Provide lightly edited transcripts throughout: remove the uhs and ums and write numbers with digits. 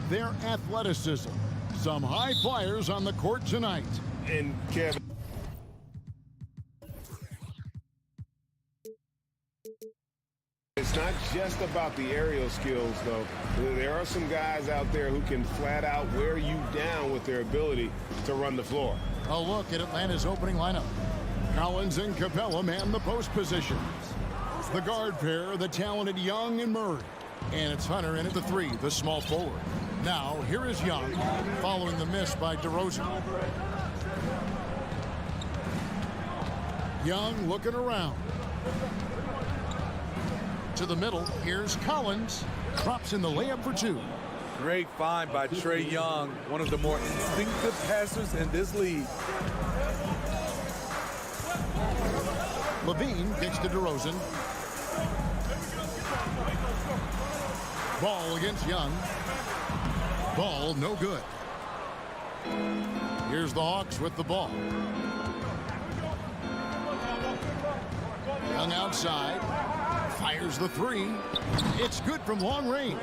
their athleticism. Some high flyers on the court tonight. And Kevin, it's not just about the aerial skills, though. There are some guys out there who can flat out wear you down with their ability to run the floor. A look at Atlanta's opening lineup. Collins and Capella man the post positions. The guard pair, the talented Young and Murray. And it's Hunter in at the 3, the small forward. Now, here is Young, following the miss by DeRozan. Young looking around. To the middle, here's Collins. Drops in the layup for 2. Great find by Trae Young, one of the more instinctive passers in this league. Levine gets to DeRozan. Ball against Young. Ball no good. Here's the Hawks with the ball. Young outside. Fires the 3. It's good from long range.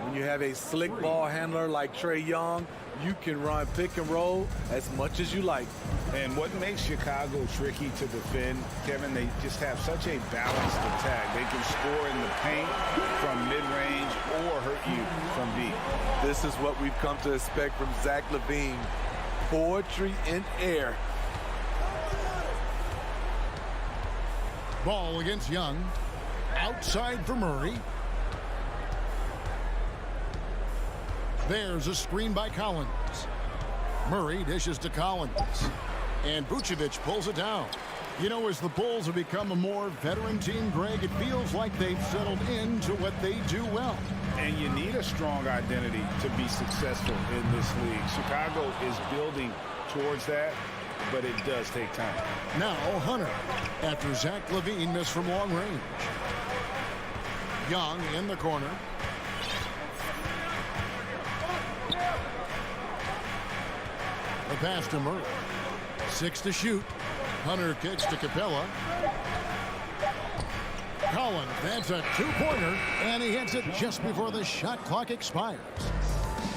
When you have a slick ball handler like Trae Young, you can run pick and roll as much as you like. And what makes Chicago tricky to defend, Kevin, they just have such a balanced attack. They can score in the paint from mid-range or hurt you from deep. This is what we've come to expect from Zach LaVine. Poetry in air. Ball against Young. Outside for Murray. There's a screen by Collins. Murray dishes to Collins. And Vucevic pulls it down. You know, as the Bulls have become a more veteran team, Greg, it feels like they've settled into what they do well. And you need a strong identity to be successful in this league. Chicago is building towards that, but it does take time. Now Hunter, after Zach LaVine missed from long range. Young in the corner. The pass to Murray. 6 to shoot. Hunter kicks to Capella. Collins, that's a 2-pointer, and he hits it just before the shot clock expires.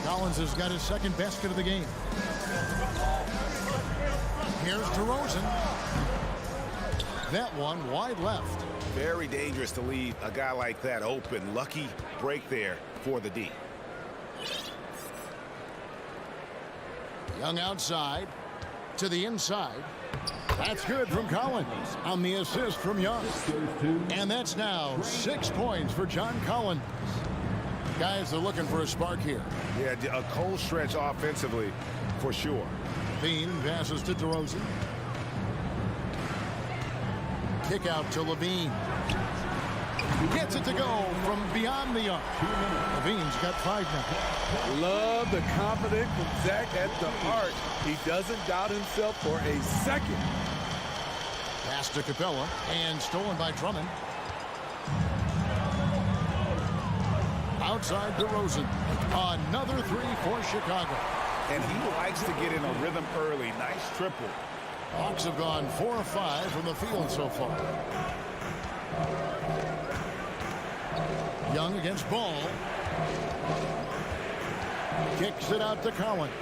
Collins has got his second basket of the game. Here's DeRozan. That one wide left. Very dangerous to leave a guy like that open. Lucky break there for the D. Young outside to the inside. That's good from Collins on the assist from Young. And that's now 6 points for John Collins. Guys are looking for a spark here. Yeah, a cold stretch offensively for sure. Levine passes to DeRozan. Kick out to Levine. Gets it to go from beyond the arc. Levine's got 5 now. Love the confidence from Zach at the arc. He doesn't doubt himself for a second. Pass to Capella and stolen by Drummond. Outside DeRozan. Another 3 for Chicago. And he likes to get in a rhythm early. Nice triple. Hawks have gone 4 of 5 from the field so far. Young against Ball. Kicks it out to Collins.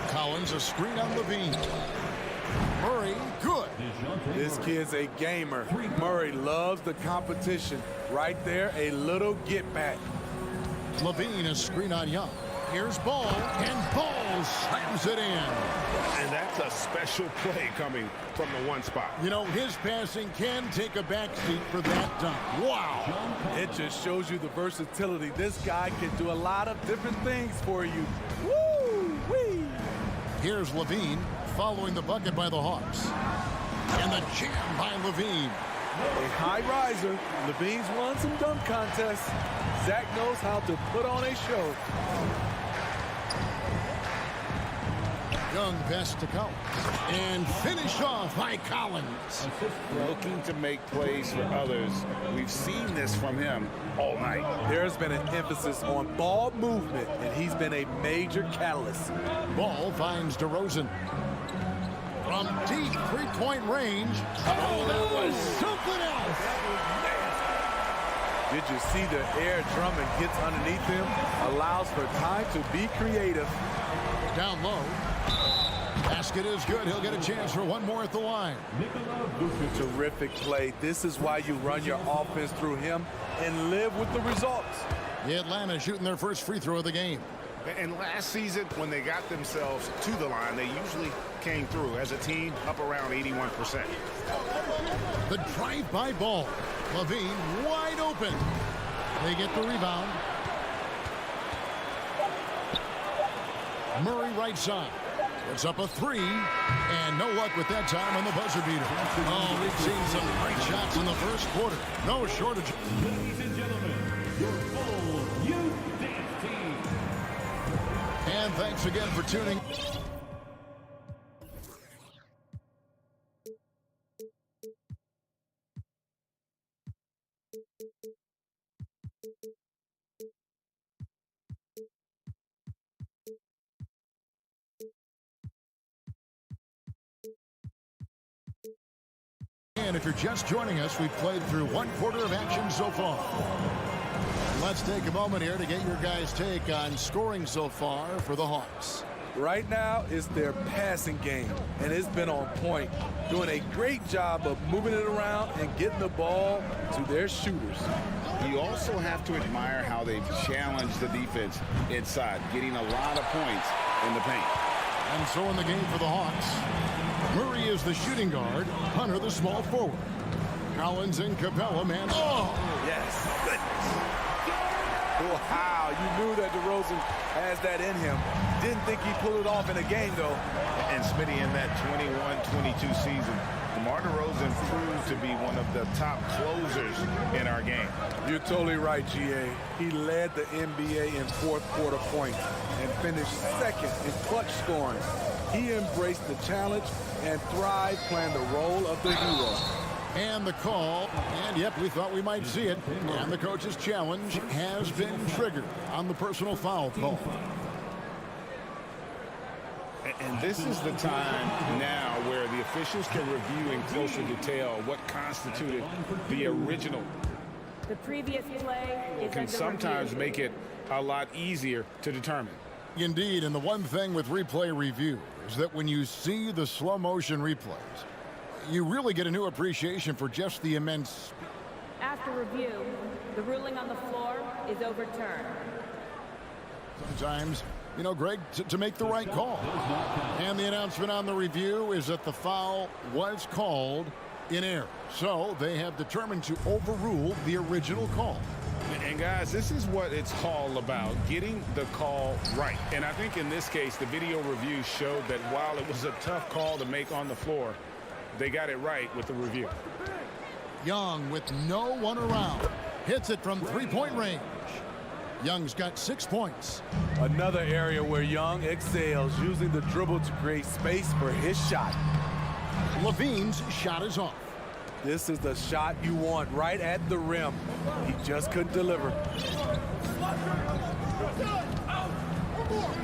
Collins a screen on Levine. Murray, good. This kid's a gamer. Murray loves the competition. Right there, a little get back. Levine a screen on Young. Here's Ball, and Ball slams it in. And that's a special play coming from the one spot. You know, his passing can take a backseat for that dunk. Wow. It just shows you the versatility. This guy can do a lot of different things for you. Woo-wee. Here's Levine following the bucket by the Hawks. And the jam by Levine. A high riser. Levine's won some dunk contests. Zach knows how to put on a show. Young pass to Collins. And finished off by Collins. Looking to make plays for others. We've seen this from him all night. There's been an emphasis on ball movement, and he's been a major catalyst. Ball finds DeRozan. From deep three-point range. Oh, that was something else. Did you see the air Drummond gets underneath him? Allows for time to be creative. Down low. Basket is good. He'll get a chance for one more at the line. Terrific play. This is why you run your offense through him and live with the results. The Atlanta shooting their first free throw of the game. And last season, when they got themselves to the line, they usually came through as a team up around 81%. The drive-by ball. Levine wide open. They get the rebound. Murray right side. It's up a three. And no luck with that time on the buzzer beater. Oh, we've seen some great shots in the first quarter. No shortage. Ladies and gentlemen, your full youth dance team. And thanks again for tuning. And if you're just joining us, we've played through one quarter of action so far. Let's take a moment here to get your guys' take on scoring so far for the Hawks. Right now, it's their passing game, and it's been on point. Doing a great job of moving it around and getting the ball to their shooters. You also have to admire how they've challenged the defense inside, getting a lot of points in the paint. And so in the game for the Hawks, Murray is the shooting guard, Hunter the small forward. Collins and Capella, man. Oh! Yes, goodness. Wow, you knew that DeRozan has that in him. Didn't think he'd pull it off in a game, though. And Smitty, in that 21-22 season, DeMar DeRozan proved to be one of the top closers in our game. You're totally right, GA. He led the NBA in fourth quarter points and finished second in clutch scoring. He embraced the challenge and thrived playing the role of the hero. And the call, and yep, we thought we might see it. And the coach's challenge has been triggered on the personal foul call. And this is the time now where the officials can review in closer detail what constituted the original. The previous play is Can sometimes make it a lot easier to determine. Indeed, and the one thing with replay review is that when you see the slow motion replays, you really get a new appreciation for just the immense. After review, the ruling on the floor is overturned. Sometimes, you know, Greg, to make the right call. And the announcement on the review is that the foul was called in error. So they have determined to overrule the original call. And guys, this is what it's all about, getting the call right. And I think in this case, the video review showed that while it was a tough call to make on the floor, they got it right with the review. Young with no one around. Hits it from three-point range. Young's got 6 points. Another area where Young excels, using the dribble to create space for his shot. Levine's shot is off. This is the shot you want right at the rim. He just couldn't deliver.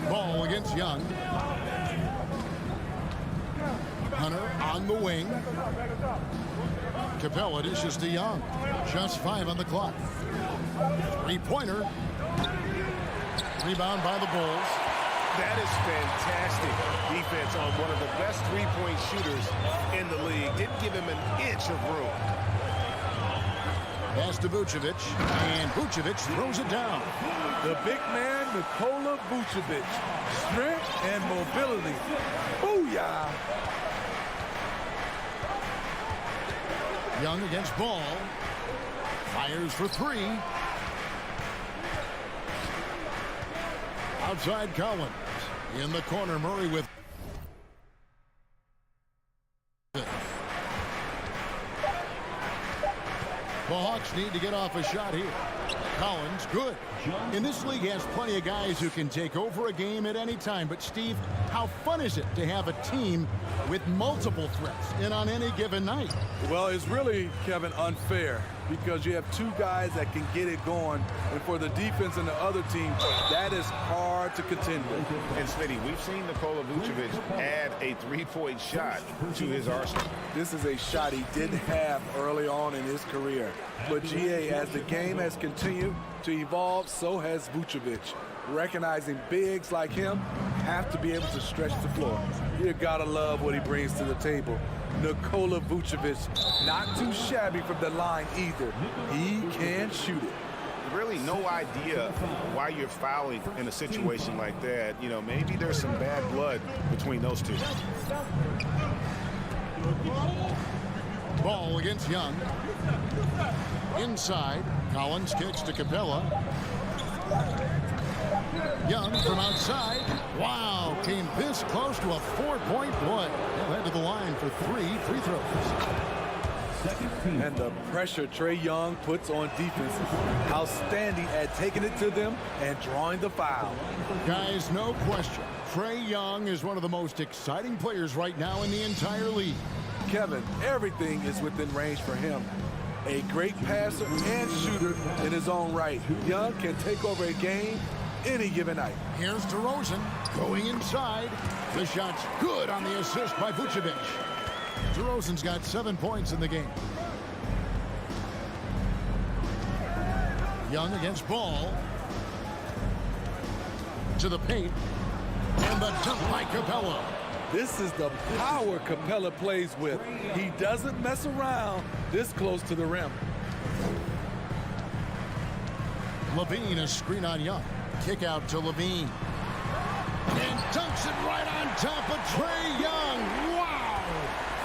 Ball against Young. Hunter on the wing. Capella dishes to Young. Just 5 on the clock. Three-pointer. Rebound by the Bulls. That is fantastic defense on one of the best three-point shooters in the league. Didn't give him an inch of room. Pass to Vucevic, and Vucevic throws it down. The big man, Nikola Vucevic. Strength and mobility. Booyah! Young against Ball. Fires for 3. Outside Collins. In the corner, Murray with the Hawks need to get off a shot here. Collins, good. In this league has plenty of guys who can take over a game at any time. But, Steve, how fun is it to have a team with multiple threats in on any given night? Well, it's really, Kevin, unfair because you have two guys that can get it going. And for the defense and the other team, that is hard to contend with. And, Smitty, we've seen Nikola Vucevic add a three-point shot to his arsenal. This is a shot he didn't have early on in his career. But GA, as the game has continued to evolve, so has Vucevic. Recognizing bigs like him have to be able to stretch the floor. You gotta love what he brings to the table. Nikola Vucevic, not too shabby from the line either. He can shoot it. Really no idea why you're fouling in a situation like that. You know, maybe there's some bad blood between those two. Ball against Young. Inside, Collins kicks to Capella. Young from outside. Wow, came this close to a 4-point play. He'll head to the line for 3 free throws. And the pressure Trae Young puts on defense, outstanding at taking it to them and drawing the foul. Guys, no question, Trae Young is one of the most exciting players right now in the entire league. Kevin, everything is within range for him. A great passer and shooter in his own right. Young can take over a game any given night. Here's DeRozan going inside. The shot's good on the assist by Vucevic. DeRozan's got 7 points in the game. Young against Ball. To the paint. And the dunk by Capella. This is the power Capella plays with. He doesn't mess around this close to the rim. Levine, a screen on Young. Kick out to Levine. And dunks it right on top of Trae Young. Wow!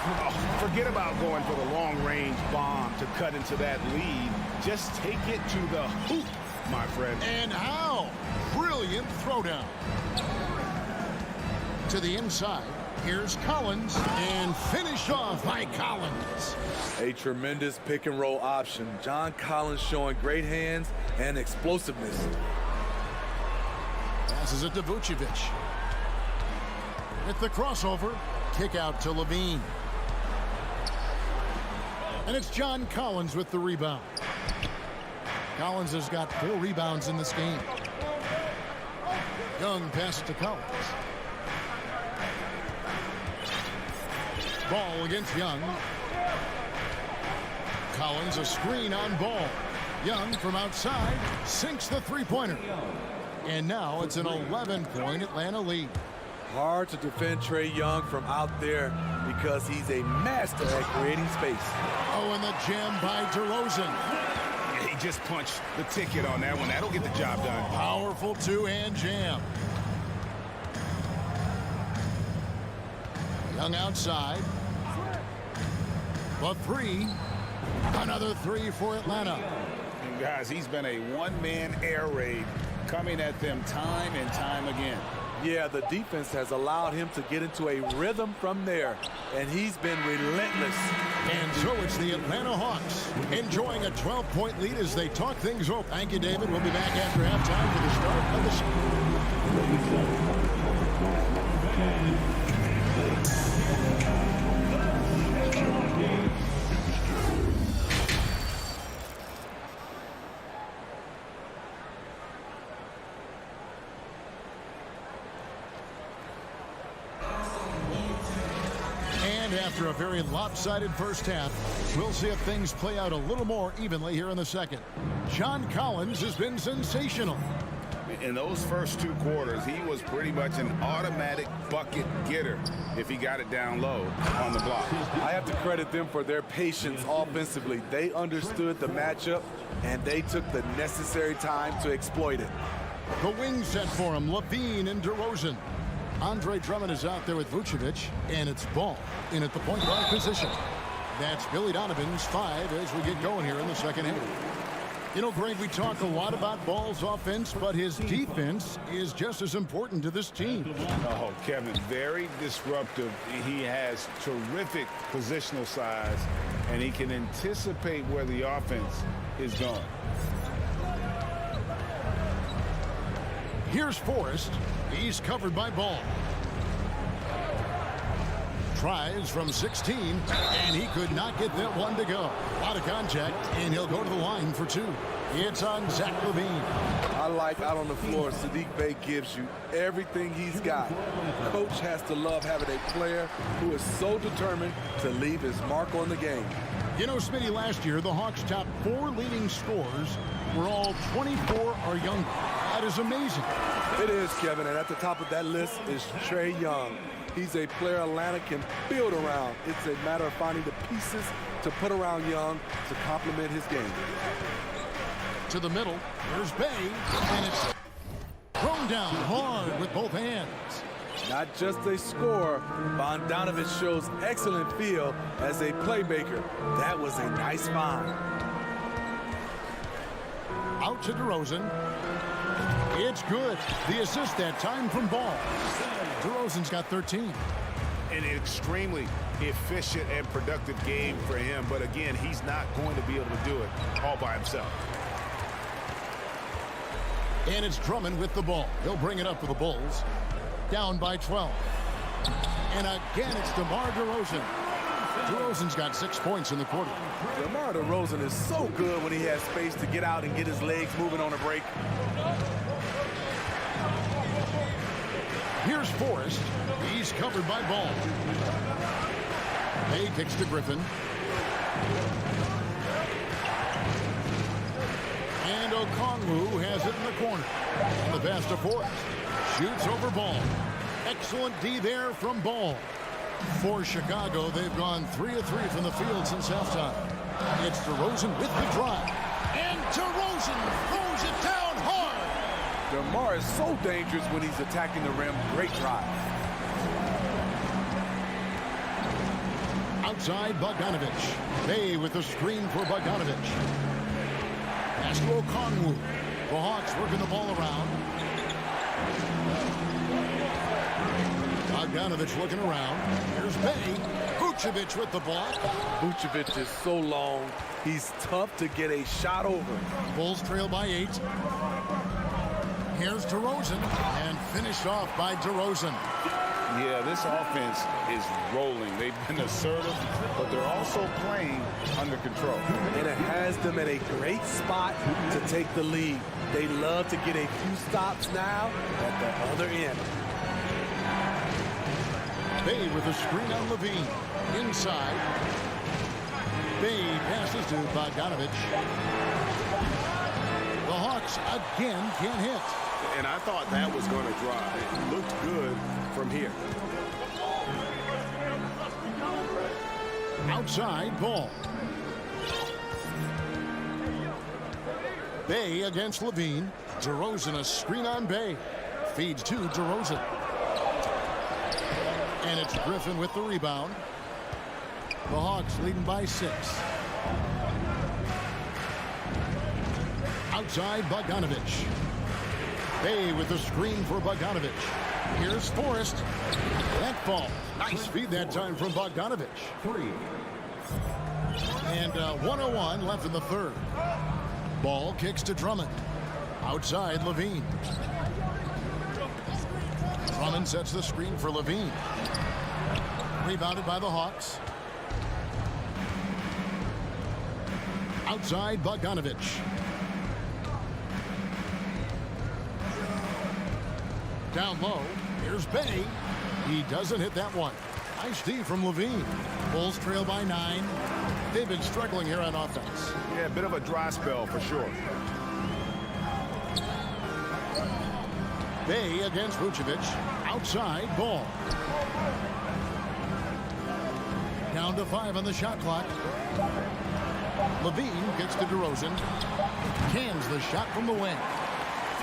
Oh, forget about going for the long-range bomb to cut into that lead. Just take it to the hoop, my friend. And how? Brilliant throwdown. To the inside. Here's Collins. And finish off by Collins. A tremendous pick and roll option. John Collins showing great hands and explosiveness. Passes it to Vucevic. With the crossover. Kick out to Levine. And it's John Collins with the rebound. Collins has got 4 rebounds in this game. Young passes to Collins. Ball against Young. Collins a screen on Ball. Young from outside sinks the three-pointer. And now it's an 11-point Atlanta lead. Hard to defend Trae Young from out there because he's a master at creating space. Oh, and the jam by DeRozan. He just punched the ticket on that one. That'll get the job done. Powerful two-hand jam. Young outside. A 3. Another 3 for Atlanta. And guys, he's been a one-man air raid coming at them time and time again. Yeah, the defense has allowed him to get into a rhythm from there, and he's been relentless. And so it's the Atlanta Hawks enjoying a 12-point lead as they talk things over. Thank you, David. We'll be back after halftime for the start of the show. After a very lopsided first half, we'll see if things play out a little more evenly here in the second. John Collins has been sensational. In those first 2 quarters, he was pretty much an automatic bucket getter if he got it down low on the block. I have to credit them for their patience offensively. They understood the matchup, and they took the necessary time to exploit it. The wing set for him, Levine and DeRozan. Andre Drummond is out there with Vucevic, and it's Ball in at the point guard position. That's Billy Donovan's 5 as we get going here in the second half. You know, Greg, we talk a lot about Ball's offense, but his defense is just as important to this team. Oh, Kevin, very disruptive. He has terrific positional size, and he can anticipate where the offense is going. Here's Forrest. He's covered by Ball. Tries from 16, and he could not get that one to go. A lot of contact, and he'll go to the line for 2. It's on Zach LaVine. I like out on the floor, Saddiq Bey gives you everything he's got. Coach has to love having a player who is so determined to leave his mark on the game. You know, Smitty, last year, the Hawks' top 4 leading scorers were all 24 or younger. That is amazing. It is, Kevin, and at the top of that list is Trae Young. He's a player Atlanta can build around. It's a matter of finding the pieces to put around Young to complement his game. To the middle, there's Bey, and it's thrown down hard with both hands. Not just a scorer, Bogdanović shows excellent feel as a playmaker. That was a nice find. Out to DeRozan. It's good. The assist that time from Ball. DeRozan's got 13. An extremely efficient and productive game for him, but again, he's not going to be able to do it all by himself. And it's Drummond with the ball. He'll bring it up for the Bulls. Down by 12. And again, it's DeMar DeRozan. DeRozan's got 6 points in the quarter. DeMar DeRozan is so good when he has space to get out and get his legs moving on a break. Here's Forrest. He's covered by Ball. Bey kicks to Griffin. And Okongwu has it in the corner. The pass to Forrest. Shoots over Ball. Excellent D there from Ball. For Chicago, they've gone 3 of 3 from the field since halftime. It's DeRozan with the drive. And DeRozan throws it down hard. DeMar is so dangerous when he's attacking the rim. Great drive. Outside, Bogdanović. Bey with the screen for Bogdanović. Pass to Okongwu. The Hawks working the ball around. Bogdanović looking around. Here's Bey. Vucevic with the block. Vucevic is so long. He's tough to get a shot over. Bulls trail by 8. Here's DeRozan. And finished off by DeRozan. Yeah, this offense is rolling. They've been assertive, but they're also playing under control. And it has them at a great spot to take the lead. They love to get a few stops now at the other end. Bey with a screen on Levine. Inside. Bey passes to Bogdanović. The Hawks again can't hit. And I thought that was going to drive. It looked good from here. Outside, Ball. Bey against Levine. DeRozan a screen on Bey. Feeds to DeRozan. And it's Griffin with the rebound. The Hawks leading by 6. Outside, Bogdanović. Bey with the screen for Bogdanović. Here's Forrest. That ball. Nice feed that time from Bogdanović. 3. And 1:01 left in the third. Ball kicks to Drummond. Outside, Levine. Drummond sets the screen for Levine. Rebounded by the Hawks. Outside, Bogdanović. Down low, here's Bey. He doesn't hit that one. Nice D from Levine. Bulls trail by 9. They've been struggling here on offense. Yeah, a bit of a dry spell for sure. Bey against Vucevic. Outside, Ball. Down to 5 on the shot clock. Levine gets to DeRozan. Cans the shot from the wing.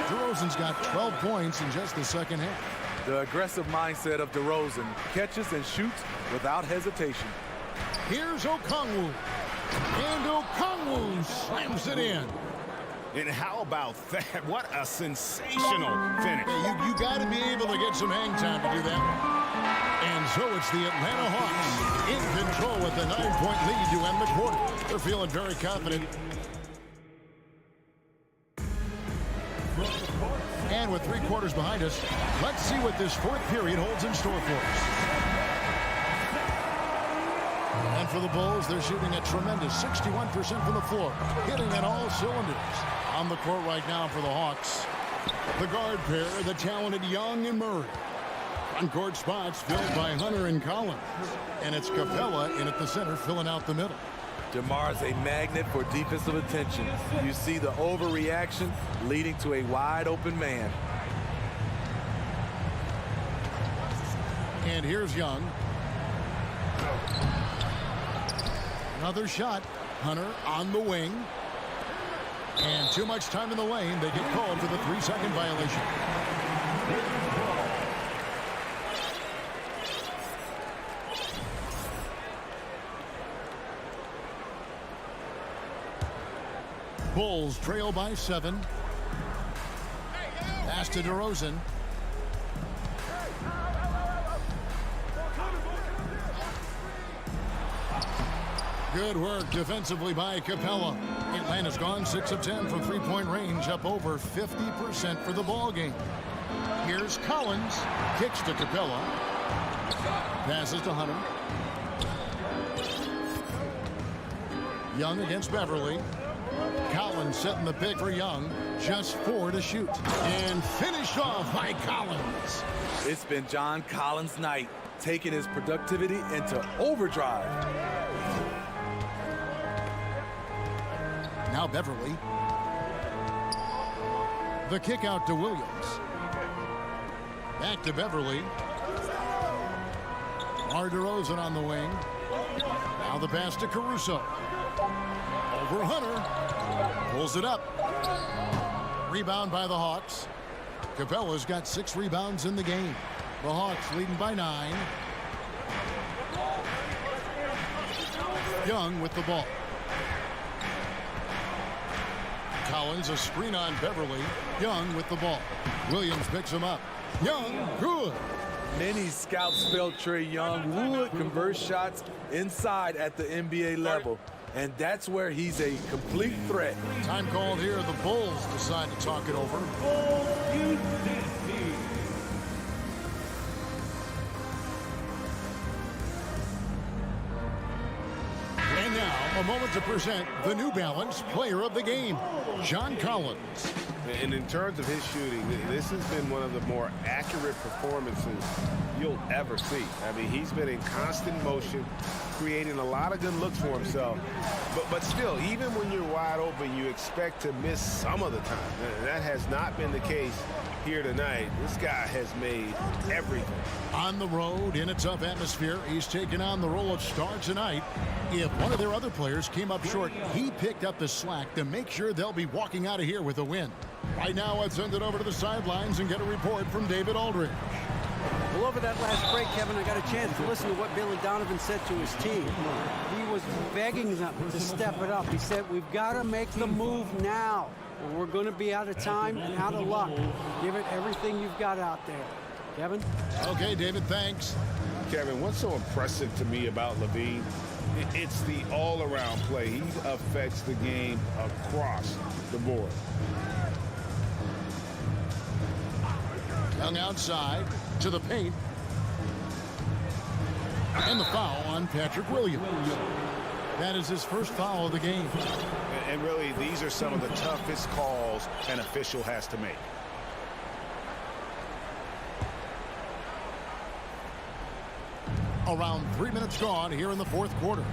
DeRozan's got 12 points in just the second half. The aggressive mindset of DeRozan catches and shoots without hesitation. Here's Okongwu. And Okongwu slams it in. And how about that? What a sensational finish. Yeah, you got to be able to get some hang time to do that. And so it's the Atlanta Hawks in control with a 9-point lead to end the quarter. They're feeling very confident. And with 3 quarters behind us, let's see what this fourth period holds in store for us. And for the Bulls, they're shooting a tremendous 61% from the floor, hitting at all cylinders. On the court right now for the Hawks, the guard pair, the talented Young and Murray. On-court spots filled by Hunter and Collins. And it's Capella in at the center, filling out the middle. DeMar's a magnet for defensive attention. You see the overreaction leading to a wide-open man. And here's Young. Another shot. Hunter on the wing. And too much time in the lane. They get called for the 3-second violation. Bulls trail by 7. Pass to DeRozan. Good work defensively by Capella. Atlanta's gone 6 of 10 from three-point range, up over 50% for the ball game. Here's Collins. Kicks to Capella. Passes to Hunter. Young against Beverly. Collins setting the pick for Young. Just 4 to shoot. And finished off by Collins. It's been John Collins' night, taking his productivity into overdrive. Now Beverly. The kick out to Williams. Back to Beverly. DeRozan on the wing. Now the pass to Caruso. Over Hunter. Pulls it up. Rebound by the Hawks. Capella's got 6 rebounds in the game. The Hawks leading by 9. Young with the ball. Collins, a screen on Beverly. Young with the ball. Williams picks him up. Young, good. Many scouts spell Trae Young would convert shots inside at the NBA level. And that's where he's a complete threat. Time called here. The Bulls decide to talk it over. And now, a moment to present the New Balance Player of the Game, John Collins. And in terms of his shooting, this has been one of the more accurate performances you'll ever see. I mean, he's been in constant motion, creating a lot of good looks for himself. But still, even when you're wide open, you expect to miss some of the time. And that has not been the case here tonight. This guy has made everything. On the road, in a tough atmosphere, he's taken on the role of star tonight. If one of their other players came up short, he picked up the slack to make sure they'll be walking out of here with a win. Right now, let's send it over to the sidelines and get a report from David Aldridge. Well, over that last break, Kevin, I got a chance to listen to what Billy Donovan said to his team. He was begging them to step it up. He said, we've got to make the move now, or we're going to be out of time and out of luck. Give it everything you've got out there. Kevin? Okay, David, thanks. Kevin, what's so impressive to me about Levine? It's the all-around play. He affects the game across the board. Young outside to the paint. And the foul on Patrick Williams. That is his first foul of the game. And really, these are some of the toughest calls an official has to make. Around 3 minutes gone here in the fourth quarter.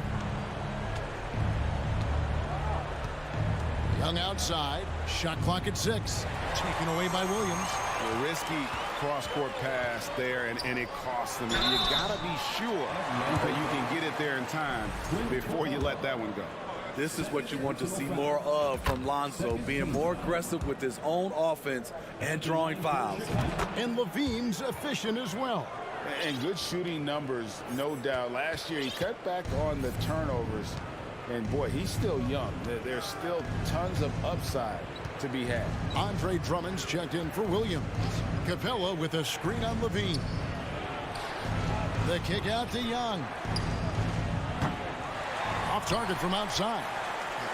Young outside. Shot clock at 6. Taken away by Williams. A risky cross-court pass there, and it costs them. And you got to be sure that you can get it there in time before you let that one go. This is what you want to see more of from Lonzo, being more aggressive with his own offense and drawing fouls. And Levine's efficient as well. And good shooting numbers, no doubt. Last year, he cut back on the turnovers. And, boy, he's still young. There's still tons of upside to be had. Andre Drummond's checked in for Williams. Capella with a screen on Levine. The kick out to Young. Off target from outside.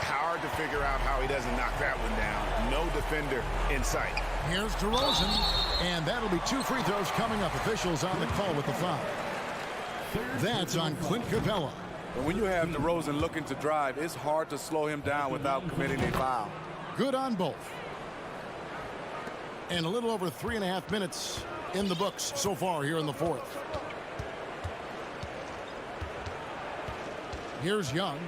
Hard to figure out how he doesn't knock that one down. No defender in sight. Here's DeRozan, and that'll be 2 free throws coming up. Officials on the call with the foul. That's on Clint Capella. And when you have DeRozan looking to drive, it's hard to slow him down without committing a foul. Good on both. And a little over 3.5 minutes in the books so far here in the fourth. Here's Young.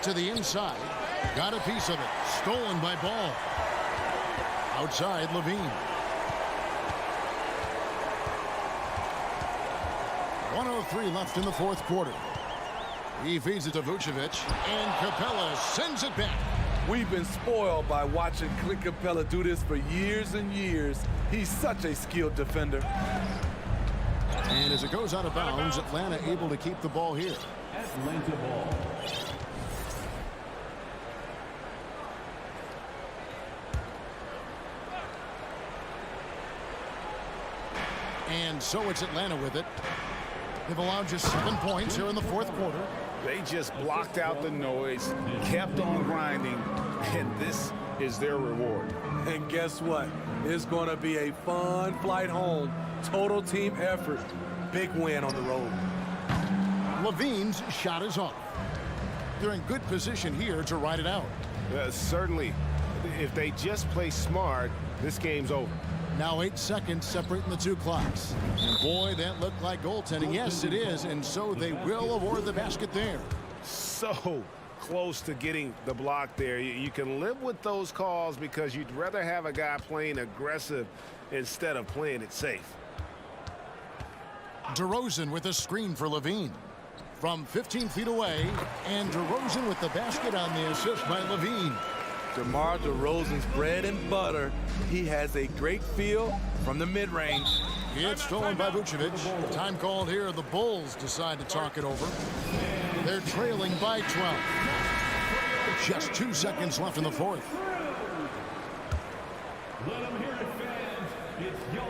To the inside. Got a piece of it. Stolen by Ball. Outside, Levine. 1:03 left in the fourth quarter. He feeds it to Vucevic, and Capella sends it back. We've been spoiled by watching Clint Capella do this for years and years. He's such a skilled defender. And as it goes out of bounds, Atlanta able to keep the ball here. Atlanta ball. And so it's Atlanta with it. They've allowed just 7 points here in the fourth quarter. They just blocked out the noise, kept on grinding, and this is their reward. And guess what? It's going to be a fun flight home. Total team effort. Big win on the road. Levine's shot is off. They're in good position here to ride it out. Certainly, if they just play smart, this game's over. Now 8 seconds separating the two clocks. And boy, that looked like goaltending. Yes, it is. And so they will award the basket there. So close to getting the block there. You can live with those calls because you'd rather have a guy playing aggressive instead of playing it safe. DeRozan with a screen for Levine. From 15 feet away. And DeRozan with the basket on the assist by Levine. DeMar DeRozan's bread and butter. He has a great feel from the mid-range. It's stolen by Vucevic. Time called here. The Bulls decide to talk it over. They're trailing by 12. Just 2 seconds left in the fourth. Let them hear it, fans. It's your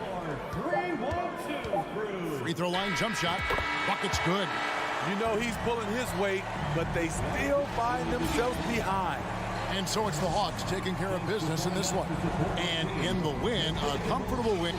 3-1-2 crew. Free throw line jump shot. Bucket's good. You know he's pulling his weight, but they still find themselves behind. And so it's the Hawks taking care of business in this one. And in the win, a comfortable win.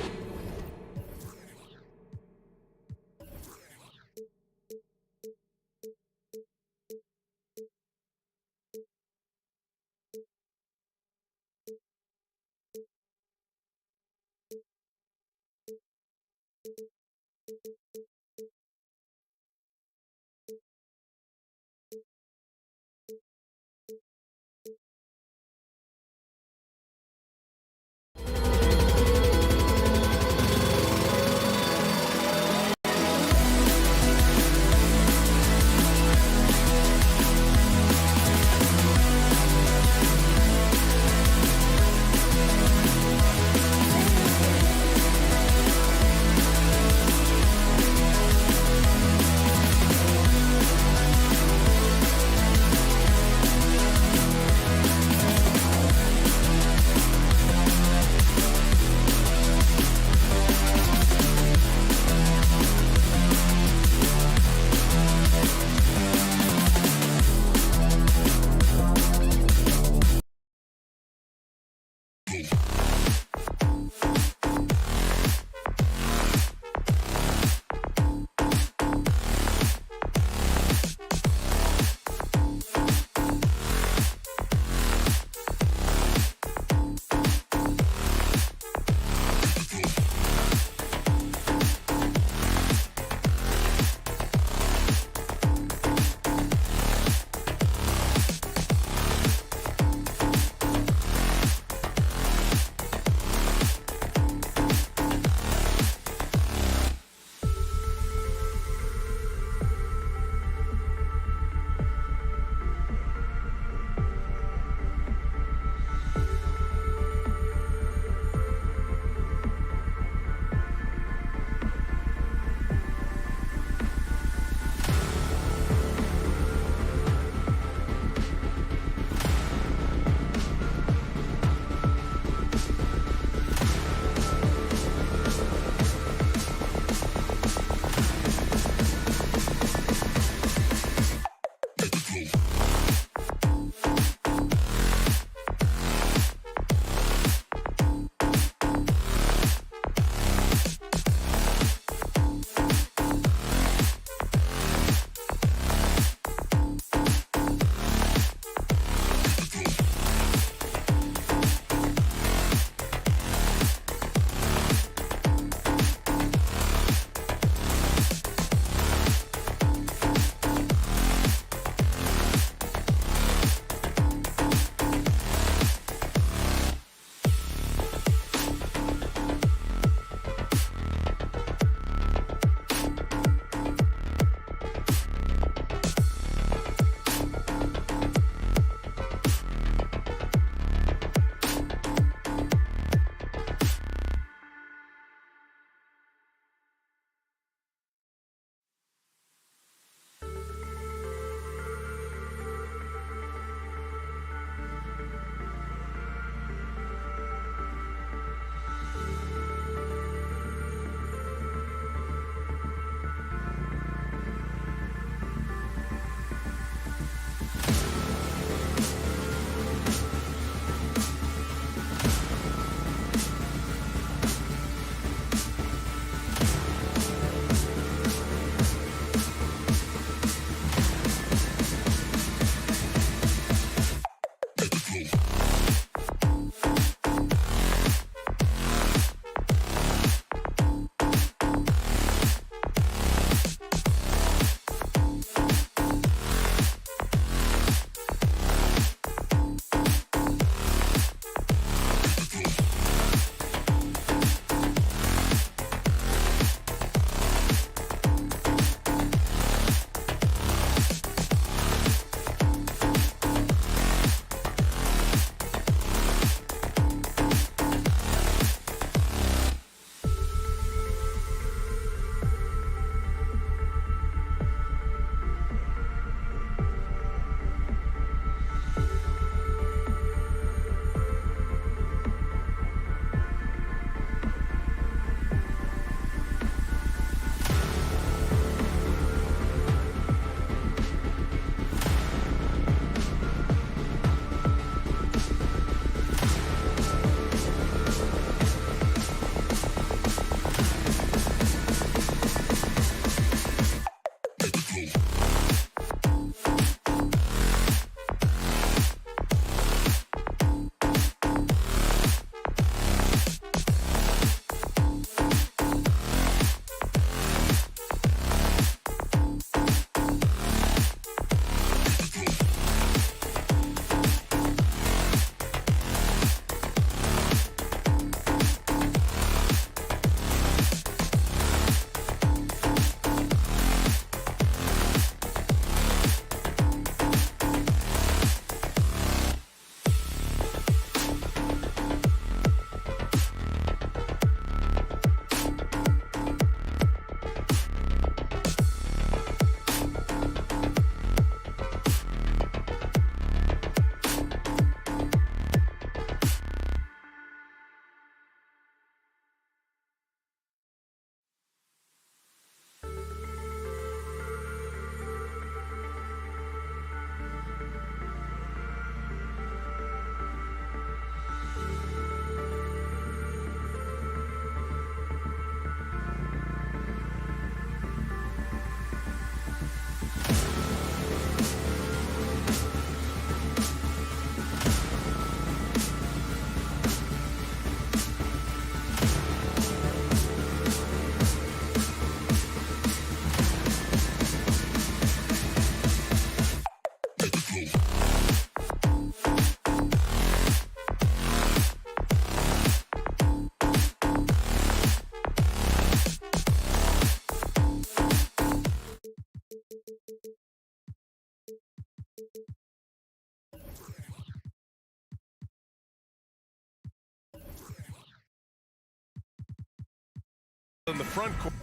in the front court.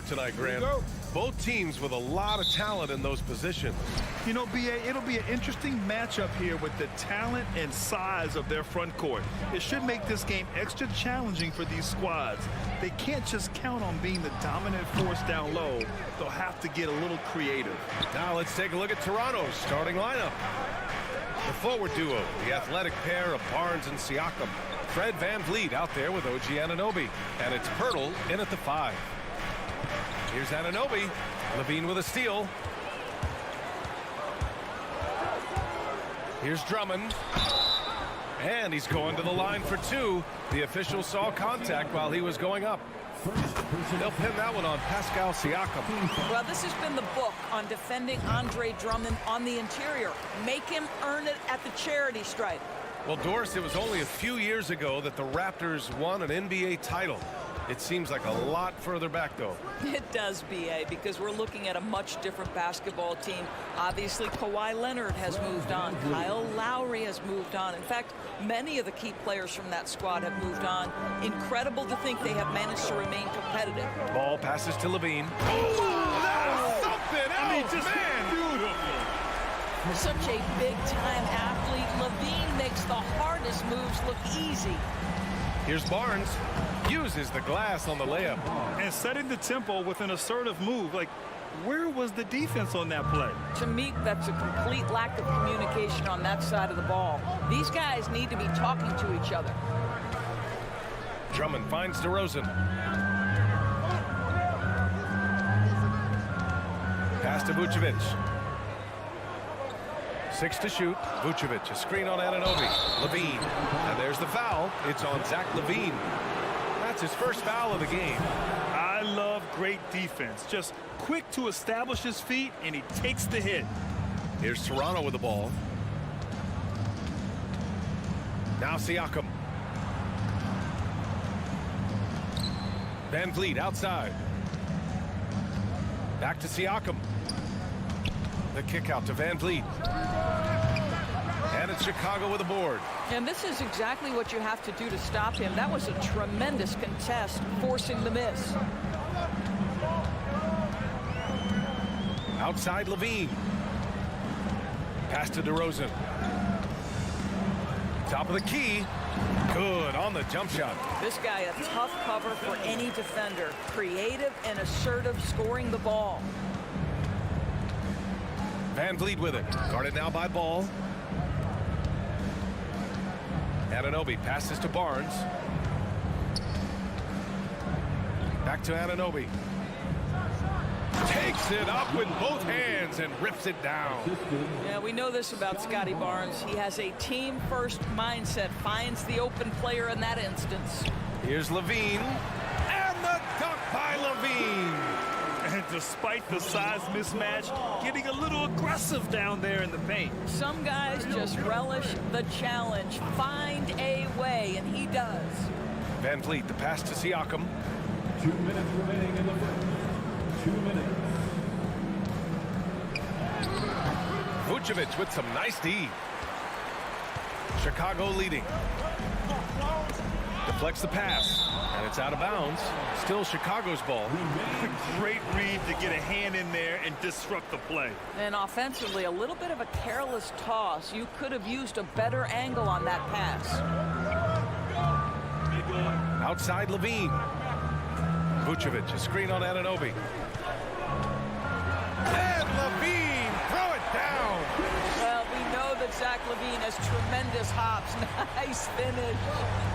Tonight, Grant. Both teams with a lot of talent in those positions. You know, B.A., it'll be an interesting matchup here with the talent and size of their front court. It should make this game extra challenging for these squads. They can't just count on being the dominant force down low. They'll have to get a little creative. Now let's take a look at Toronto's starting lineup. The forward duo, the athletic pair of Barnes and Siakam. Fred VanVleet out there with OG Anunoby. And it's Pirtle in at the 5. Here's Anunoby. Levine with a steal. Here's Drummond. And he's going to the line for 2. The official saw contact while he was going up. They'll pin that one on Pascal Siakam. Well, this has been the book on defending Andre Drummond on the interior. Make him earn it at the charity stripe. Well, Doris, it was only a few years ago that the Raptors won an NBA title. It seems like a lot further back, though. It does, B.A., because we're looking at a much different basketball team. Obviously, Kawhi Leonard has moved on. Kyle Lowry has moved on. In fact, many of the key players from that squad have moved on. Incredible to think they have managed to remain competitive. Ball passes to Levine. Oh, that's something else, Beautiful. Such a big-time athlete. Levine makes the hardest moves look easy. Here's Barnes. Uses the glass on the layup. And setting the tempo with an assertive move. Like, where was the defense on that play? To me, that's a complete lack of communication on that side of the ball. These guys need to be talking to each other. Drummond finds DeRozan. Pass to Vucevic. 6 to shoot. Vucevic, a screen on Anunoby. Levine. And there's the foul. It's on Zach LaVine. That's his first foul of the game. I love great defense. Just quick to establish his feet, and he takes the hit. Here's Toronto with the ball. Now Siakam. VanVleet outside. Back to Siakam. The kick out to VanVleet. And it's Chicago with a board. And this is exactly what you have to do to stop him. That was a tremendous contest, forcing the miss. Outside Levine. Pass to DeRozan. Top of the key. Good on the jump shot. This guy a tough cover for any defender. Creative and assertive scoring the ball. VanVleet with it. Guarded now by Ball. Anunoby passes to Barnes. Back to Anunoby. Takes it up with both hands and rips it down. Yeah, we know this about Scotty Barnes. He has a team-first mindset, finds the open player in that instance. Here's Levine. And the dunk by Levine. And despite the size mismatch, getting a little aggressive down there in the paint. Some guys just relish the challenge. Find a way, and he does. VanVleet, the pass to Siakam. 2 minutes remaining in the first. 2 minutes. Vucevic with some nice D. Chicago leading. Deflects the pass, and it's out of bounds. Still Chicago's ball. Great read to get a hand in there and disrupt the play. And offensively, a little bit of a careless toss. You could have used a better angle on that pass. Outside Levine. Vucevic, a screen on Anunoby. And Levine, throw it down. Well, we know that Zach LaVine has tremendous hops. Nice finish.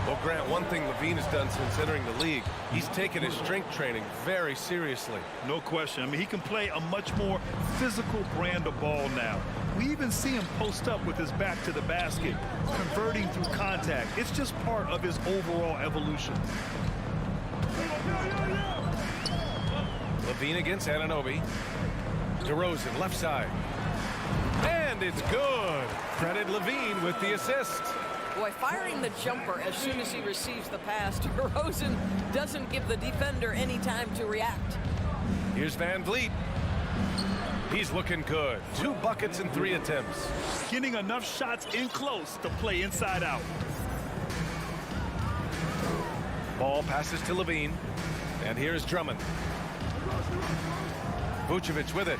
Well, Grant, one thing Levine has done since entering the league, he's taken his strength training very seriously. No question. I mean, he can play a much more physical brand of ball now. We even see him post up with his back to the basket, converting through contact. It's just part of his overall evolution. Levine against Anunoby. DeRozan, left side. And And it's good. Credit Levine with the assist. Boy, firing the jumper as soon as he receives the pass to DeRozan doesn't give the defender any time to react. Here's Van Vliet. He's looking good. 2 buckets in 3 attempts. Getting enough shots in close to play inside out. Ball passes to Levine. And here's Drummond. Vucevic with it.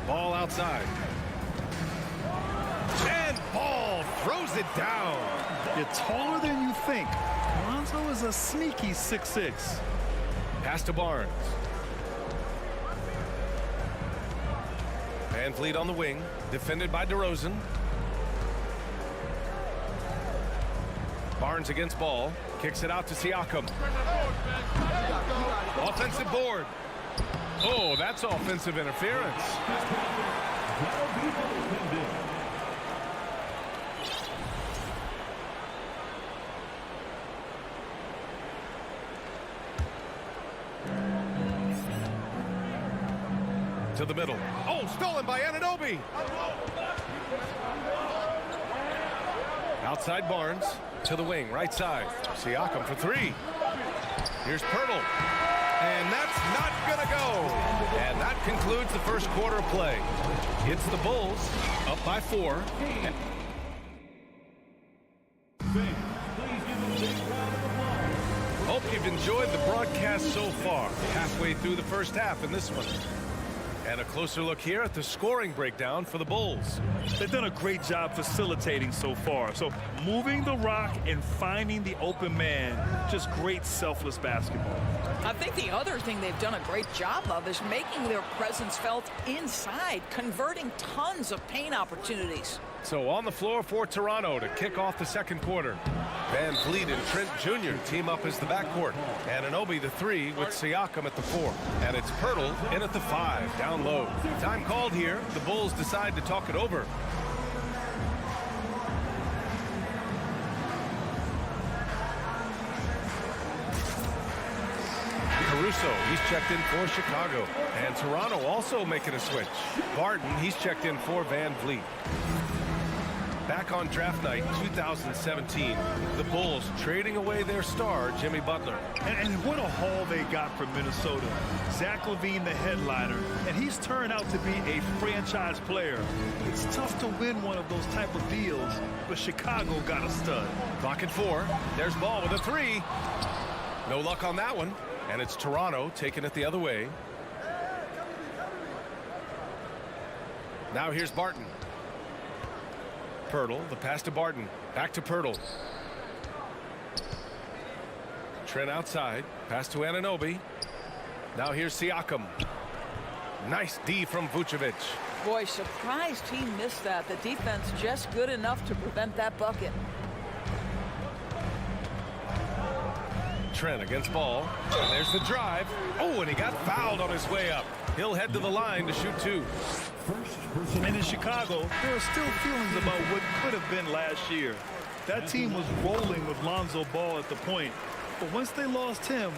Ball outside. And Ball throws it down. You're taller than you think. Lonzo is a sneaky 6'6". Pass to Barnes. Van Vliet on the wing, defended by DeRozan. Barnes against Ball, kicks it out to Siakam. Offensive board. Oh, that's offensive interference. To the middle. Oh, stolen by Anunoby. Outside Barnes to the wing, right side. Siakam for 3. Here's Pirtle. And that's not going to go. And that concludes the first quarter of play. It's the Bulls up by 4. Hope you've enjoyed the broadcast so far. Halfway through the first half in this one. And a closer look here at the scoring breakdown for the Bulls. They've done a great job facilitating so far. So moving the rock and finding the open man, just great selfless basketball. I think the other thing they've done a great job of is making their presence felt inside, converting tons of paint opportunities. So on the floor for Toronto to kick off the second quarter. Van Vliet and Trent Jr. team up as the backcourt. Anunoby the 3 with Siakam at the 4. And it's Pirtle in at the 5, down low. Time called here. The Bulls decide to talk it over. Caruso, he's checked in for Chicago. And Toronto also making a switch. Barton, he's checked in for Van Vliet. Back on draft night 2017, the Bulls trading away their star, Jimmy Butler. And what a haul they got from Minnesota. Zach LaVine, the headliner, and he's turned out to be a franchise player. It's tough to win one of those type of deals, but Chicago got a stud. Clock at 4. There's Ball with a 3. No luck on that one. And it's Toronto taking it the other way. Now here's Barton. Pirtle, the pass to Barton. Back to Pirtle. Trent outside. Pass to Anunoby. Now here's Siakam. Nice D from Vucevic. Boy, surprised he missed that. The defense just good enough to prevent that bucket. Trent against Ball. And there's the drive. Oh, and he got fouled on his way up. He'll head to the line to shoot 2. And in Chicago, there are still feelings about what could have been last year. That team was rolling with Lonzo Ball at the point. But once they lost him,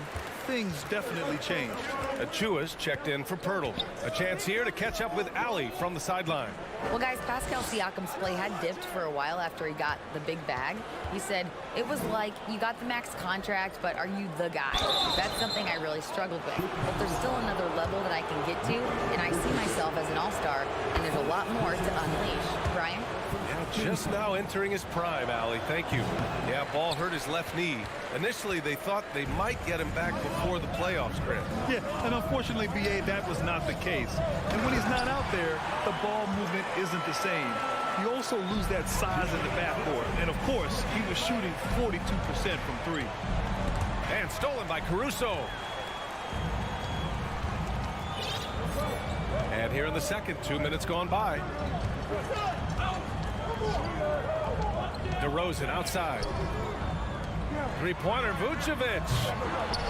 things definitely changed. Achua's checked in for Pirtle. A chance here to catch up with Allie from the sideline. Well, guys, Pascal Siakam's play had dipped for a while after he got the big bag. He said, it was like, you got the max contract, but are you the guy? That's something I really struggled with. But there's still another level that I can get to, and I see myself as an all-star, and there's a lot more to unleash. Brian? Yeah, just now entering his prime, Allie. Thank you. Yeah, Ball hurt his left knee. Initially, they thought they might get him back before the playoffs, Grant. Yeah, and unfortunately, B.A., that was not the case. And when he's not out there, the ball movement isn't the same. You also lose that size in the backcourt. And, of course, he was shooting 42% from 3. And stolen by Caruso. And here in the second, 2 minutes gone by. DeRozan outside. Three-pointer, Vucevic.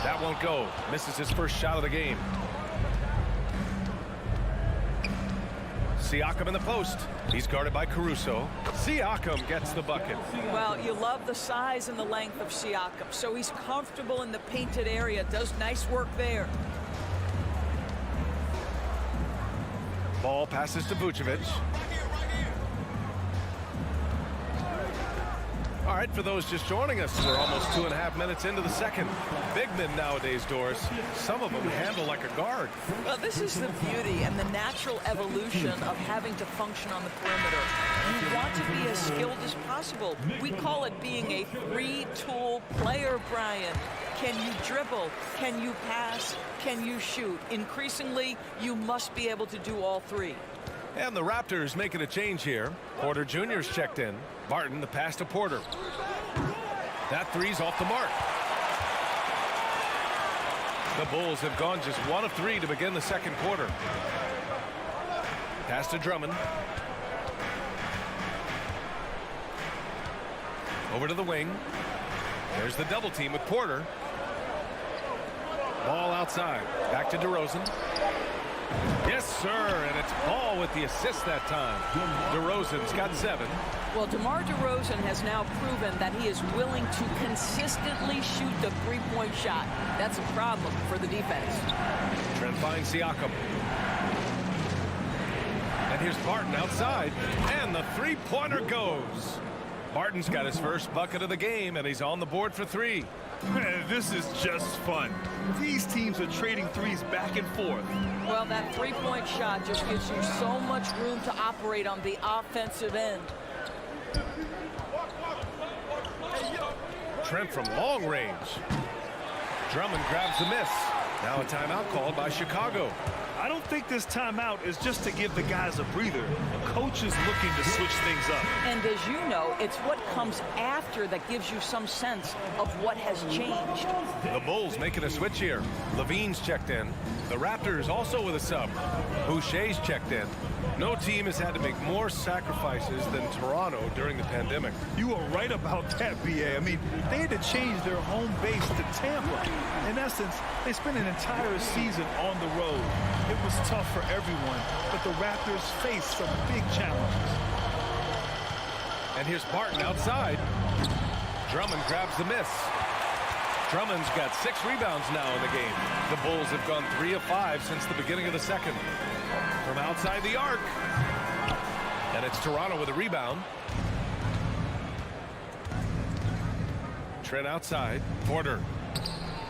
That won't go. Misses his first shot of the game. Siakam in the post. He's guarded by Caruso. Siakam gets the bucket. Well, you love the size and the length of Siakam. So he's comfortable in the painted area. Does nice work there. Ball passes to Vucevic. All right, for those just joining us, we're almost 2.5 minutes into the second. Big men nowadays, Doris, some of them handle like a guard. Well, this is the beauty and the natural evolution of having to function on the perimeter. You want to be as skilled as possible. We call it being a three-tool player, Brian. Can you dribble? Can you pass? Can you shoot? Increasingly, you must be able to do all three. And the Raptors making a change here. Porter Jr.'s checked in. Barton, the pass to Porter. That three's off the mark. The Bulls have gone just 1 of 3 to begin the second quarter. Pass to Drummond. Over to the wing. There's the double team with Porter. Ball outside. Back to DeRozan. Yes, sir, and it's Ball with the assist that time. DeRozan's got 7. Well, DeMar DeRozan has now proven that he is willing to consistently shoot the three-point shot. That's a problem for the defense. Trent finds Siakam. And here's Barton outside, and the three-pointer goes. Barton's got his first bucket of the game, and he's on the board for 3. Man, this is just fun. These teams are trading threes back and forth. Well, that three-point shot just gives you so much room to operate on the offensive end. Trent from long range. Drummond grabs the miss. Now a timeout called by Chicago. I don't think this timeout is just to give the guys a breather. Coach is looking to switch things up. And as you know, it's what comes after that gives you some sense of what has changed. The Bulls making a switch here. Levine's checked in. The Raptors also with a sub. Boucher's checked in. No team has had to make more sacrifices than Toronto during the pandemic. You are right about that, B.A. I mean, they had to change their home base to Tampa. In essence, they spent an entire season on the road. It was tough for everyone, but the Raptors faced some big challenges. And here's Barton outside. Drummond grabs the miss. Drummond's got 6 rebounds now in the game. The Bulls have gone 3 of 5 since the beginning of the second. From outside the arc. And it's Toronto with a rebound. Trent outside. Porter.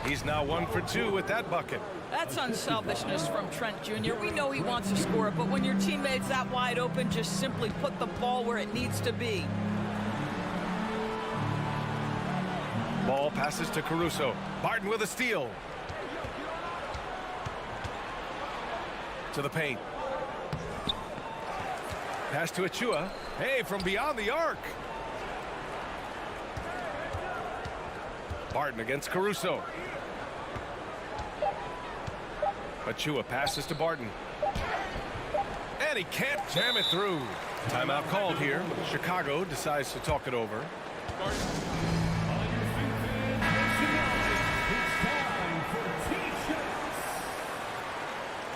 He's now 1 for 2 with that bucket. That's unselfishness from Trent Jr. We know he wants to score, but when your teammate's that wide open, just simply put the ball where it needs to be. Ball passes to Caruso. Barton with a steal. To the paint. Pass to Achua. Hey, from beyond the arc. Barton against Caruso. Achua passes to Barton. And he can't jam it through. Timeout called here. Chicago decides to talk it over.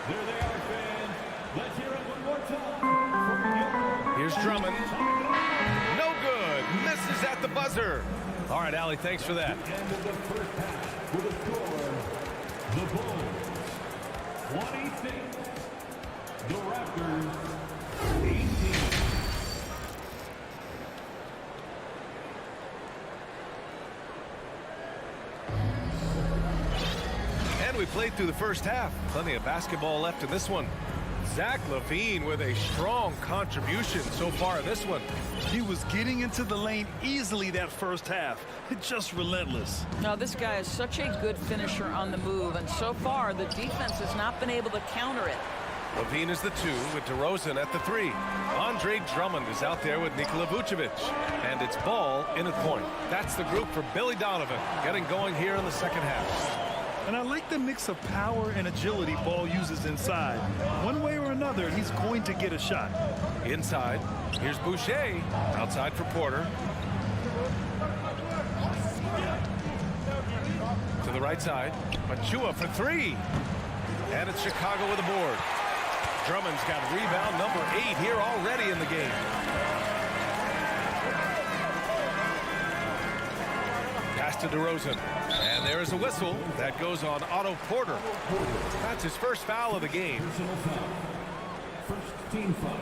There they are, fans. Let's hear it one more time. Here's Drummond. No good. Misses at the buzzer. All right, Allie, thanks for that. End of the first half with a score. The Bulls 26. The Raptors 18. And we played through the first half. Plenty of basketball left in this one. Zach LaVine with a strong contribution so far in this one. He was getting into the lane easily that first half. Just relentless. Now, this guy is such a good finisher on the move, and so far the defense has not been able to counter it. LaVine is the 2 with DeRozan at the 3. Andre Drummond is out there with Nikola Vucevic. And it's Ball in at point. That's the group for Billy Donovan getting going here in the second half. And I like the mix of power and agility Ball uses inside. One way or another, he's going to get a shot. Inside, here's Boucher. Outside for Porter. To the right side. Achua for 3. And it's Chicago with a board. Drummond's got rebound number 8 here already in the game. Pass to DeRozan. And there is a whistle that goes on Otto Porter. That's his first foul of the game. First team foul.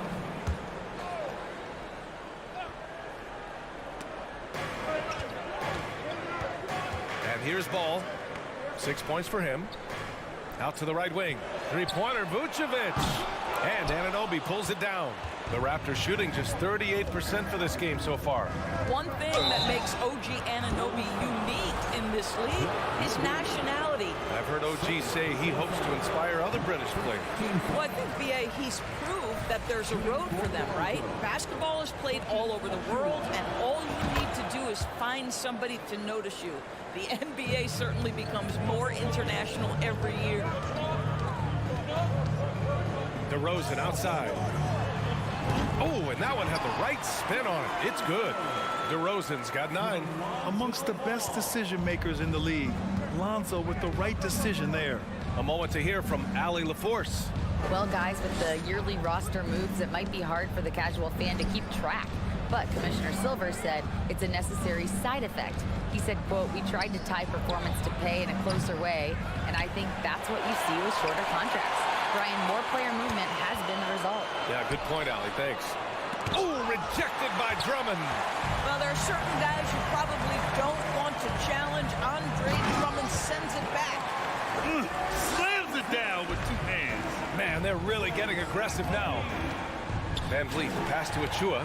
And here's Ball. 6 points for him. Out to the right wing. Three-pointer, Vucevic. And Anunoby pulls it down. The Raptors shooting just 38% for this game so far. One thing that makes OG Anunoby unique in this league is nationality. I've heard OG say he hopes to inspire other British players. Well, I think, BA, he's proved that there's a road for them, right? Basketball is played all over the world, and all you need to do is find somebody to notice you. The NBA certainly becomes more international every year. DeRozan outside. Oh, and that one had the right spin on it. It's good. DeRozan's got 9. Amongst the best decision makers in the league. Lonzo with the right decision there. A moment to hear from Allie LaForce. Well, guys, with the yearly roster moves, it might be hard for the casual fan to keep track. But Commissioner Silver said it's a necessary side effect. He said, quote, "We tried to tie performance to pay in a closer way, and I think that's what you see with shorter contracts." Brian, more player movement has been the result. Yeah, good point, Allie. Thanks. Oh, rejected by Drummond. Well, there are certain guys you probably don't want to challenge. Andre Drummond sends it back. Slams it down with 2 hands. Man, they're really getting aggressive now. Van Vliet, pass to Achua.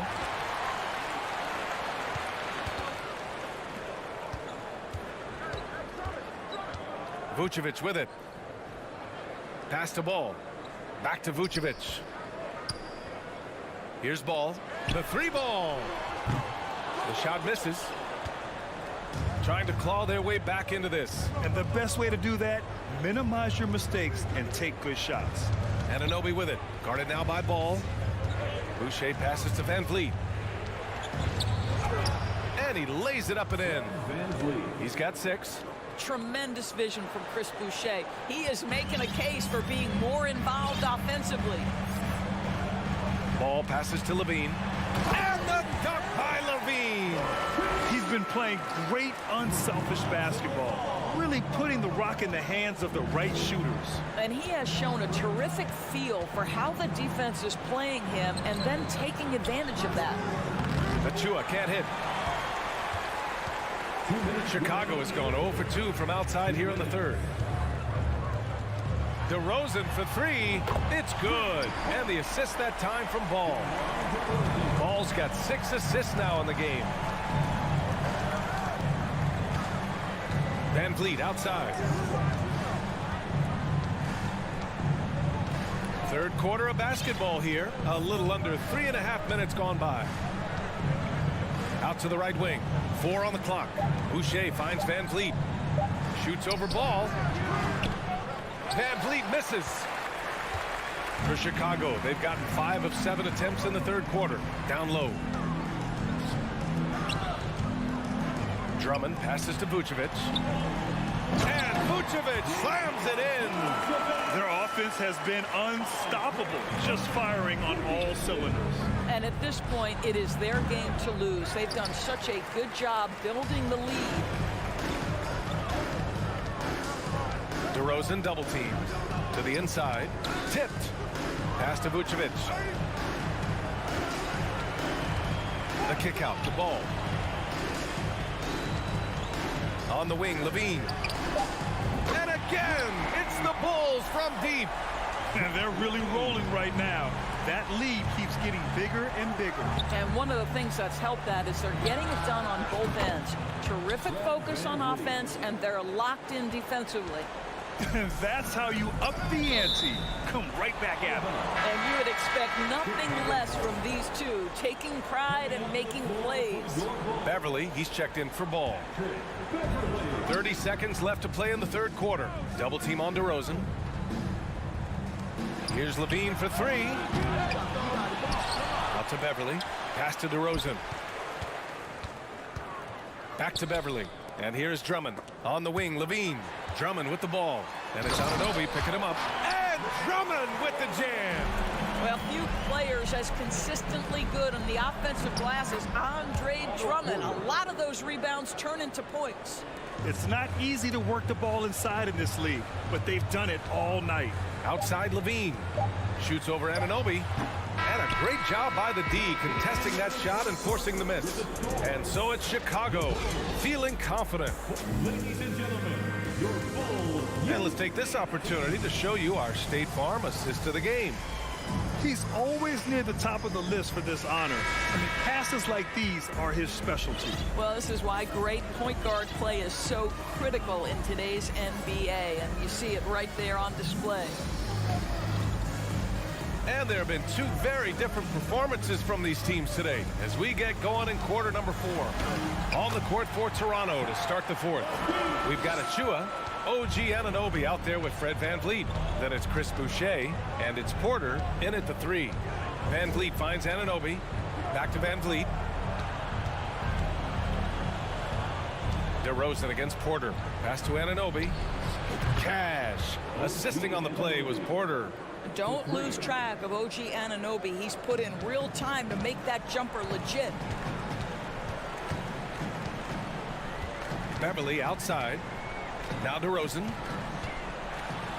Vucevic with it. Pass to Ball. Back to Vucevic. Here's Ball. The 3-ball. The shot misses. Trying to claw their way back into this. And the best way to do that, minimize your mistakes and take good shots. Anunoby with it. Guarded now by Ball. Boucher passes to Van Vliet. And he lays it up and in. He's got 6. Tremendous vision from Chris Boucher. He is making a case for being more involved offensively. Ball passes to Levine. And the dunk by Levine. He's been playing great unselfish basketball, really putting the rock in the hands of the right shooters. And he has shown a terrific feel for how the defense is playing him and then taking advantage of that. Achua can't hit. Chicago has gone 0 for 2 from outside here in the 3rd. DeRozan for 3. It's good. And the assist that time from Ball. Ball's got 6 assists now in the game. Van Vliet outside. 3rd quarter of basketball here. A little under 3.5 minutes gone by. Out to the right wing. 4 on the clock. Boucher finds Van Vliet. Shoots over Ball. Van Vliet misses. For Chicago, they've gotten 5 of 7 attempts in the 3rd quarter. Down low. Drummond passes to Vucevic. And Vucevic slams it in. Their offense has been unstoppable, just firing on all cylinders. And at this point, it is their game to lose. They've done such a good job building the lead. DeRozan double teamed. To the inside. Tipped. Pass to Vucevic. The kick out. The Ball. On the wing, Levine. And again, it's the Bulls from deep. And they're really rolling right now. That lead keeps getting bigger and bigger. And one of the things that's helped that is they're getting it done on both ends. Terrific focus on offense, and they're locked in defensively. That's how you up the ante. Come right back at them. And you would expect nothing less from these two, taking pride and making plays. Beverly, he's checked in for Ball. 30 seconds left to play in the 3rd quarter. Double team on DeRozan. Here's Levine for 3. Out to Beverly. Pass to DeRozan. Back to Beverly. And here's Drummond. On the wing, Levine. Drummond with the ball. And it's Anunoby picking him up. And Drummond with the jam. Well, few players as consistently good on the offensive glass as Andre Drummond. A lot of those rebounds turn into points. It's not easy to work the ball inside in this league, but they've done it all night. Outside Levine. Shoots over Anunoby. And a great job by the D contesting that shot and forcing the miss. And so it's Chicago feeling confident. Ladies and gentlemen, your Bulls. And let's take this opportunity to show you our State Farm assist of the game. He's always near the top of the list for this honor. I mean, passes like these are his specialty. Well, this is why great point guard play is so critical in today's NBA, and you see it right there on display. And there have been two very different performances from these teams today as we get going in quarter number 4. On the court for Toronto to start the fourth. We've got Achua, OG Anunoby out there with Fred VanVleet. Then it's Chris Boucher, and it's Porter in at the 3. VanVleet finds Anunoby. Back to VanVleet. DeRozan against Porter. Pass to Anunoby. Cash. Assisting on the play was Porter. Don't lose track of OG Anunoby. He's put in real time to make that jumper legit. Beverly outside. Now DeRozan.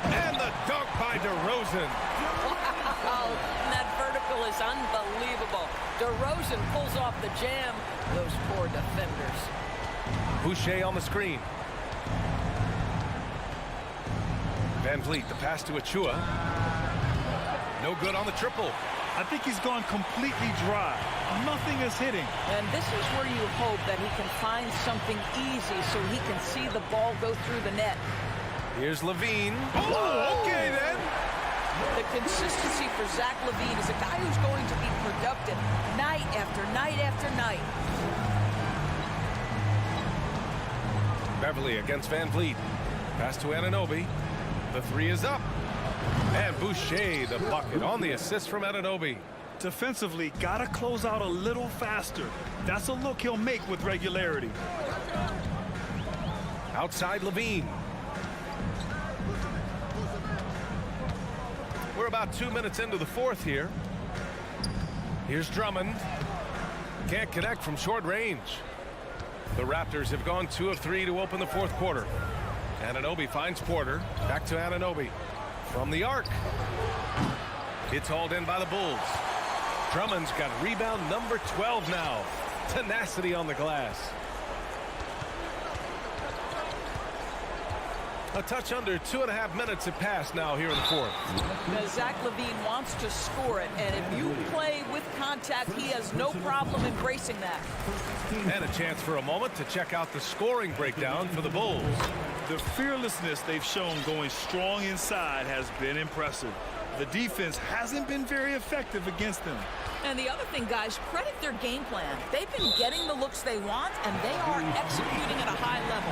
And the dunk by DeRozan. Wow, that vertical is unbelievable. DeRozan pulls off the jam. Those poor defenders. Boucher on the screen. VanVleet, the pass to Achua. No good on the triple. I think he's gone completely dry. Nothing is hitting. And this is where you hope that he can find something easy so he can see the ball go through the net. Here's Levine. Oh, okay then. The consistency for Zach LaVine is a guy who's going to be productive night after night after night. Beverly against VanVleet. Pass to Anunoby. The 3 is up. And Boucher, the bucket on the assist from Anunoby. Defensively, gotta close out a little faster. That's a look he'll make with regularity. Outside Levine. We're about 2 minutes into the fourth here. Here's Drummond. Can't connect from short range. The Raptors have gone 2 of 3 to open the fourth quarter. Anunoby finds Porter. Back to Anunoby. From the arc. It's hauled in by the Bulls. Drummond's got rebound number 12 now. Tenacity on the glass. A touch under 2.5 minutes have passed now here in the fourth. Now, Zach LaVine wants to score it, and if you play with contact, he has no problem embracing that. And a chance for a moment to check out the scoring breakdown for the Bulls. The fearlessness they've shown going strong inside has been impressive. The defense hasn't been very effective against them. And the other thing, guys, credit their game plan. They've been getting the looks they want, and they are executing at a high level.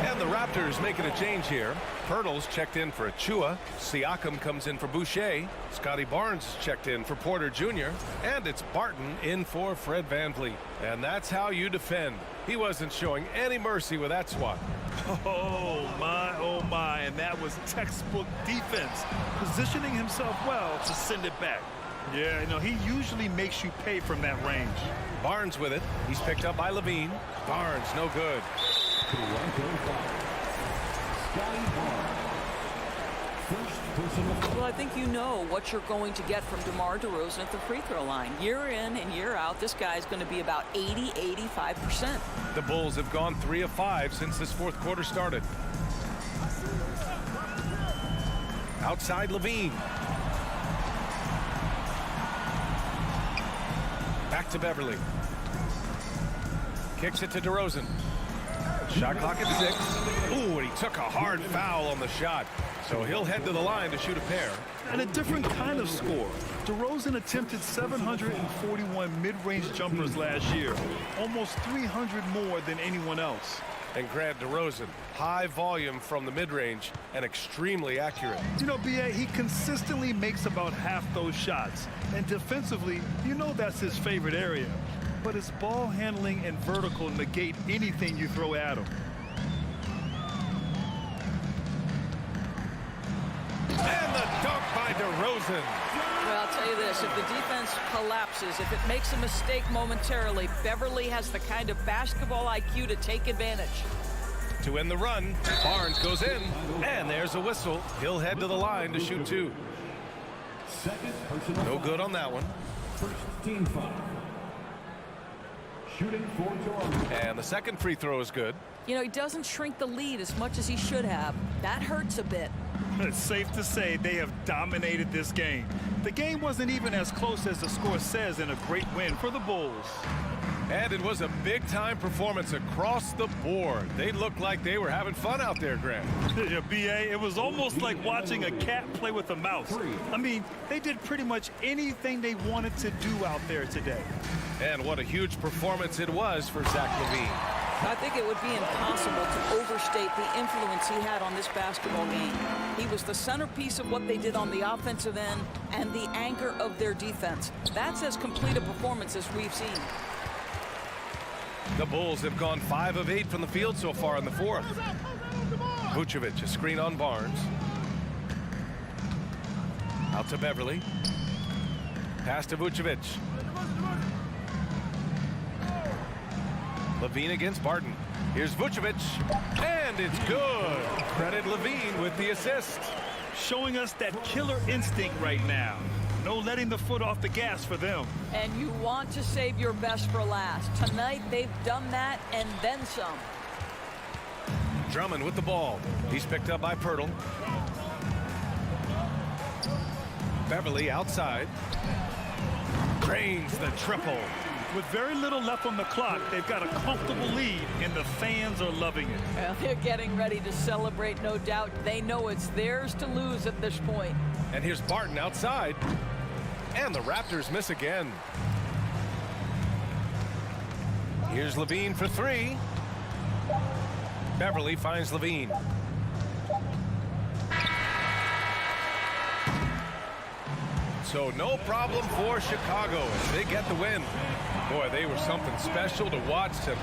And the Raptors making a change here. Pirtle's checked in for Achua. Siakam comes in for Boucher. Scotty Barnes checked in for Porter Jr. And it's Barton in for Fred VanVleet. And that's how you defend. He wasn't showing any mercy with that swat. Oh my, and that was textbook defense. Positioning himself well to send it back. Yeah, you know, he usually makes you pay from that range. Barnes with it. He's picked up by Levine. Barnes, no good. Well, I think you know what you're going to get from DeMar DeRozan at the free throw line. Year in and year out, this guy's going to be about 80–85%. The Bulls have gone 3 of 5 since this fourth quarter started. Outside Levine. Back to Beverly. Kicks it to DeRozan. Shot clock at 6. Ooh, and he took a hard foul on the shot. So he'll head to the line to shoot a pair. And a different kind of score. DeRozan attempted 741 mid-range jumpers last year. Almost 300 more than anyone else. And Grant DeRozan, high volume from the mid-range and extremely accurate. You know, B.A., he consistently makes about half those shots. And defensively, you know that's his favorite area. But his ball handling and vertical negate anything you throw at him. And the dunk by DeRozan. Well, I'll tell you this, if the defense collapses, if it makes a mistake momentarily, Beverly has the kind of basketball IQ to take advantage. To end the run, Barnes goes in, and there's a whistle. He'll head to the line to shoot 2. Second personal No good on that one. First team foul. Shooting for Toronto. And the second free throw is good. You know, he doesn't shrink the lead as much as he should have. That hurts a bit. It's safe to say they have dominated this game. The game wasn't even as close as the score says in a great win for the Bulls. And it was a big-time performance across the board. They looked like they were having fun out there, Grant. Yeah, B.A., it was almost like watching a cat play with a mouse. I mean, they did pretty much anything they wanted to do out there today. And what a huge performance it was for Zach LaVine. I think it would be impossible to overstate the influence he had on this basketball game. He was the centerpiece of what they did on the offensive end and the anchor of their defense. That's as complete a performance as we've seen. The Bulls have gone 5 of 8 from the field so far in the fourth. Vucevic, a screen on Barnes. Out to Beverly. Pass to Vucevic. LaVine against Barton. Here's Vucevic, and it's good. Credit LaVine with the assist. Showing us that killer instinct right now. No letting the foot off the gas for them. And you want to save your best for last. Tonight, they've done that and then some. Drummond with the ball. He's picked up by Pirtle. Beverly outside. Drains the triple. With very little left on the clock, they've got a comfortable lead, and the fans are loving it. Well, they're getting ready to celebrate, no doubt. They know it's theirs to lose at this point. And here's Barton outside. And the Raptors miss again. Here's LaVine for 3. Beverly finds LaVine. So no problem for Chicago as they get the win. Boy, they were something special to watch them.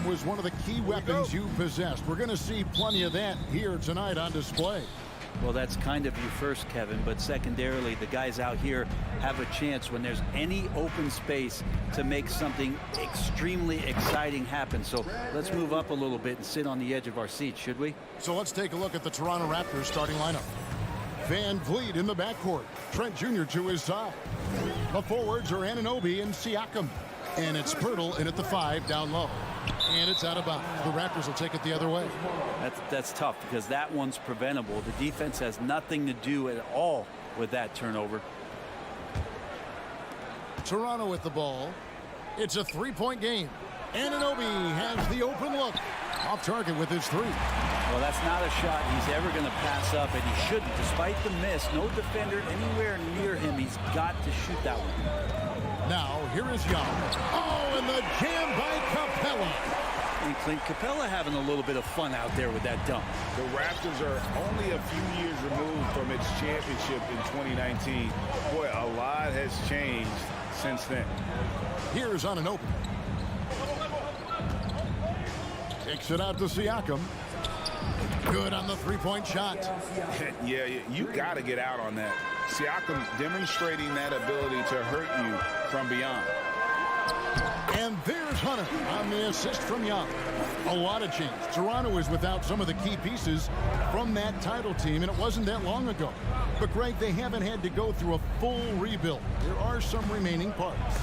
Was one of the key weapons you possessed. We're going to see plenty of that here tonight on display. Well, that's kind of you first, Kevin, but secondarily, the guys out here have a chance when there's any open space to make something extremely exciting happen. So let's move up a little bit and sit on the edge of our seats, should we? So let's take a look at the Toronto Raptors starting lineup. Van Vliet in the backcourt. Trent Jr. to his side. The forwards are Anunoby and Siakam. And it's Pirtle in at the 5 down low. And it's out of bounds. The Raptors will take it the other way. That's tough because that one's preventable. The defense has nothing to do at all with that turnover. Toronto with the ball. It's a 3-point game. Anunoby has the open look. Off target with his 3. Well, that's not a shot he's ever going to pass up, and he shouldn't. Despite the miss, no defender anywhere near him. He's got to shoot that one. Now, here is Young. Oh, and the jam by Capella. And Clint Capella having a little bit of fun out there with that dunk. The Raptors are only a few years removed from its championship in 2019. Boy, a lot has changed since then. Here's Anunoby. Kicks it out to Siakam. Good on the 3-point shot. Yeah, you got to get out on that. Siakam demonstrating that ability to hurt you from beyond. And there's Hunter on the assist from Young. A lot of change. Toronto is without some of the key pieces from that title team, and it wasn't that long ago. But, Greg, they haven't had to go through a full rebuild. There are some remaining parts.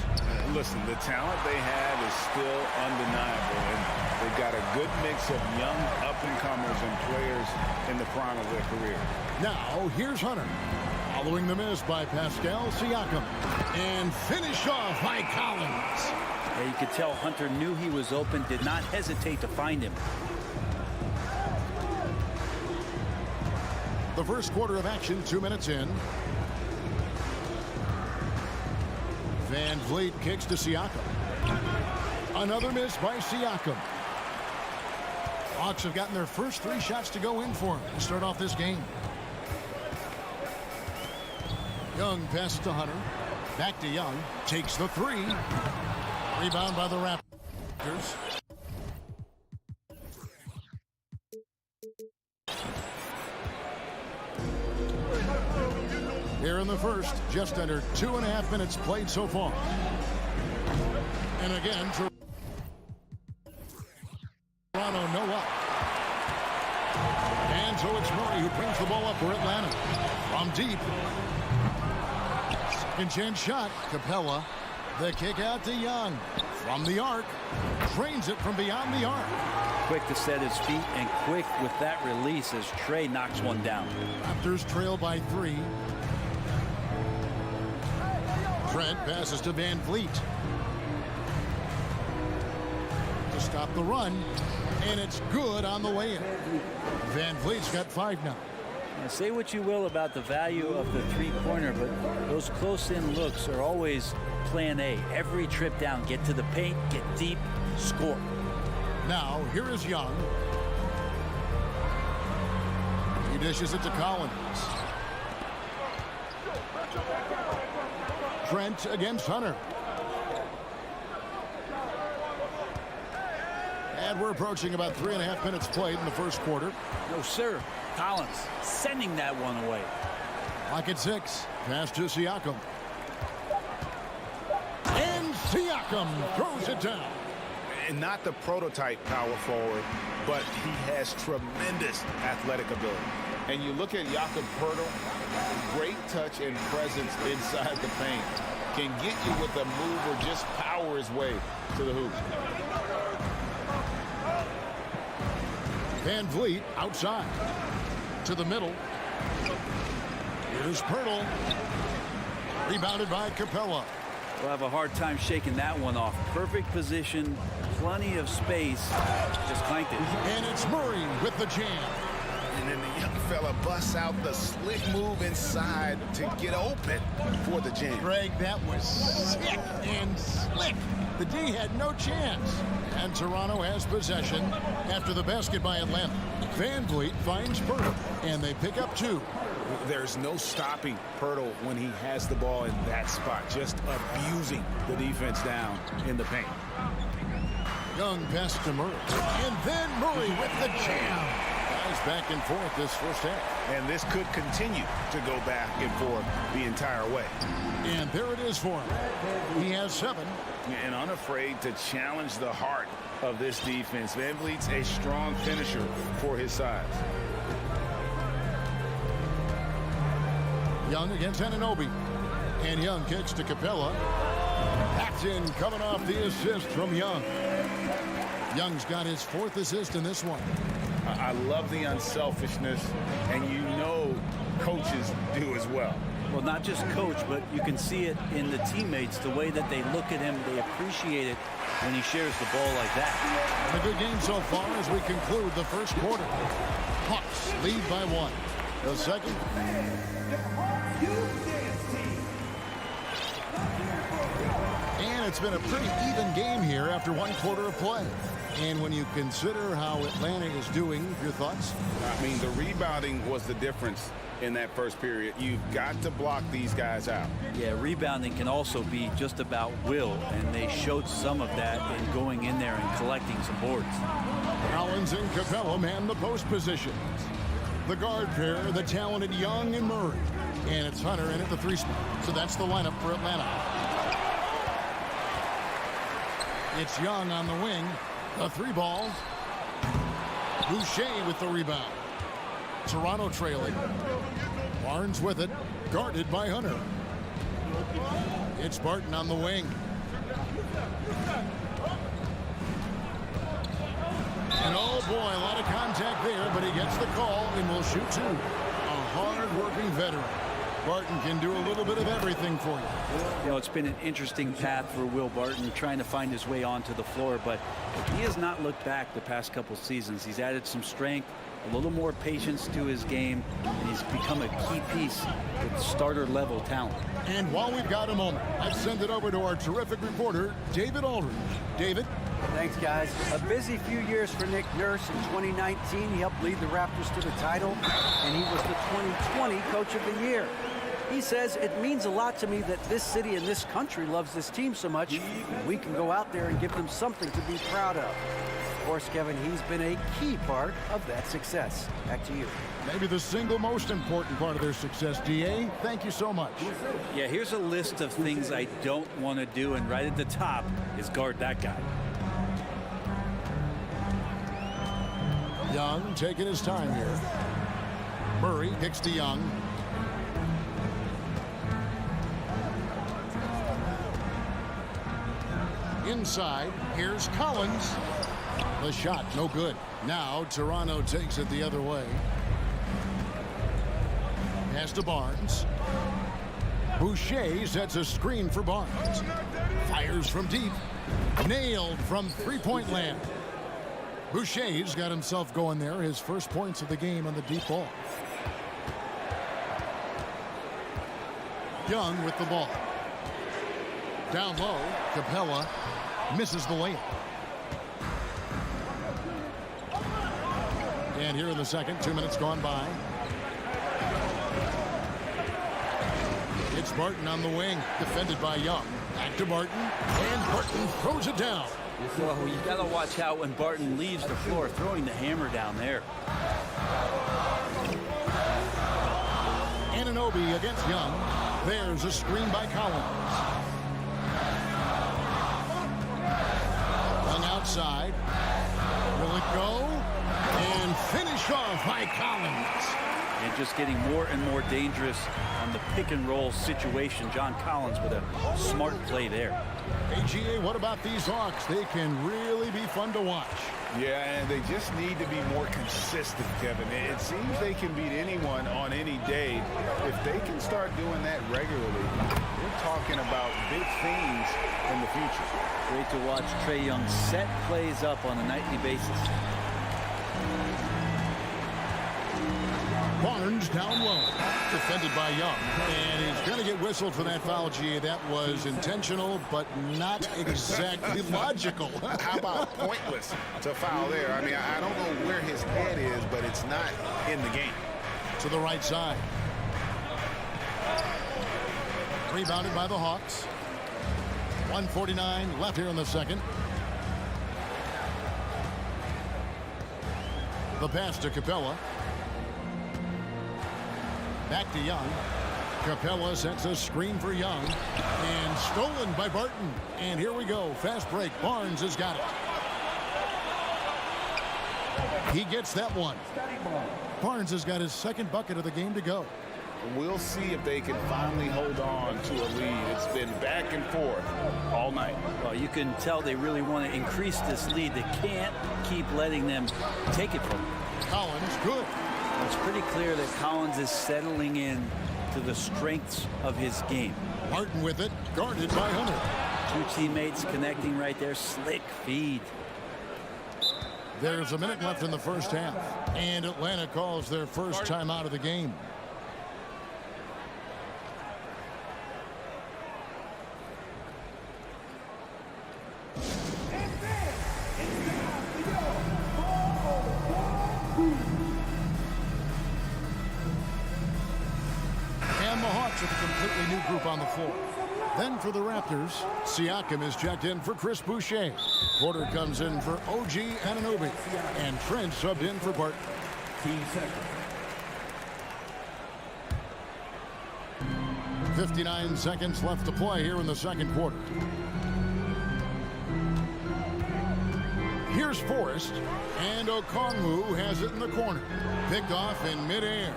Listen, the talent they have is still undeniable, and they've got a good mix of young up-and-comers and players in the prime of their career. Now, here's Hunter. Following the miss by Pascal Siakam. And finish off by Collins. Yeah, you could tell Hunter knew he was open, did not hesitate to find him. The first quarter of action, 2 minutes in. Van Vliet kicks to Siakam. Another miss by Siakam. Hawks have gotten their first 3 shots to go in for him to start off this game. Young passes to Hunter. Back to Young. Takes the 3. Rebound by the Raptors. Here in the first, just under 2.5 minutes played so far. And again, Toronto no up. And so it's Murray who brings the ball up for Atlanta. From deep. Second chance shot. Capella. The kick out to Young. From the arc. Drains it from beyond the arc. Quick to set his feet and quick with that release as Trey knocks one down. Raptors trail by 3. Trent passes to Van Vliet. To stop the run. And it's good on the way in. Van Vliet's got 5 now. Now, say what you will about the value of the 3-pointer, but those close-in looks are always plan A. Every trip down, get to the paint, get deep, score. Now, here is Young. He dishes it to Collins. Trent against Hunter. And we're approaching about 3.5 minutes played in the first quarter. No, sir. Collins sending that one away. Clock at 6. Pass to Siakam. And Siakam throws it down. And not the prototype power forward, but he has tremendous athletic ability. And you look at Jakob Poeltl, great touch and presence inside the paint. Can get you with a move or just power his way to the hoop. Van Vliet outside. To the middle. Here's Poeltl. Rebounded by Capella. We'll have a hard time shaking that one off. Perfect position, plenty of space. Just clanked it. And it's Murray with the jam. And then the young fella busts out the slick move inside to get open for the jam. Greg, that was sick and slick. The D had no chance. And Toronto has possession after the basket by Atlanta. Van Vliet finds Pirtle, and they pick up 2. There's no stopping Pirtle when he has the ball in that spot, just abusing the defense down in the paint. Young pass to Murray, and then Murray with the jam. Guys back and forth this first half. And this could continue to go back and forth the entire way. And there it is for him. He has 7. And unafraid to challenge the heart of this defense. Van Vliet's a strong finisher for his size. Young against Anunoby. And Young kicks to Capella. That's in, coming off the assist from Young. Young's got his 4th assist in this one. I love the unselfishness, and you know coaches do as well. Well, not just coach, but you can see it in the teammates, the way that they look at him. They appreciate it when he shares the ball like that. A good game so far as we conclude the first quarter. Hawks lead by 1. The second. And it's been a pretty even game here after 1 quarter of play. And when you consider how Atlanta is doing, your thoughts? I mean, the rebounding was the difference in that first period. You've got to block these guys out. Yeah, rebounding can also be just about will, and they showed some of that in going in there and collecting some boards. Collins and Capella man the post positions. The guard pair, the talented Young and Murray. And it's Hunter in at the 3 spot. So that's the lineup for Atlanta. It's Young on the wing. The 3 ball. Boucher with the rebound. Toronto trailing. Barnes with it. Guarded by Hunter. It's Barton on the wing. And oh boy, a lot of contact there, but he gets the call and will shoot 2. A hard-working veteran. Barton can do a little bit of everything for you. You know, it's been an interesting path for Will Barton trying to find his way onto the floor, but he has not looked back the past couple seasons. He's added some strength, a little more patience to his game, and he's become a key piece with starter-level talent. And while we've got a moment, let's send it over to our terrific reporter, David Aldridge. David? Thanks, guys. A busy few years for Nick Nurse. In 2019, he helped lead the Raptors to the title, and he was the 2020 Coach of the Year. He says, it means a lot to me that this city and this country loves this team so much, and we can go out there and give them something to be proud of. Of course, Kevin, he's been a key part of that success. Back to you. Maybe the single most important part of their success, DA. Thank you so much. Yeah, here's a list of things I don't want to do, and right at the top is guard that guy. Young taking his time here. Murray kicks to Young. Inside, here's Collins. The shot, no good. Now Toronto takes it the other way. Pass to Barnes. Boucher sets a screen for Barnes. Fires from deep. Nailed from three-point land. Boucher's got himself going there. His first points of the game on the deep ball. Young with the ball. Down low, Capella misses the layup. And here in the second, 2 minutes gone by. It's Barton on the wing, defended by Young. Back to Barton, and Barton throws it down. Well, you got to watch out when Barton leaves the floor, throwing the hammer down there. Anunoby against Young. There's a screen by Collins. Young outside. Will it go? And finish off by Collins. and just getting more and more dangerous on the pick and roll situation. John Collins with a smart play there. AGA, what about these Hawks? They can really be fun to watch. Yeah, and they just need to be more consistent, Kevin. It seems they can beat anyone on any day. If they can start doing that regularly, we're talking about big things in the future. Great to watch Trae Young set plays up on a nightly basis. Barnes down low, defended by Young, and he's going to get whistled for that foul, GA. That was intentional, but not exactly logical. How about pointless to foul there? I mean, I don't know where his head is, but it's not in the game. To the right side. Rebounded by the Hawks. 1:49 left here in the second. The pass to Capella. Back to Young. Capella sets a screen for Young. And stolen by Barton. And here we go. Fast break. Barnes has got it. He gets that one. Barnes has got his second bucket of the game to go. We'll see if they can finally hold on to a lead. It's been back and forth all night. Well, you can tell they really want to increase this lead. They can't keep letting them take it from them. Collins, good. It's pretty clear that Collins is settling in to the strengths of his game. Martin with it, guarded by Hunter. Two teammates connecting right there. Slick feed. There's a minute left in the first half. And Atlanta calls their first time out of the game. With a completely new group on the floor. Then for the Raptors, Siakam is checked in for Chris Boucher. Porter comes in for OG Anunoby. And Trent subbed in for Barton. 59 seconds left to play here in the second quarter. Here's Forrest, and Okongwu has it in the corner. Picked off in midair.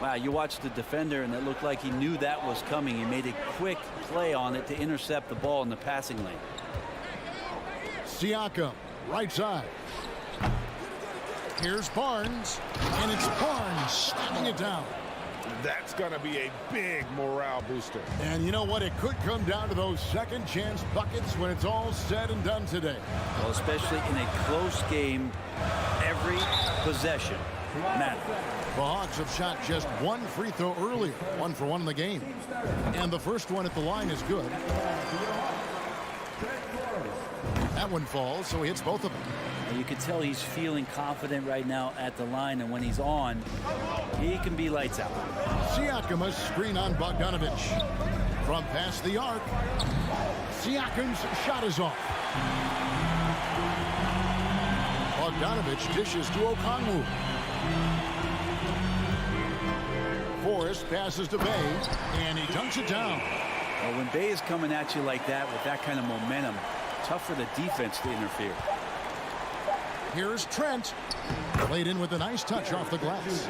Wow, you watched the defender, and it looked like he knew that was coming. He made a quick play on it to intercept the ball in the passing lane. Siakam, right side. Here's Barnes, and it's Barnes slamming it down. That's going to be a big morale booster. And you know what? It could come down to those second chance buckets when it's all said and done today. Well, especially in a close game, every possession matters. The Hawks have shot just one free throw earlier, 1 for 1 in the game. And the first one at the line is good. That one falls, so he hits both of them. And you can tell he's feeling confident right now at the line, and when he's on, he can be lights out. Siakam, a screen on Bogdanovich. From past the arc, Siakam's shot is off. Bogdanovich dishes to Okongwu. Forrest passes to Bay, and he dunks it down. Well, when Bay is coming at you like that with that kind of momentum, tough for the defense to interfere. Here's Trent. Played in with a nice touch off the glass.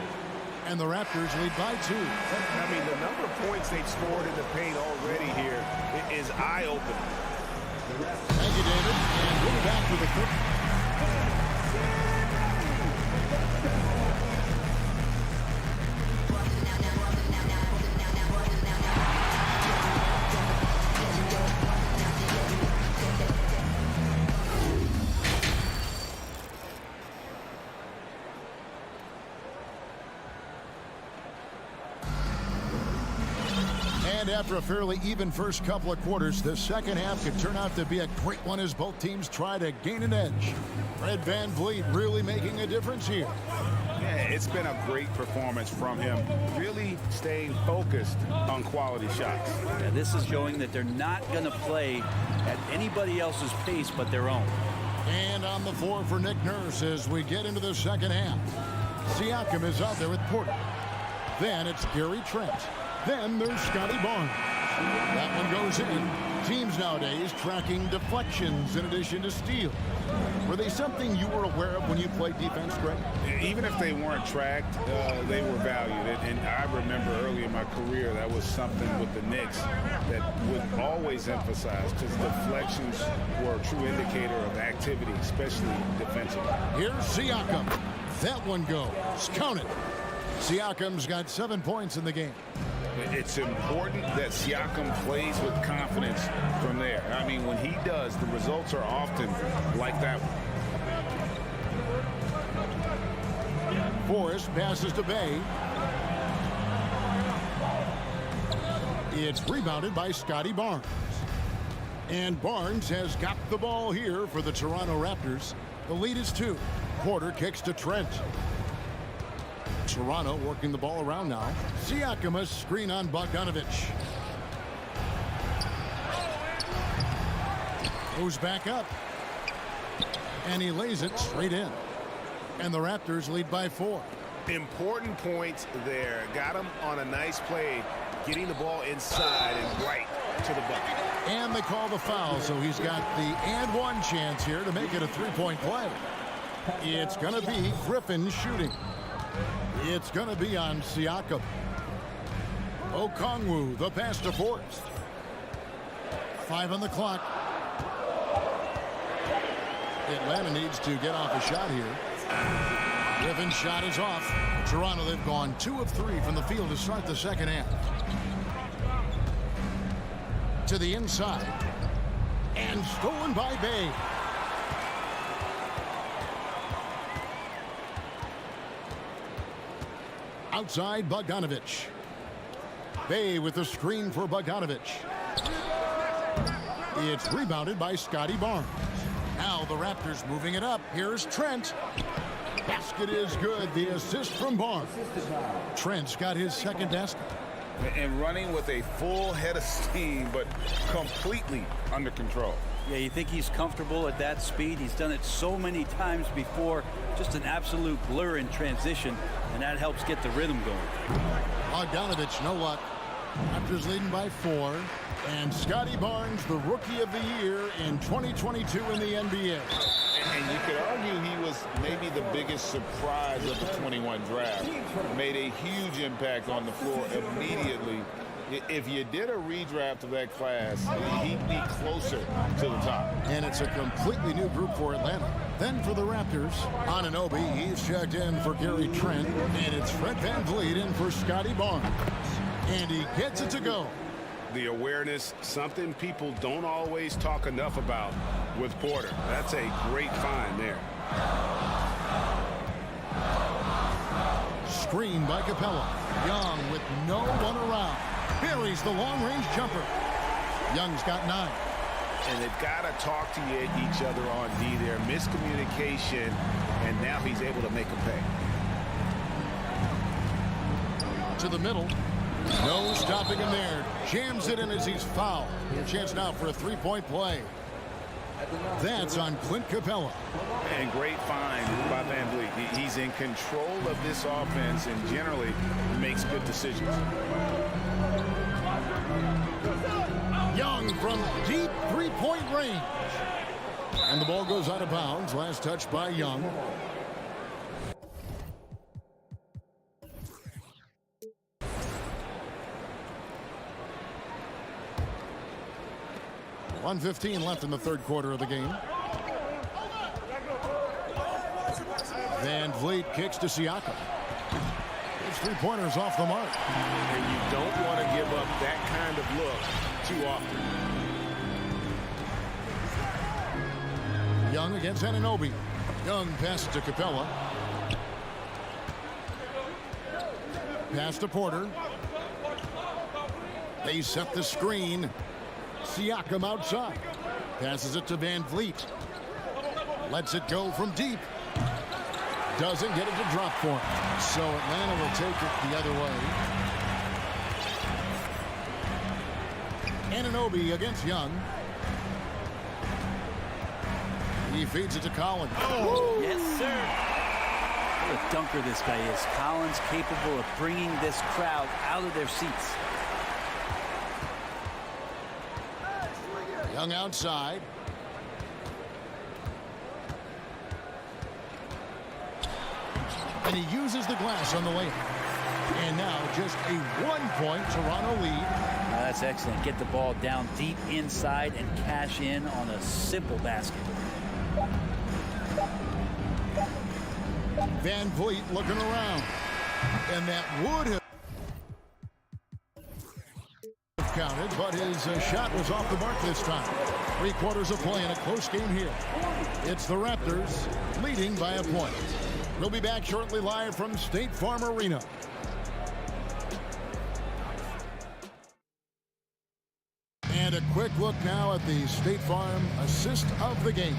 And the Raptors lead by 2. I mean, the number of points they've scored in the paint already here is eye-opening. Thank you, David. And we'll be back to the cook. And after a fairly even first couple of quarters, the second half could turn out to be a great one as both teams try to gain an edge. Fred VanVleet really making a difference here. Yeah, it's been a great performance from him, really staying focused on quality shots. Yeah, this is showing that they're not going to play at anybody else's pace but their own. And on the floor for Nick Nurse as we get into the second half. Siakam is out there with Porter. Then it's Gary Trent. Then there's Scotty Barnes. That one goes in. Teams nowadays tracking deflections in addition to steals. Were they something you were aware of when you played defense, Greg? Even if they weren't tracked, they were valued. And I remember early in my career, that was something with the Knicks that would always emphasize, because deflections were a true indicator of activity, especially defensively. Here's Siakam. That one goes. Count it. Siakam's got 7 points in the game. It's important that Siakam plays with confidence from there. I mean, when he does, the results are often like that one. Forrest passes to Bay. It's rebounded by Scotty Barnes. And Barnes has got the ball here for the Toronto Raptors. The lead is 2. Porter kicks to Trent. Toronto working the ball around now. Siakam, a screen on Bogdanovic. Goes back up. And he lays it straight in. And the Raptors lead by 4. Important points there. Got him on a nice play, getting the ball inside and right to the bucket. And they call the foul, so he's got the and one chance here to make it a 3-point play. It's going to be Griffin shooting. It's going to be on Siakam. Okongwu, the pass to Forrest. 5 on the clock. Atlanta needs to get off a shot here. Griffin's shot is off. Toronto, they've gone 2 of 3 from the field to start the second half. To the inside. And stolen by Bay. Outside, Bogdanovic. Bay with the screen for Bogdanovic. It's rebounded by Scotty Barnes. Now the Raptors moving it up. Here's Trent. Basket is good. The assist from Barnes. Trent's got his second basket. And running with a full head of steam, but completely under control. Yeah, you think he's comfortable at that speed? He's done it so many times before. Just an absolute blur in transition, and that helps get the rhythm going. Bogdanovic, no luck. Raptors leading by 4. And Scotty Barnes, the Rookie of the Year in 2022 in the NBA. And you could argue he was maybe the biggest surprise of the 21 draft. Made a huge impact on the floor immediately. If you did a redraft of that class, he'd be closer to the top. And it's a completely new group for Atlanta. Then for the Raptors, Anunoby, he's checked in for Gary Trent. And it's Fred VanVleet in for Scotty Barnes. And he gets it to go. The awareness, something people don't always talk enough about with Porter. That's a great find there. Screen by Capella. Young with no one around. Buries the long-range jumper. Young's got 9. And they've got to talk to each other on D there. Miscommunication, and now he's able to make a pay. To the middle. No stopping him there. Jams it in as he's fouled. Chance now for a 3-point play. That's on Clint Capella. And great find by VanVleet. He's in control of this offense and generally makes good decisions. Young from deep 3-point range. And the ball goes out of bounds. Last touch by Young. .115 left in the third quarter of the game. VanVleet kicks to Siakam. His 3-pointers off the mark. And you don't want to give up that kind of look too often. Young against Anunoby. Young passes to Capella. Pass to Porter. They set the screen. Siakam outside. Passes it to VanVleet. Lets it go from deep. Doesn't get it to drop for him. So Atlanta will take it the other way. Anunoby against Young. He feeds it to Collins. Oh, yes, sir. What a dunker this guy is. Collins capable of bringing this crowd out of their seats. Young outside. And he uses the glass on the layup. And now just a 1-point Toronto lead. That's excellent. Get the ball down deep inside and cash in on a simple basket. Van Vliet looking around. And that would have counted, but his shot was off the mark this time. 3 quarters of play in a close game here. It's the Raptors leading by a point. We'll be back shortly live from State Farm Arena. And a quick look now at the State Farm assist of the game.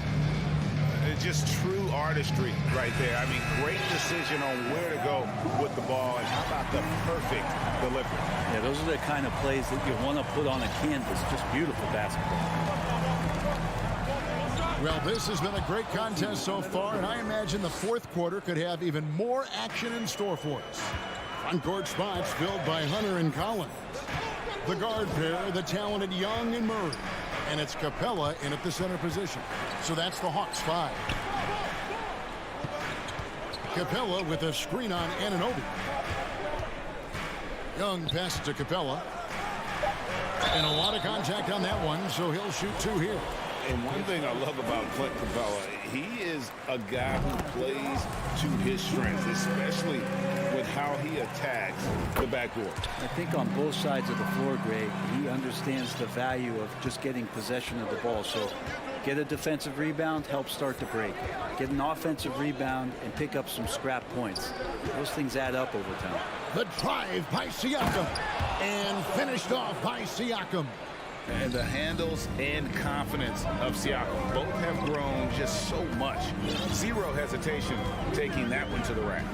It's just true artistry right there. I mean, great decision on where to go with the ball, and how about the perfect delivery. Yeah, those are the kind of plays that you want to put on a canvas. Just beautiful basketball. Well, this has been a great contest so far, and I imagine the fourth quarter could have even more action in store for us. Front court spots filled by Hunter and Collins. The guard pair, the talented Young and Murray. And it's Capella in at the center position. So that's the Hawks 5. Capella with a screen on Anunoby. Young passes to Capella. And a lot of contact on that one, so he'll shoot 2 here. And one thing I love about Clint Capella, he is a guy who plays to his strengths, especially with how he attacks the backboard. I think on both sides of the floor, Greg, he understands the value of just getting possession of the ball. So get a defensive rebound, help start the break. Get an offensive rebound and pick up some scrap points. Those things add up over time. The drive by Siakam. And finished off by Siakam. And the handles and confidence of Siakam both have grown just so much. Zero hesitation taking that one to the rack.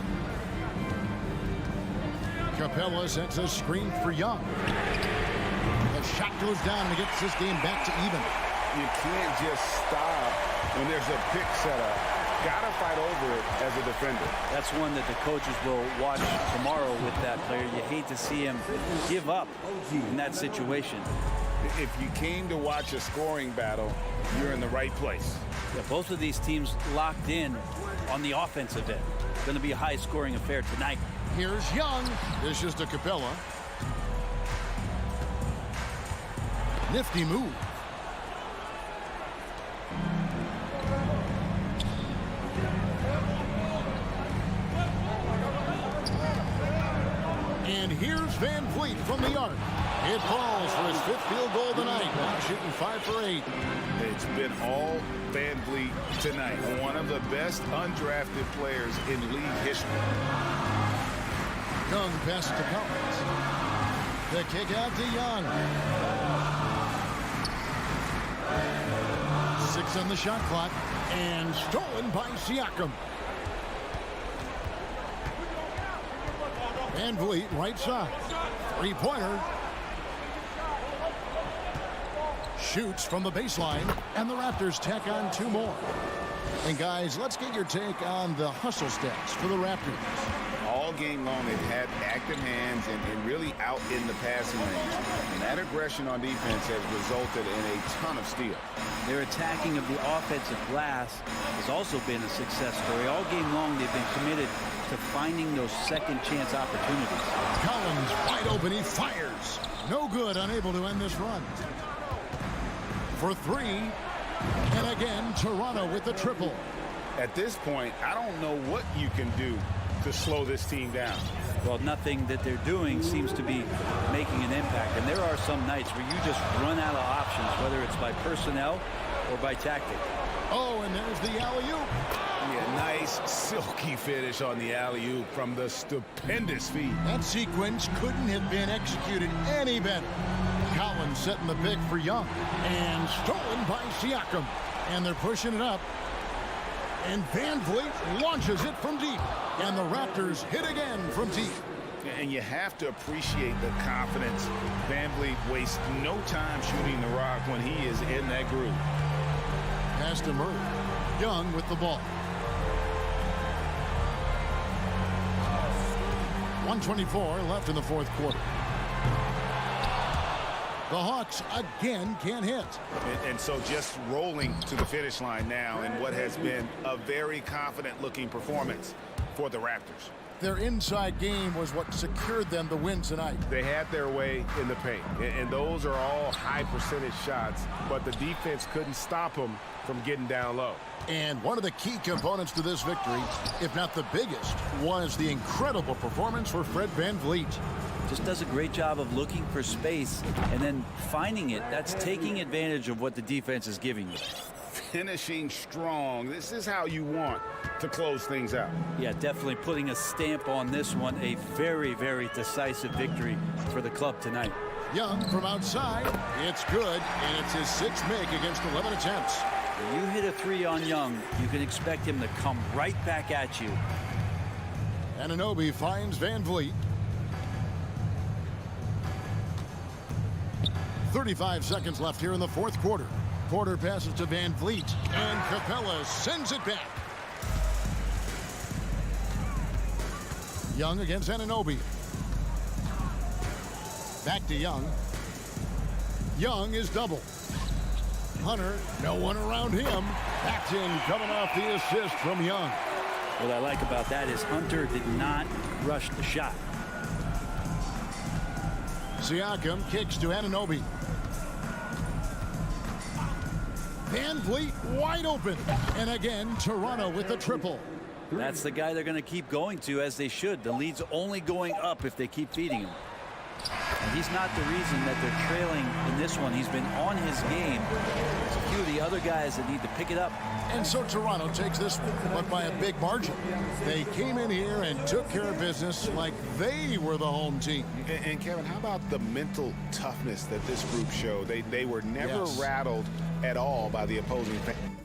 Capella sets a screen for Young. The shot goes down and gets this game back to even. You can't just stop when there's a pick set up. Gotta fight over it as a defender. That's one that the coaches will watch tomorrow with that player. You hate to see him give up in that situation. If you came to watch a scoring battle, you're in the right place. Yeah, both of these teams locked in on the offensive end. Going to be a high-scoring affair tonight. Here's Young. Dishes to Capella. Nifty move. And here's Van Vliet from the arc. It falls for his 5th field goal tonight. Now shooting 5 for 8. It's been all Van Vliet tonight. One of the best undrafted players in league history. Young passes to Collins. The kick out to Young. 6 on the shot clock. And stolen by Siakam. Van Vliet right side. 3-pointer. Shoots from the baseline, and the Raptors tack on 2 more. And guys, let's get your take on the hustle stats for the Raptors. All game long, they've had active hands and really out in the passing range. And that aggression on defense has resulted in a ton of steals. Their attacking of the offensive glass has also been a success story. All game long, they've been committed to finding those second chance opportunities. Collins wide open, he fires. No good, unable to end this run. For 3, and again, Toronto with the triple. At this point, I don't know what you can do to slow this team down. Well, nothing that they're doing seems to be making an impact. And there are some nights where you just run out of options, whether it's by personnel or by tactic. Oh, and there's the alley-oop. Yeah, nice silky finish on the alley-oop from the stupendous feed. That sequence couldn't have been executed any better. Collins setting the pick for Young. And stolen by Siakam. And they're pushing it up. And Van Vliet launches it from deep. And the Raptors hit again from deep. And you have to appreciate the confidence. Van Vliet wastes no time shooting the rock when he is in that groove. Pass to Murray. Young with the ball. 1:24 left in the fourth quarter. The Hawks again can't hit. And so just rolling to the finish line now in what has been a very confident-looking performance for the Raptors. Their inside game was what secured them the win tonight. They had their way in the paint, and those are all high-percentage shots, but the defense couldn't stop them from getting down low. And one of the key components to this victory, if not the biggest, was the incredible performance for Fred VanVleet. Just does a great job of looking for space and then finding it. That's taking advantage of what the defense is giving you. Finishing strong. This is how you want to close things out. Yeah, definitely putting a stamp on this one. A very, very decisive victory for the club tonight. Young from outside. It's good, and it's his sixth make against 11 attempts. When you hit a three on Young, you can expect him to come right back at you. Anunoby finds VanVleet. 35 seconds left here in the fourth quarter. Porter passes to VanVleet, and Capella sends it back. Young against Anunoby. Back to Young. Young is double. Hunter, no one around him. Paxton coming off the assist from Young. What I like about that is Hunter did not rush the shot. Siakam kicks to Anunoby. VanVleet wide open. And again, Toronto with the triple. That's the guy they're going to keep going to, as they should. The lead's only going up if they keep feeding him. And he's not the reason that they're trailing in this one. He's been on his game. There's a few of the other guys that need to pick it up. And so Toronto takes this one, but by a big margin. They came in here and took care of business like they were the home team. And Kevin, how about the mental toughness that this group showed? They were never rattled at all by the opposing fans.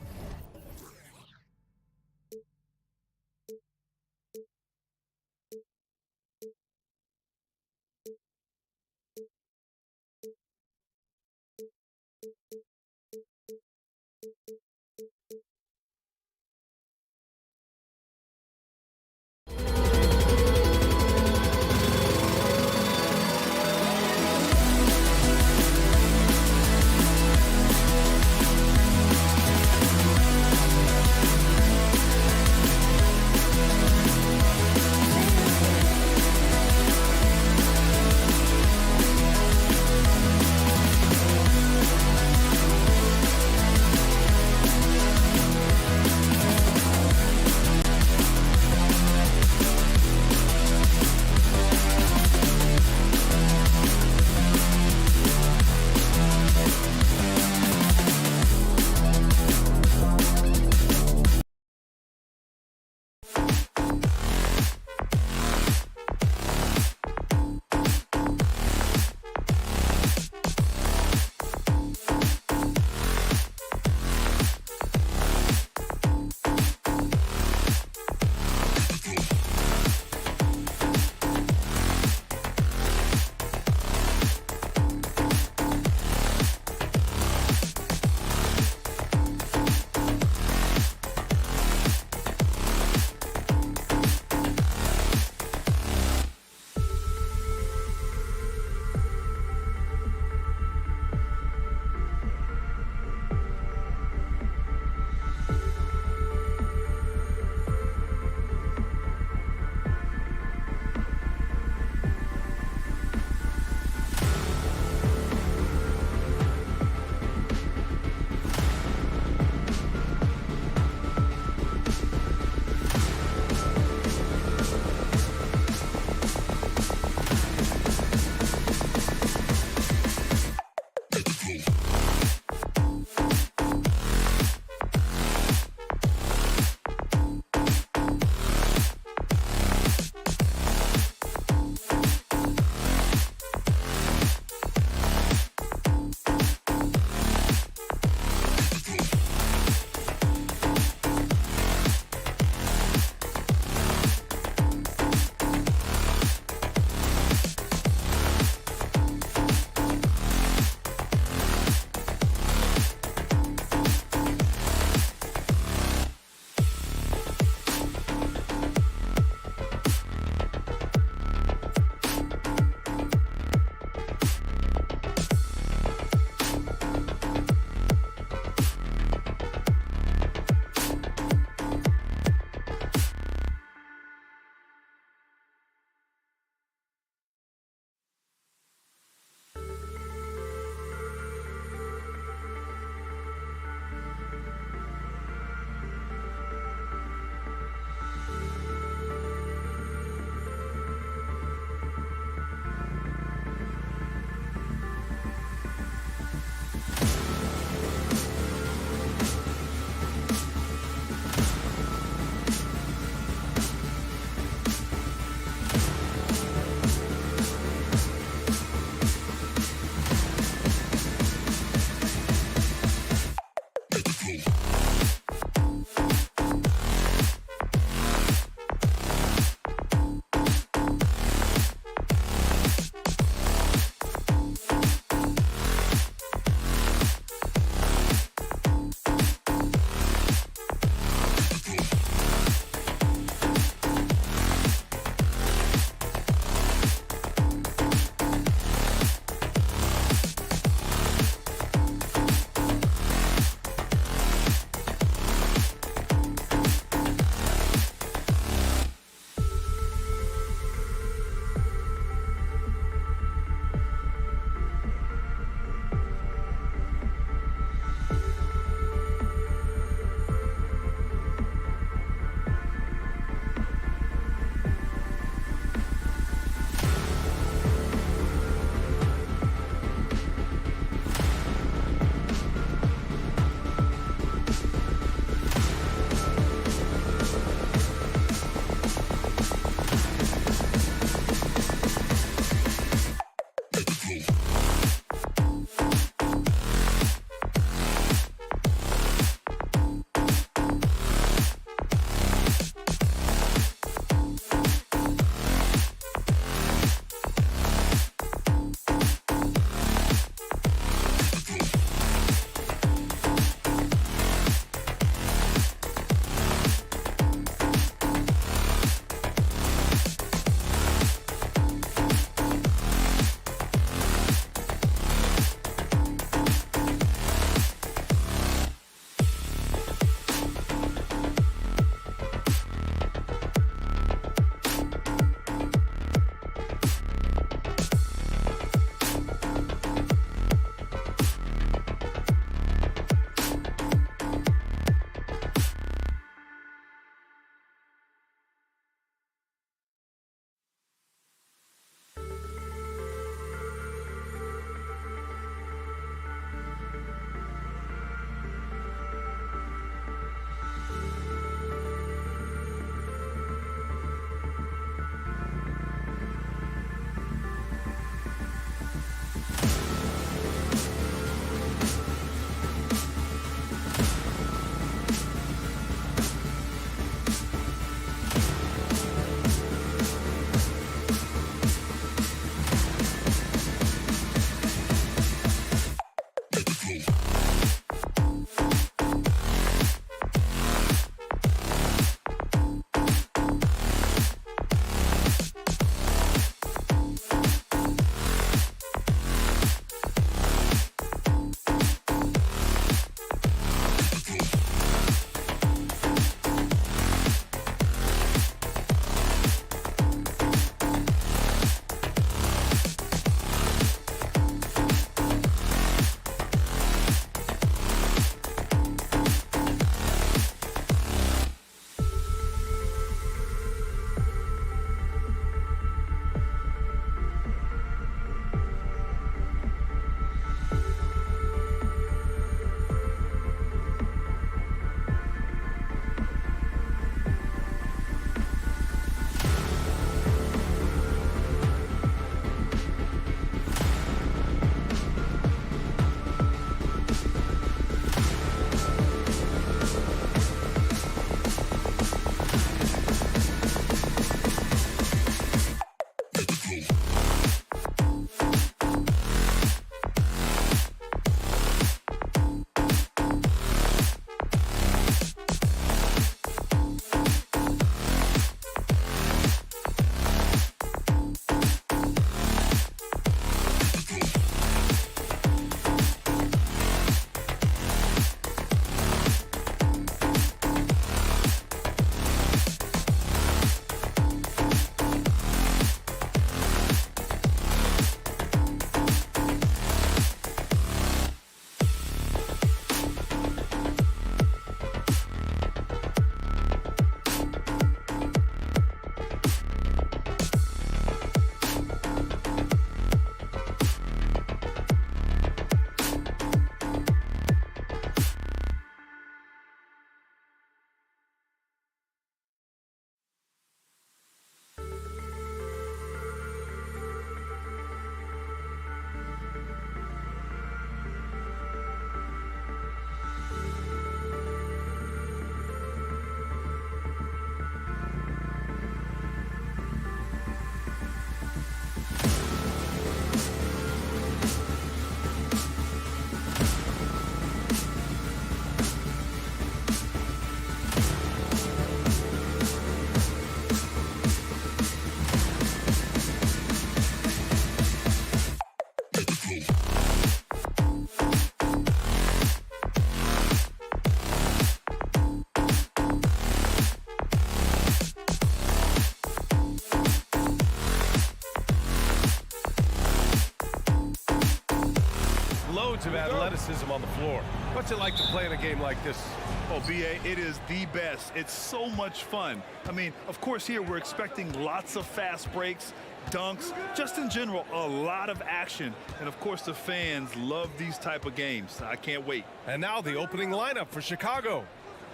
Loads of athleticism on the floor. What's it like to play in a game like this? Oh, B.A., it is the best. It's so much fun. I mean, of course, here we're expecting lots of fast breaks, dunks, just in general, a lot of action. And, of course, the fans love these type of games. I can't wait. And now the opening lineup for Chicago.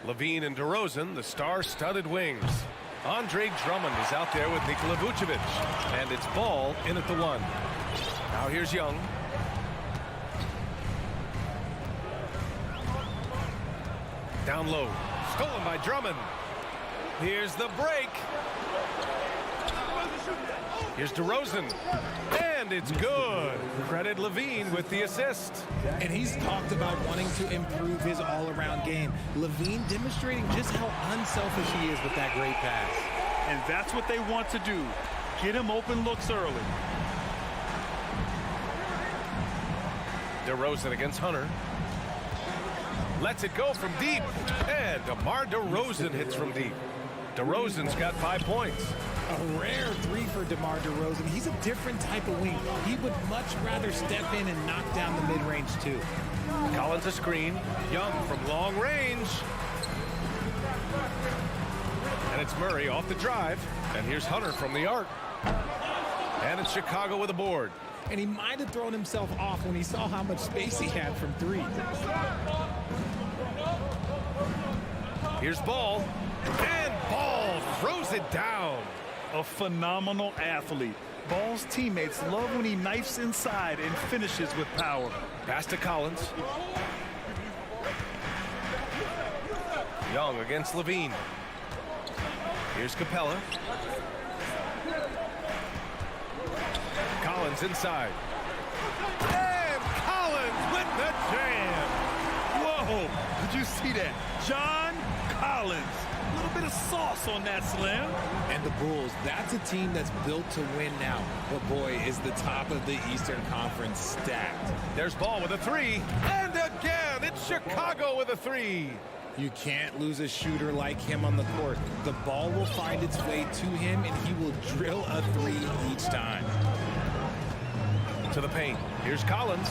Levine and DeRozan, the star-studded wings. Andre Drummond is out there with Nikola Vucevic. And it's Ball in at the 1. Now here's Young. Down low. Stolen by Drummond. Here's the break. Here's DeRozan. And it's good. Credit Levine with the assist. And he's talked about wanting to improve his all-around game. Levine demonstrating just how unselfish he is with that great pass. And that's what they want to do. Get him open looks early. DeRozan against Hunter. Lets it go from deep. And DeMar DeRozan hits from deep. DeRozan's got 5 points. A rare 3 for DeMar DeRozan. He's a different type of wing. He would much rather step in and knock down the mid-range too. Collins a screen. Young from long range. And it's Murray off the drive. And here's Hunter from the arc. And it's Chicago with a board. And he might have thrown himself off when he saw how much space he had from 3. Here's Ball. And Ball throws it down. A phenomenal athlete. Ball's teammates love when he knifes inside and finishes with power. Pass to Collins. Young against Levine. Here's Capella. Collins inside. And Collins with the jam. Whoa, did you see that? John Collins. A little bit of sauce on that slam. And the Bulls, that's a team that's built to win now. But boy, is the top of the Eastern Conference stacked. There's Ball with a 3. And again, it's Chicago with a 3. You can't lose a shooter like him on the court. The ball will find its way to him, and he will drill a 3 each time. To the paint. Here's Collins.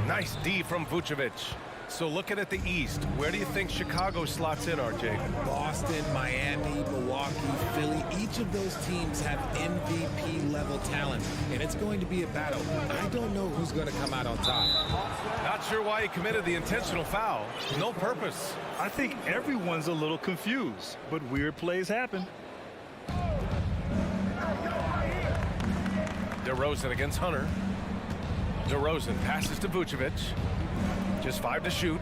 Nice D from Vucevic. So looking at the East, where do you think Chicago slots in, RJ? Boston, Miami, Milwaukee, Philly, each of those teams have MVP-level talent, and it's going to be a battle. I don't know who's going to come out on top. Not sure why he committed the intentional foul. No purpose. I think everyone's a little confused, but weird plays happen. DeRozan against Hunter. DeRozan passes to Vucevic. Just 5 to shoot.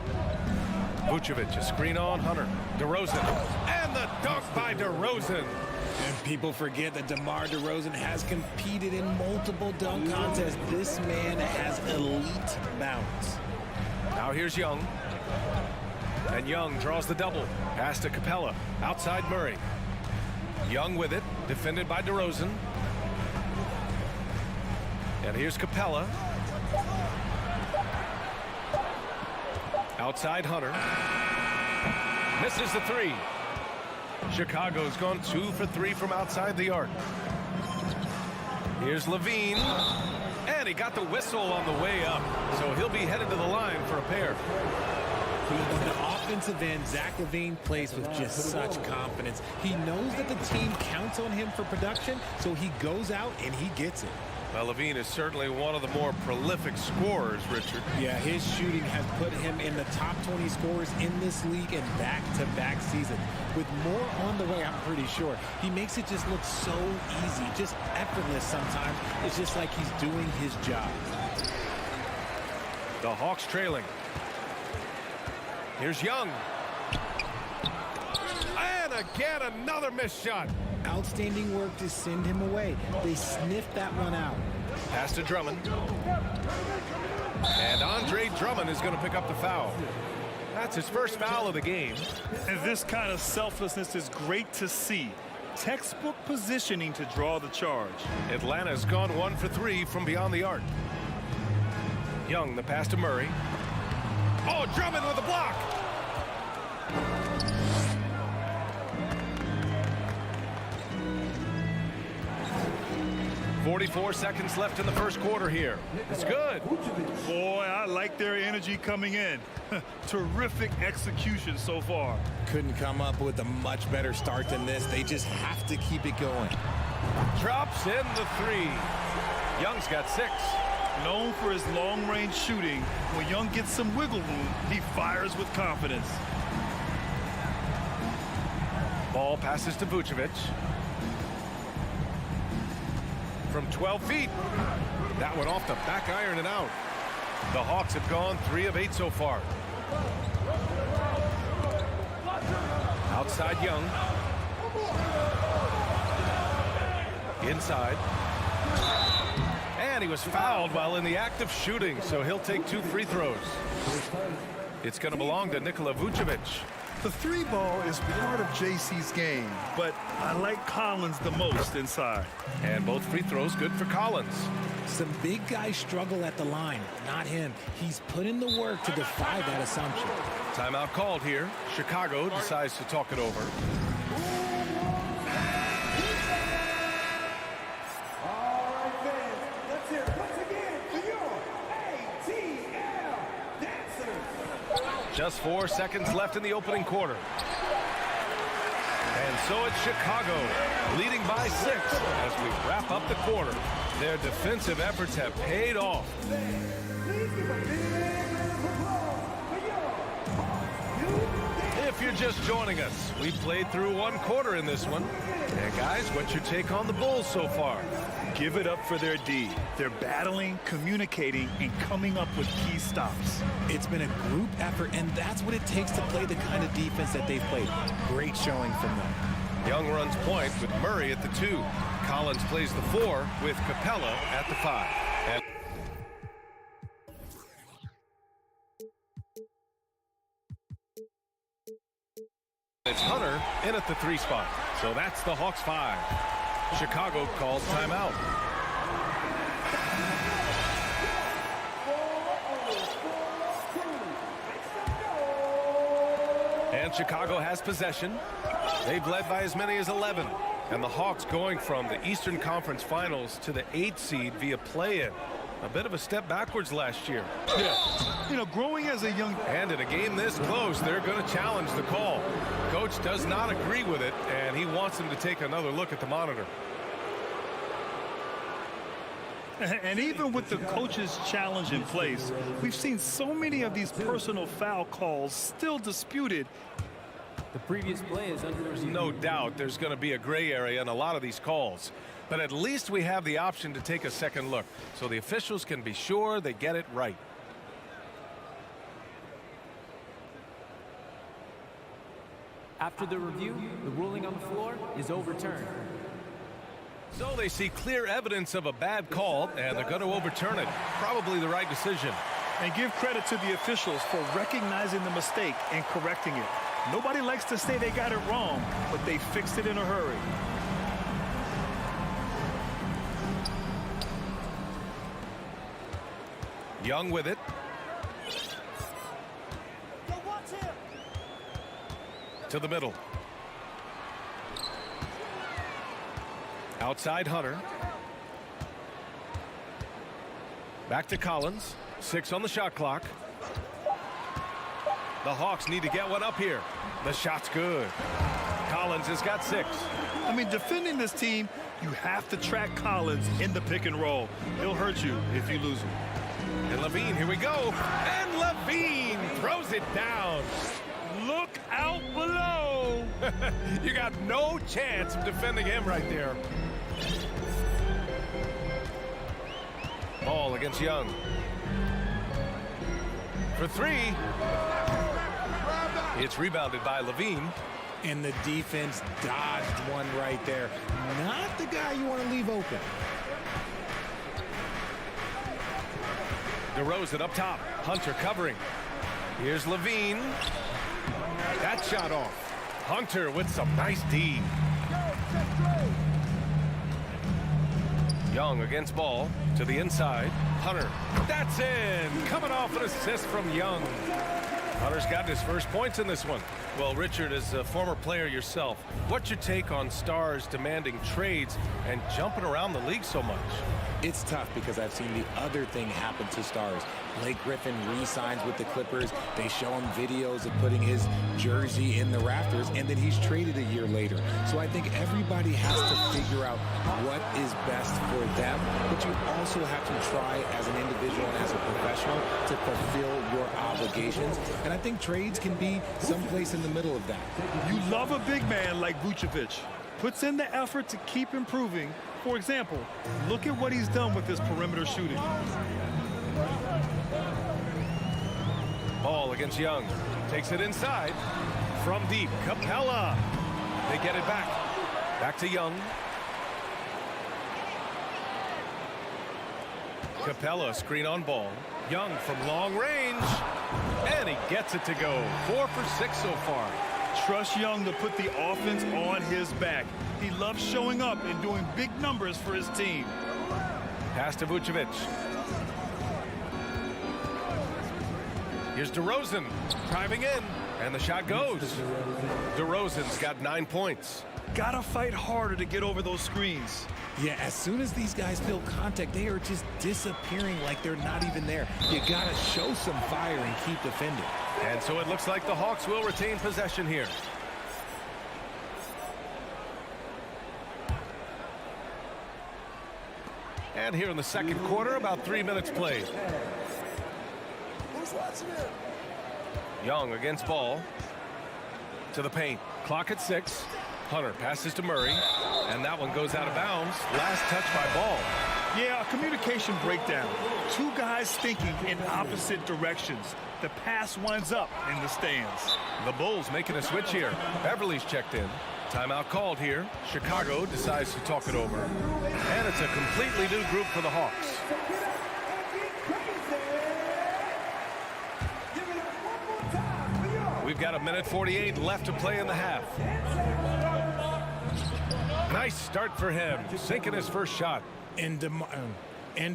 Vucevic, a screen on Hunter. DeRozan. And the dunk by DeRozan. And people forget that DeMar DeRozan has competed in multiple dunk contests. This man has elite bounce. Now here's Young. And Young draws the double. Pass to Capella. Outside Murray. Young with it. Defended by DeRozan. And here's Capella. Outside Hunter. Misses the 3. Chicago's gone 2 for 3 from outside the arc. Here's Levine. And he got the whistle on the way up. So he'll be headed to the line for a pair. On the offensive end, Zach LaVine plays with just such confidence. He knows that the team counts on him for production, so he goes out and he gets it. Well, Levine is certainly one of the more prolific scorers, Richard. Yeah, his shooting has put him in the top 20 scorers in this league in back-to-back seasons. With more on the way, I'm pretty sure. He makes it just look so easy, just effortless sometimes. It's just like he's doing his job. The Hawks trailing. Here's Young. And again, another missed shot. Outstanding work to send him away. They sniffed that one out. Pass to Drummond. And Andre Drummond is going to pick up the foul. That's his first foul of the game. And this kind of selflessness is great to see. Textbook positioning to draw the charge. Atlanta's gone 1 for 3 from beyond the arc. Young, the pass to Murray. Oh, Drummond with a block. 44 seconds left in the first quarter here. It's good. Boy, I like their energy coming in. Terrific execution so far. Couldn't come up with a much better start than this. They just have to keep it going. Drops in the three. Young's got 6. Known for his long-range shooting, when Young gets some wiggle room, he fires with confidence. Ball passes to Vucevic. From 12 feet. That one off the back iron and out. The Hawks have gone 3 of 8 so far. Outside Young. Inside. And he was fouled while in the act of shooting, so he'll take 2 free throws. It's going to belong to Nikola Vucevic. The 3-ball is part of JC's game, but I like Collins the most inside. And both free throws good for Collins. Some big guys struggle at the line, not him. He's put in the work to defy that assumption. Timeout called here. Chicago decides to talk it over. All right, fans, let's hear it once again for your ATL dancers. Just 4 seconds left in the opening quarter. And so it's Chicago leading by 6 as we wrap up the quarter. Their defensive efforts have paid off. If you're just joining us, we played through 1 quarter in this one. And guys, what's your take on the Bulls so far? Give it up for their D. They're battling, communicating, and coming up with key stops. It's been a group effort, and that's what it takes to play the kind of defense that they've played. Great showing from them. Young runs point with Murray at the 2. Collins plays the 4 with Capella at the 5. And it's Hunter in at the 3 spot. So that's the Hawks 5. Chicago calls timeout. And Chicago has possession. They've led by as many as 11. And the Hawks going from the Eastern Conference Finals to the 8th seed via play-in. A bit of a step backwards last year. Yeah, you know, growing as a young... And in a game this close, they're going to challenge the call. Coach does not agree with it, and he wants him to take another look at the monitor. And even with the coach's challenge in place, we've seen so many of these personal foul calls still disputed. The previous play is under review. No doubt there's going to be a gray area in a lot of these calls. But at least we have the option to take a second look, so the officials can be sure they get it right. After the review, the ruling on the floor is overturned. So they see clear evidence of a bad call, and they're going to overturn it. Probably the right decision. And give credit to the officials for recognizing the mistake and correcting it. Nobody likes to say they got it wrong, but they fixed it in a hurry. Young with it. To the middle. Outside Hunter. Back to Collins. 6 on the shot clock. The Hawks need to get one up here. The shot's good. Collins has got 6. I mean, defending this team, you have to track Collins in the pick and roll. He'll hurt you if you lose him. And Levine, here we go. And Levine throws it down. Look out below. You got no chance of defending him right there. Ball against Young. For 3. It's rebounded by Levine. And the defense dodged one right there. Not the guy you want to leave open. DeRozan up top. Hunter covering. Here's Levine. That shot off. Hunter with some nice D. Young against Ball to the inside. Hunter. That's in. Coming off an assist from Young. Hunter's got his first points in this one. Well, Richard, as a former player yourself, what's your take on stars demanding trades and jumping around the league so much? It's tough because I've seen the other thing happen to stars. Blake Griffin re-signs with the Clippers. They show him videos of putting his jersey in the rafters, and then he's traded a year later. So I think everybody has to figure out what is best for them, but you also have to try as an individual and as a professional to fulfill your obligations. And I think trades can be someplace in the middle of that. You love a big man like Vucevic. Puts in the effort to keep improving. For example, look at what he's done with his perimeter shooting. Ball against Young. Takes it inside. From deep, Capella. They get it back. Back to Young. Capella, screen on Ball. Young from long range. And he gets it to go. 4 for 6 so far. Trust Young to put the offense on his back. He loves showing up and doing big numbers for his team. Pass to Vucevic. Here's DeRozan driving in, and the shot goes. DeRozan's got 9 points. Gotta fight harder to get over those screens. Yeah, as soon as these guys feel contact, they are just disappearing like they're not even there. You gotta show some fire and keep defending. And so it looks like the Hawks will retain possession here. And here in the second quarter, about 3 minutes played. Young against Ball. To the paint. Clock at 6. Hunter passes to Murray. And that one goes out of bounds. Last touch by Ball. Yeah, a communication breakdown. Two guys thinking in opposite directions. The pass winds up in the stands. The Bulls making a switch here. Beverly's checked in. Timeout called here. Chicago decides to talk it over. And it's a completely new group for the Hawks. We've got 1:48 left to play in the half. Nice start for him, sinking his first shot. And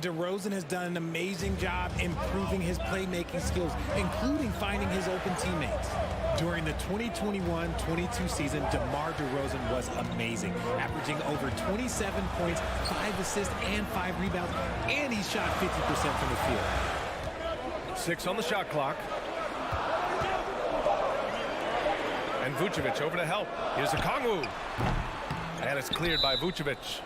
DeRozan has done an amazing job improving his playmaking skills, including finding his open teammates. During the 2021-22 season, DeMar DeRozan was amazing, averaging over 27 points, 5 assists, and 5 rebounds, and he shot 50% from the field. 6 on the shot clock. And Vucevic over to help. Here's Okongwu. And it's cleared by Vucevic.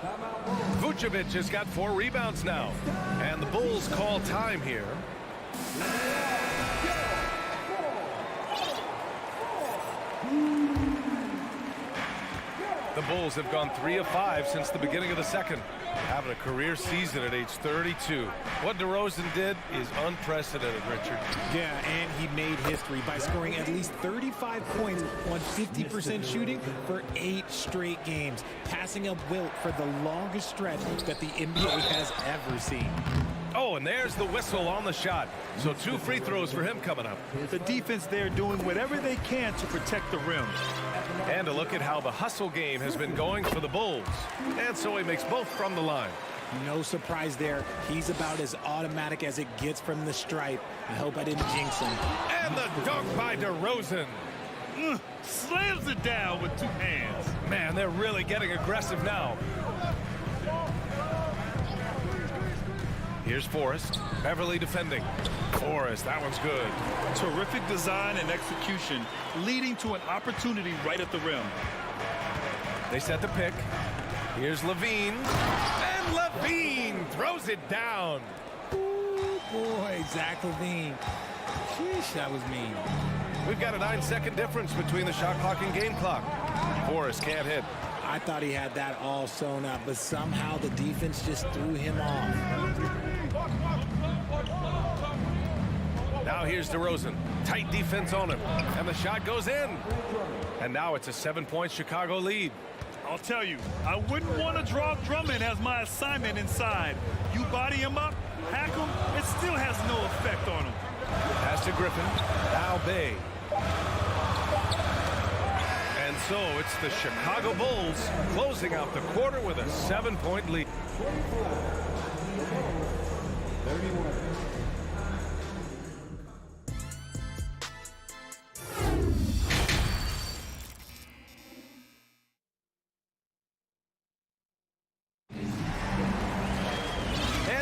Vucevic has got 4 rebounds now. And the Bulls call time here. The Bulls have gone 3 of 5 since the beginning of the second, having a career season at age 32. What DeRozan did is unprecedented, Richard. Yeah, and he made history by scoring at least 35 points on 50% shooting for 8 straight games, passing up Wilt for the longest stretch that the NBA has ever seen. Oh, and there's the whistle on the shot. So 2 free throws for him coming up. The defense there doing whatever they can to protect the rim. And a look at how the hustle game has been going for the Bulls. And so he makes both from the line. No surprise there. He's about as automatic as it gets from the stripe. I hope I didn't jinx him. And the dunk by DeRozan. Slams it down with 2 hands. Man, they're really getting aggressive now. Here's Forrest. Beverly defending. Forrest, that one's good. Terrific design and execution, leading to an opportunity right at the rim. They set the pick. Here's Levine. And Levine throws it down. Ooh, boy, Zach Levine. Sheesh, that was mean. We've got a 9-second difference between the shot clock and game clock. Forrest can't hit. I thought he had that all sewn up, but somehow the defense just threw him off. Now here's DeRozan. Tight defense on him. And the shot goes in. And now it's a 7-point Chicago lead. I'll tell you, I wouldn't want to draw Drummond as my assignment inside. You body him up, hack him, it still has no effect on him. Pass to Griffin. Now Bay. And so it's the Chicago Bulls closing out the quarter with a 7-point lead.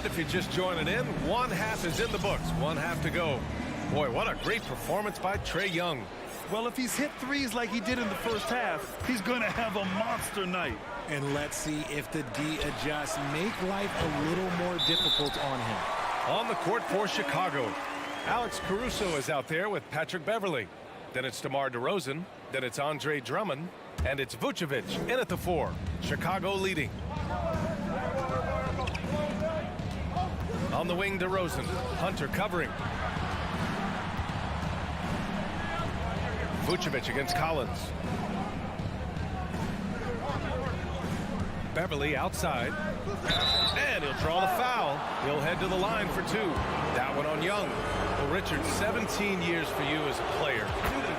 And if you're just joining in, one half is in the books. One half to go. Boy, what a great performance by Trae Young. Well, if he's hit threes like he did in the first half, he's going to have a monster night. And let's see if the D adjusts, make life a little more difficult on him. On the court for Chicago, Alex Caruso is out there with Patrick Beverley. Then it's DeMar DeRozan. Then it's Andre Drummond. And it's Vucevic in at the 4. Chicago leading. On the wing, DeRozan. Hunter covering. Vucevic against Collins. Beverley outside. And he'll draw the foul. He'll head to the line for 2. That one on Young. Well, Richard, 17 years for you as a player.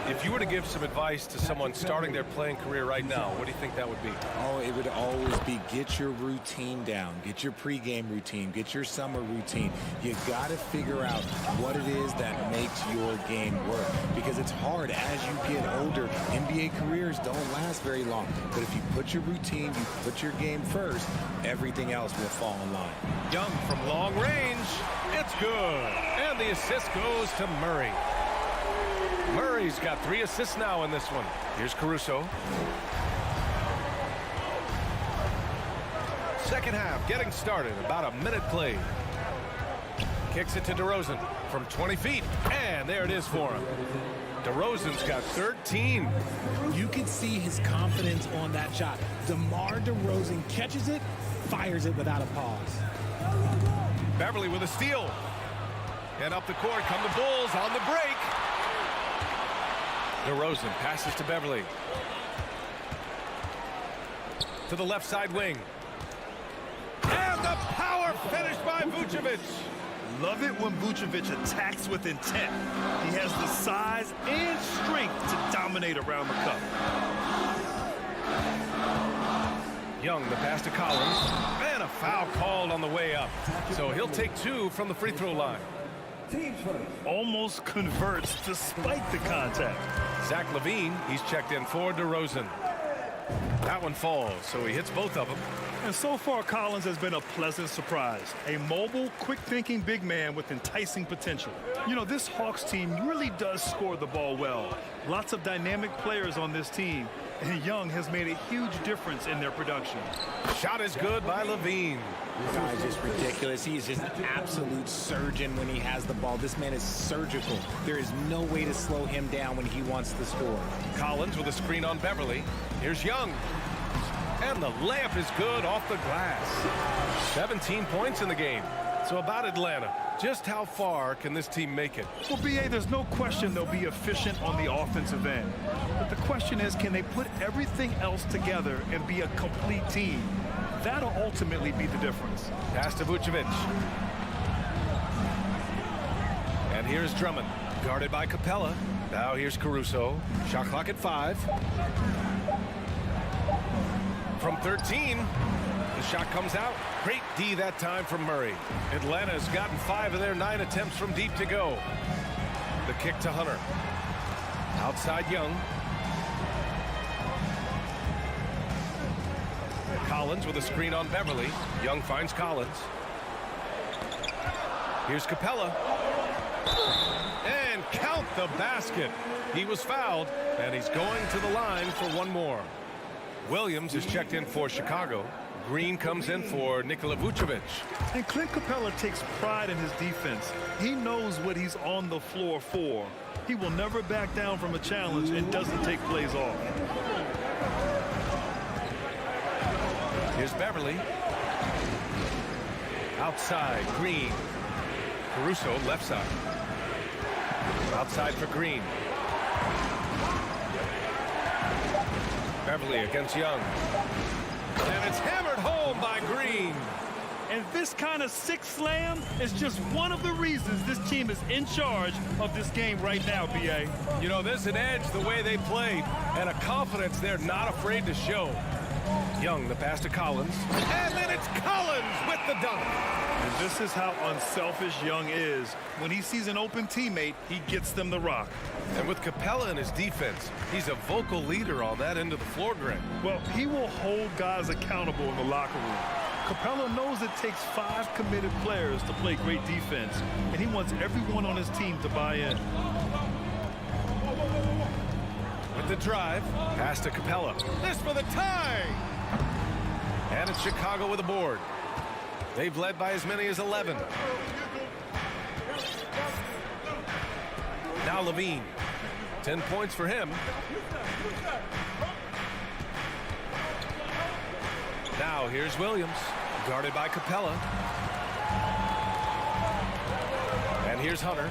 If you were to give some advice to someone starting their playing career right now, what do you think that would be? Oh, it would always be get your routine down. Get your pregame routine. Get your summer routine. You got to figure out what it is that makes your game work. Because it's hard as you get older. NBA careers don't last very long. But if you put your routine, you put your game first, everything else will fall in line. Young from long range. It's good. And the assist goes to Murray. Murray's got 3 assists now in this one. Here's Caruso. Second half getting started. About a minute played. Kicks it to DeRozan from 20 feet. And there it is for him. DeRozan's got 13. You can see his confidence on that shot. DeMar DeRozan catches it, fires it without a pause. Beverley with a steal. And up the court come the Bulls on the break. DeRozan passes to Beverley. To the left side wing. And the power finish by Vucevic. Love it when Vucevic attacks with intent. He has the size and strength to dominate around the cup. Young, the pass to Collins. And a foul called on the way up. So he'll take 2 from the free throw line. Almost converts despite the contact. Zach LaVine, he's checked in for DeRozan. That one falls, so he hits both of them. And so far, Collins has been a pleasant surprise. A mobile, quick-thinking big man with enticing potential. You know, this Hawks team really does score the ball well. Lots of dynamic players on this team, and Young has made a huge difference in their production. Shot is good by LaVine. This guy is just ridiculous. He is just an absolute surgeon when he has the ball. This man is surgical. There is no way to slow him down when he wants to score. Collins with a screen on Beverley. Here's Young. And the layup is good off the glass. 17 points in the game. So about Atlanta, just how far can this team make it? Well, B.A., there's no question they'll be efficient on the offensive end. But the question is, can they put everything else together and be a complete team? That'll ultimately be the difference. Pass to Vucevic. And here's Drummond, guarded by Capella. Now here's Caruso. Shot clock at 5. From 13, the shot comes out. Great D that time from Murray. Atlanta's gotten 5 of their 9 attempts from deep to go. The kick to Hunter. Outside Young. Collins with a screen on Beverley. Young finds Collins. Here's Capella. And count the basket. He was fouled, and he's going to the line for one more. Williams is checked in for Chicago. Green comes in for Nikola Vucevic. And Clint Capella takes pride in his defense. He knows what he's on the floor for. He will never back down from a challenge and doesn't take plays off. Here's Beverley. Outside, Green. Caruso, left side. Outside for Green. Beverley against Young. And it's hammered home by Green. And this kind of six slam is just one of the reasons this team is in charge of this game right now, B.A. You know, there's an edge the way they played and a confidence they're not afraid to show. Young, the pass to Collins. And then it's Collins with the dunk. And this is how unselfish Young is. When he sees an open teammate, he gets them the rock. And with Capella in his defense, he's a vocal leader on that end of the floor, Greg. Well, he will hold guys accountable in the locker room. Capella knows it takes 5 committed players to play great defense, and he wants everyone on his team to buy in. With the drive, pass to Capella. This for the tie! And it's Chicago with a board. They've led by as many as 11. Now Levine. 10 points for him. Now here's Williams, guarded by Capella. And here's Hunter.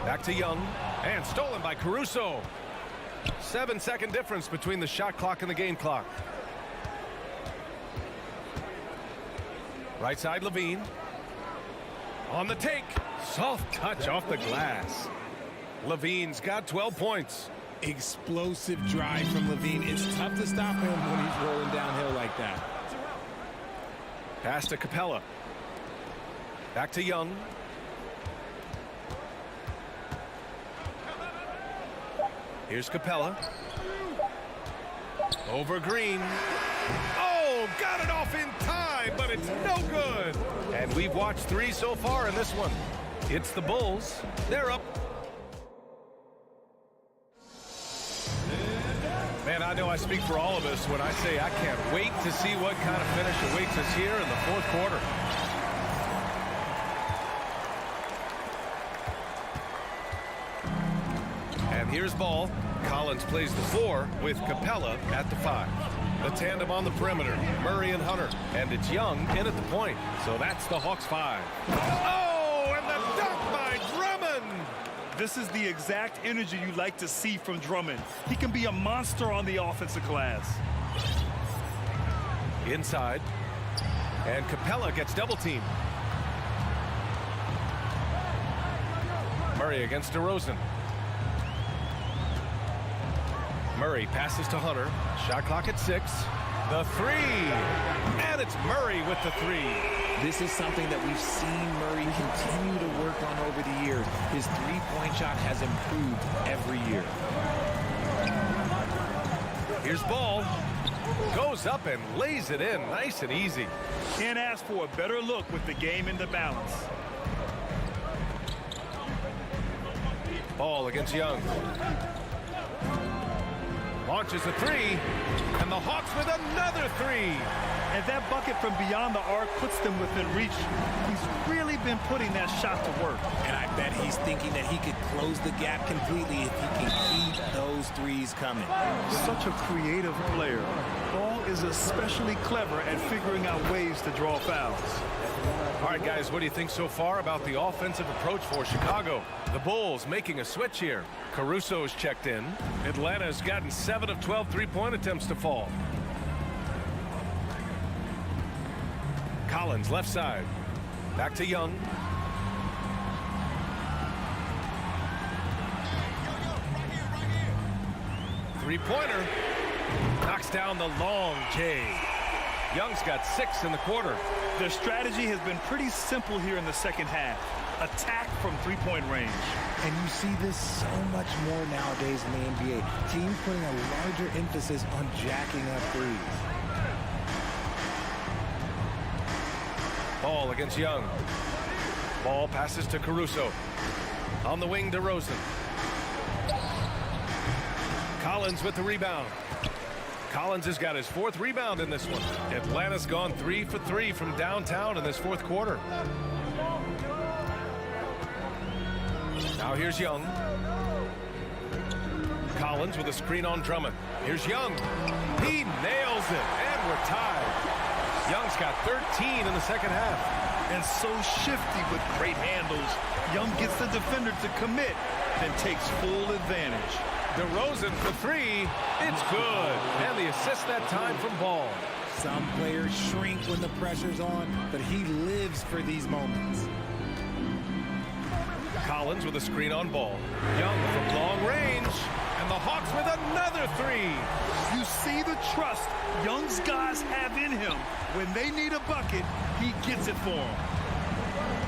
Back to Young, and stolen by Caruso. 7-second difference between the shot clock and the game clock. Right side, Levine. On the take. Soft touch off the glass. Levine's got 12 points. Explosive drive from Levine. It's tough to stop him when he's rolling downhill like that. Pass to Capella. Back to Young. Here's Capella. Over Green. Oh, got it off in time, but it's no good. And we've watched 3 so far in this one. It's the Bulls. They're up. Man, I know I speak for all of us when I say I can't wait to see what kind of finish awaits us here in the 4th quarter. And here's Ball. Collins plays the 4 with Capella at the 5. The tandem on the perimeter, Murray and Hunter. And it's Young in at the point. So that's the Hawks 5. Oh, and the dunk by Drummond! This is the exact energy you like to see from Drummond. He can be a monster on the offensive glass. Inside. And Capella gets double teamed. Murray against DeRozan. Murray passes to Hunter. Shot clock at 6. The 3. And it's Murray with the 3. This is something that we've seen Murray continue to work on over the years. His three-point shot has improved every year. Here's Ball. Goes up and lays it in nice and easy. Can't ask for a better look with the game in the balance. Ball against Young. Launches a 3, and the Hawks with another 3. And that bucket from beyond the arc puts them within reach. He's really been putting that shot to work. And I bet he's thinking that he could close the gap completely if he can keep those threes coming. Such a creative player. Ball is especially clever at figuring out ways to draw fouls. All right, guys, what do you think so far about the offensive approach for Chicago? The Bulls making a switch here. Caruso's checked in. Atlanta's gotten 7 of 12 three-point attempts to fall. Collins, left side. Back to Young. Three-pointer. Knocks down the long J. Young's got 6 in the quarter. Their strategy has been pretty simple here in the second half. Attack from three-point range. And you see this so much more nowadays in the NBA. Teams putting a larger emphasis on jacking up threes. Ball against Young. Ball passes to Caruso. On the wing, DeRozan. Collins with the rebound. Collins has got his 4th rebound in this one. Atlanta's gone 3 for 3 from downtown in this 4th quarter. Now here's Young. Collins with a screen on Drummond. Here's Young. He nails it, and we're tied. Young's got 13 in the second half. And so shifty with great handles. Young gets the defender to commit, then takes full advantage. DeRozan for 3. It's good. And the assist that time from Ball. Some players shrink when the pressure's on, but he lives for these moments. Collins with a screen on Ball. Young from long range. And the Hawks with another 3. You see the trust Young's guys have in him. When they need a bucket, he gets it for them.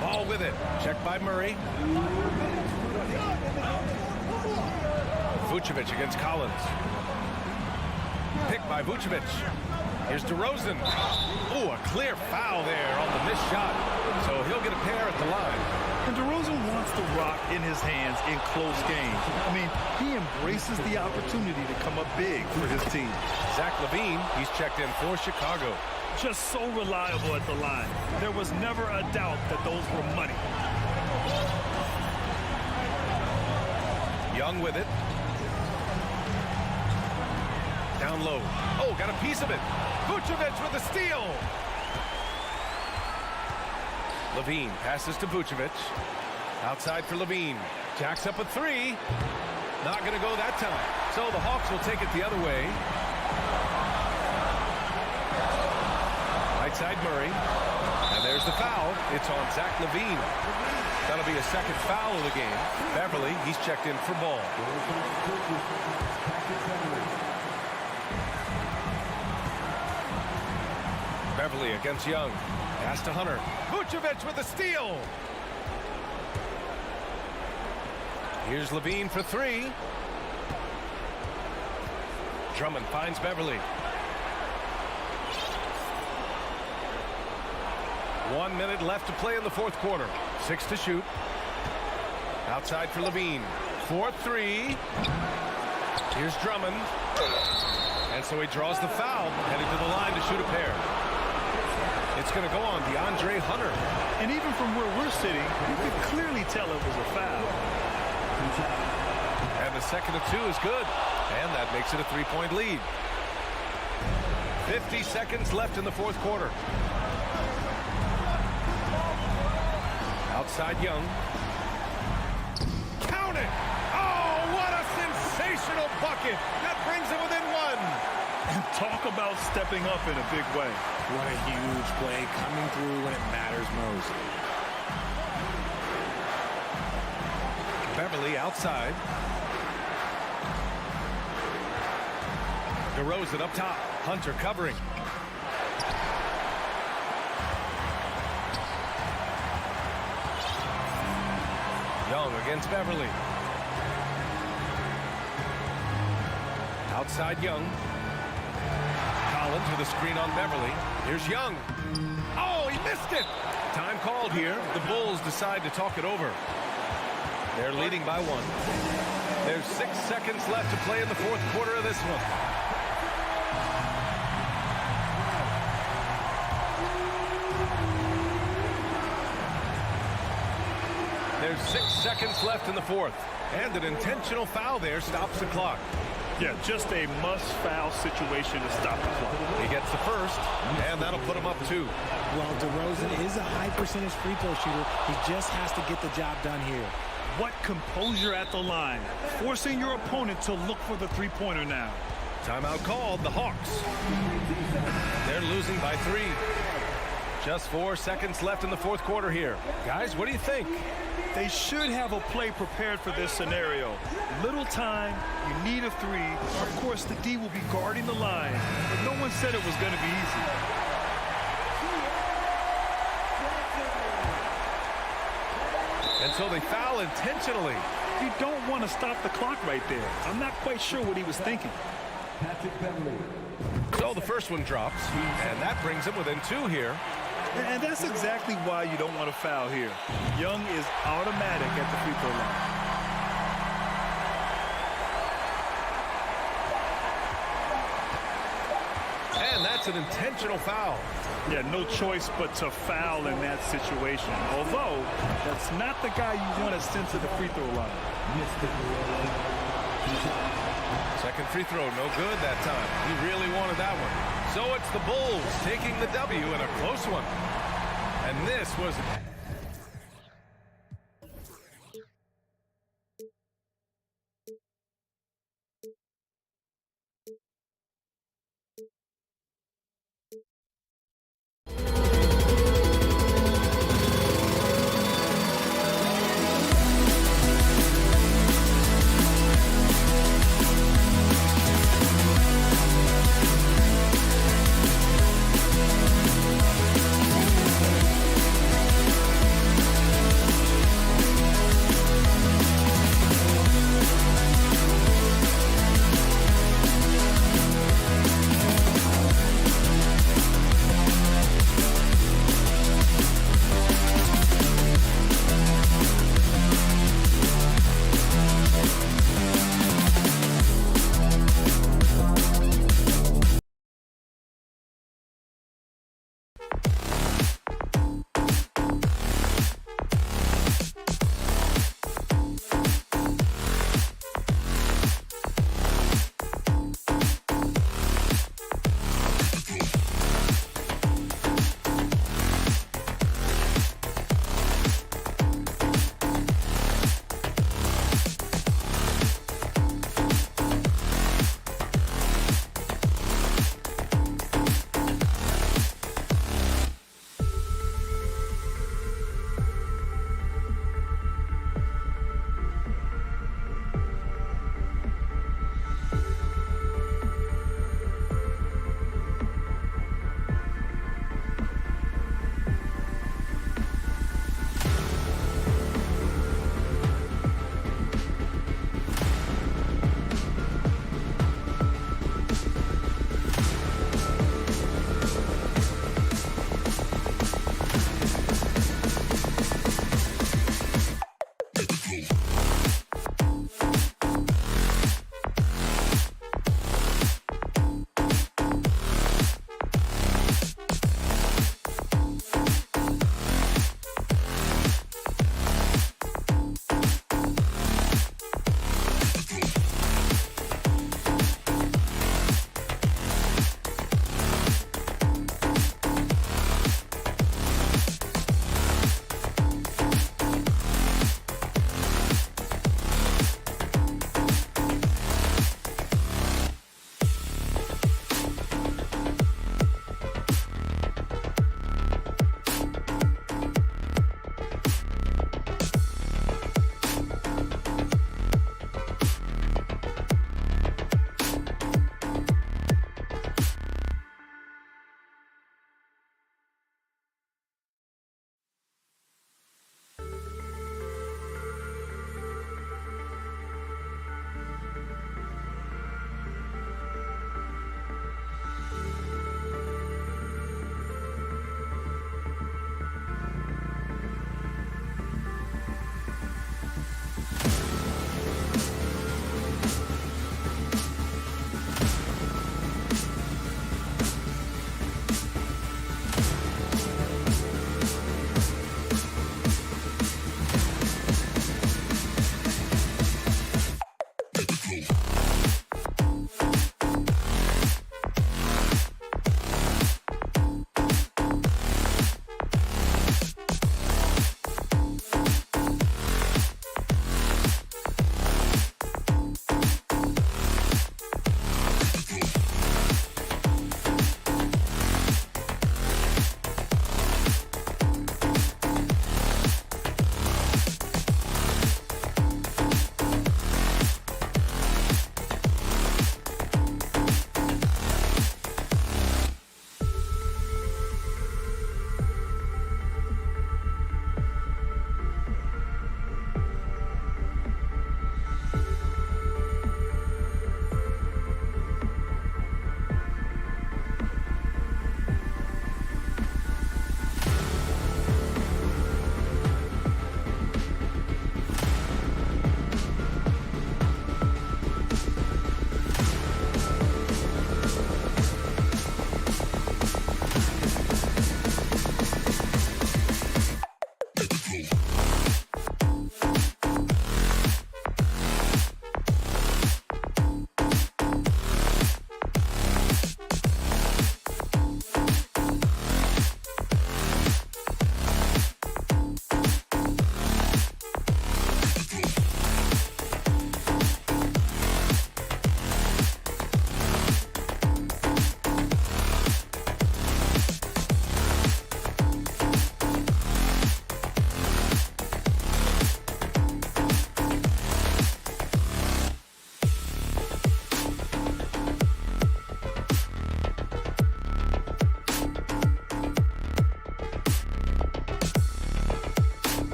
Ball with it. Checked by Murray. Vucevic against Collins. Picked by Vucevic. Here's DeRozan. Ooh, a clear foul there on the missed shot. So he'll get a pair at the line. And DeRozan wants the rock in his hands in close games. I mean, he embraces the opportunity to come up big for his team. Zach LaVine, he's checked in for Chicago. Just so reliable at the line. There was never a doubt that those were money. Young with it. Down low. Oh, got a piece of it. Vucevic with a steal. LaVine passes to Vucevic. Outside for LaVine. Jacks up a three. Not going to go that time. So the Hawks will take it the other way. Right side Murray. And there's the foul. It's on Zach LaVine. That'll be a second foul of the game. Beverly, he's checked in for Ball. Beverly against Young. Pass to Hunter. Vucevic with a steal. Here's LaVine for three. Drummond finds Beverly. 1 minute left to play in the fourth quarter. 6 to shoot. Outside for LaVine. 4-3. Here's Drummond. And so he draws the foul, headed to the line to shoot a pair. It's going to go on DeAndre Hunter. And even from where we're sitting, you could clearly tell it was a foul. And the second of two is good. And that makes it a three-point lead. 50 seconds left in the fourth quarter. Outside Young. Count it! Oh, what a sensational bucket! That brings it within one. And talk about stepping up in a big way. What a huge play, coming through when it matters most. Beverly outside. DeRozan up top. Hunter covering. Young against Beverly. Outside Young. Collins with a screen on Beverly. Here's Young. Oh, he missed it. Time called here. The Bulls decide to talk it over. They're leading by one. There's 6 seconds left to play in the fourth quarter of this one. There's 6 seconds left in the fourth. And an intentional foul there stops the clock. Yeah, just a must-foul situation to stop the clock. He gets the first, and that'll put him up 2. Well, DeRozan is a high-percentage free throw shooter. He just has to get the job done here. What composure at the line. Forcing your opponent to look for the three-pointer now. Timeout called, the Hawks. They're losing by 3. Just 4 seconds left in the fourth quarter here. Guys, what do you think? They should have a play prepared for this scenario. Little time, you need a three. Of course, the D will be guarding the line, but no one said it was going to be easy. And so they foul intentionally. You don't want to stop the clock right there. I'm not quite sure what he was thinking. So the first one drops, and that brings him within 2 here. And that's exactly why you don't want to foul here. Young is automatic at the free throw line. And that's an intentional foul. Yeah, no choice but to foul in that situation. Although, that's not the guy you want to send to the free throw line. Second free throw, no good that time. He really wanted that one. So it's the Bulls taking the W in a close one. And this was...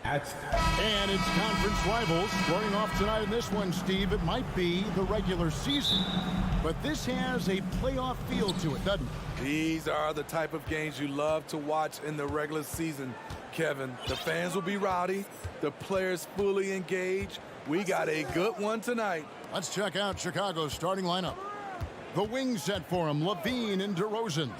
And it's conference rivals squaring off tonight in this one, Steve. It might be the regular season, but this has a playoff feel to it, doesn't it? These are the type of games you love to watch in the regular season, Kevin. The fans will be rowdy, the players fully engaged. We got a good one tonight. Let's check out Chicago's starting lineup. The wing set for him, Levine and DeRozan.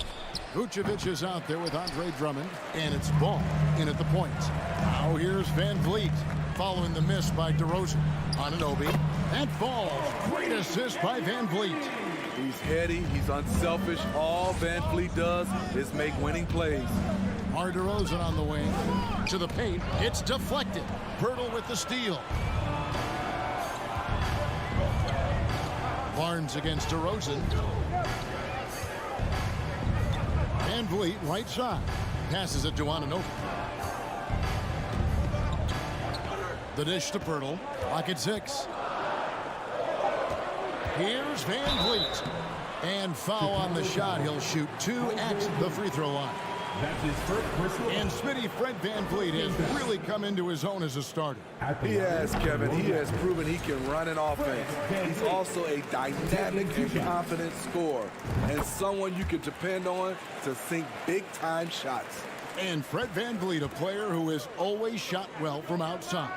Vucevic is out there with Andre Drummond, and it's Ball in at the point. Now here's Van Vliet, following the miss by DeRozan. Anunoby, that falls. Great assist by Van Vliet. He's heady, he's unselfish. All Van Vliet does is make winning plays. DeRozan on the wing. To the paint, it's deflected. Pirtle with the steal. Barnes against DeRozan. Van Vliet, right side. Passes it to Anunoby. The dish to Pirtle. Lock at 6. Here's Van Vliet. And foul on the shot. He'll shoot 2 at the free throw line. That's his first personal. And Smitty, Fred Van Vliet has really come into his own as a starter. He has, Kevin. He has proven he can run an offense. He's also a dynamic and confident scorer, and someone you can depend on to sink big-time shots. And Fred Van Vliet, a player who has always shot well from outside.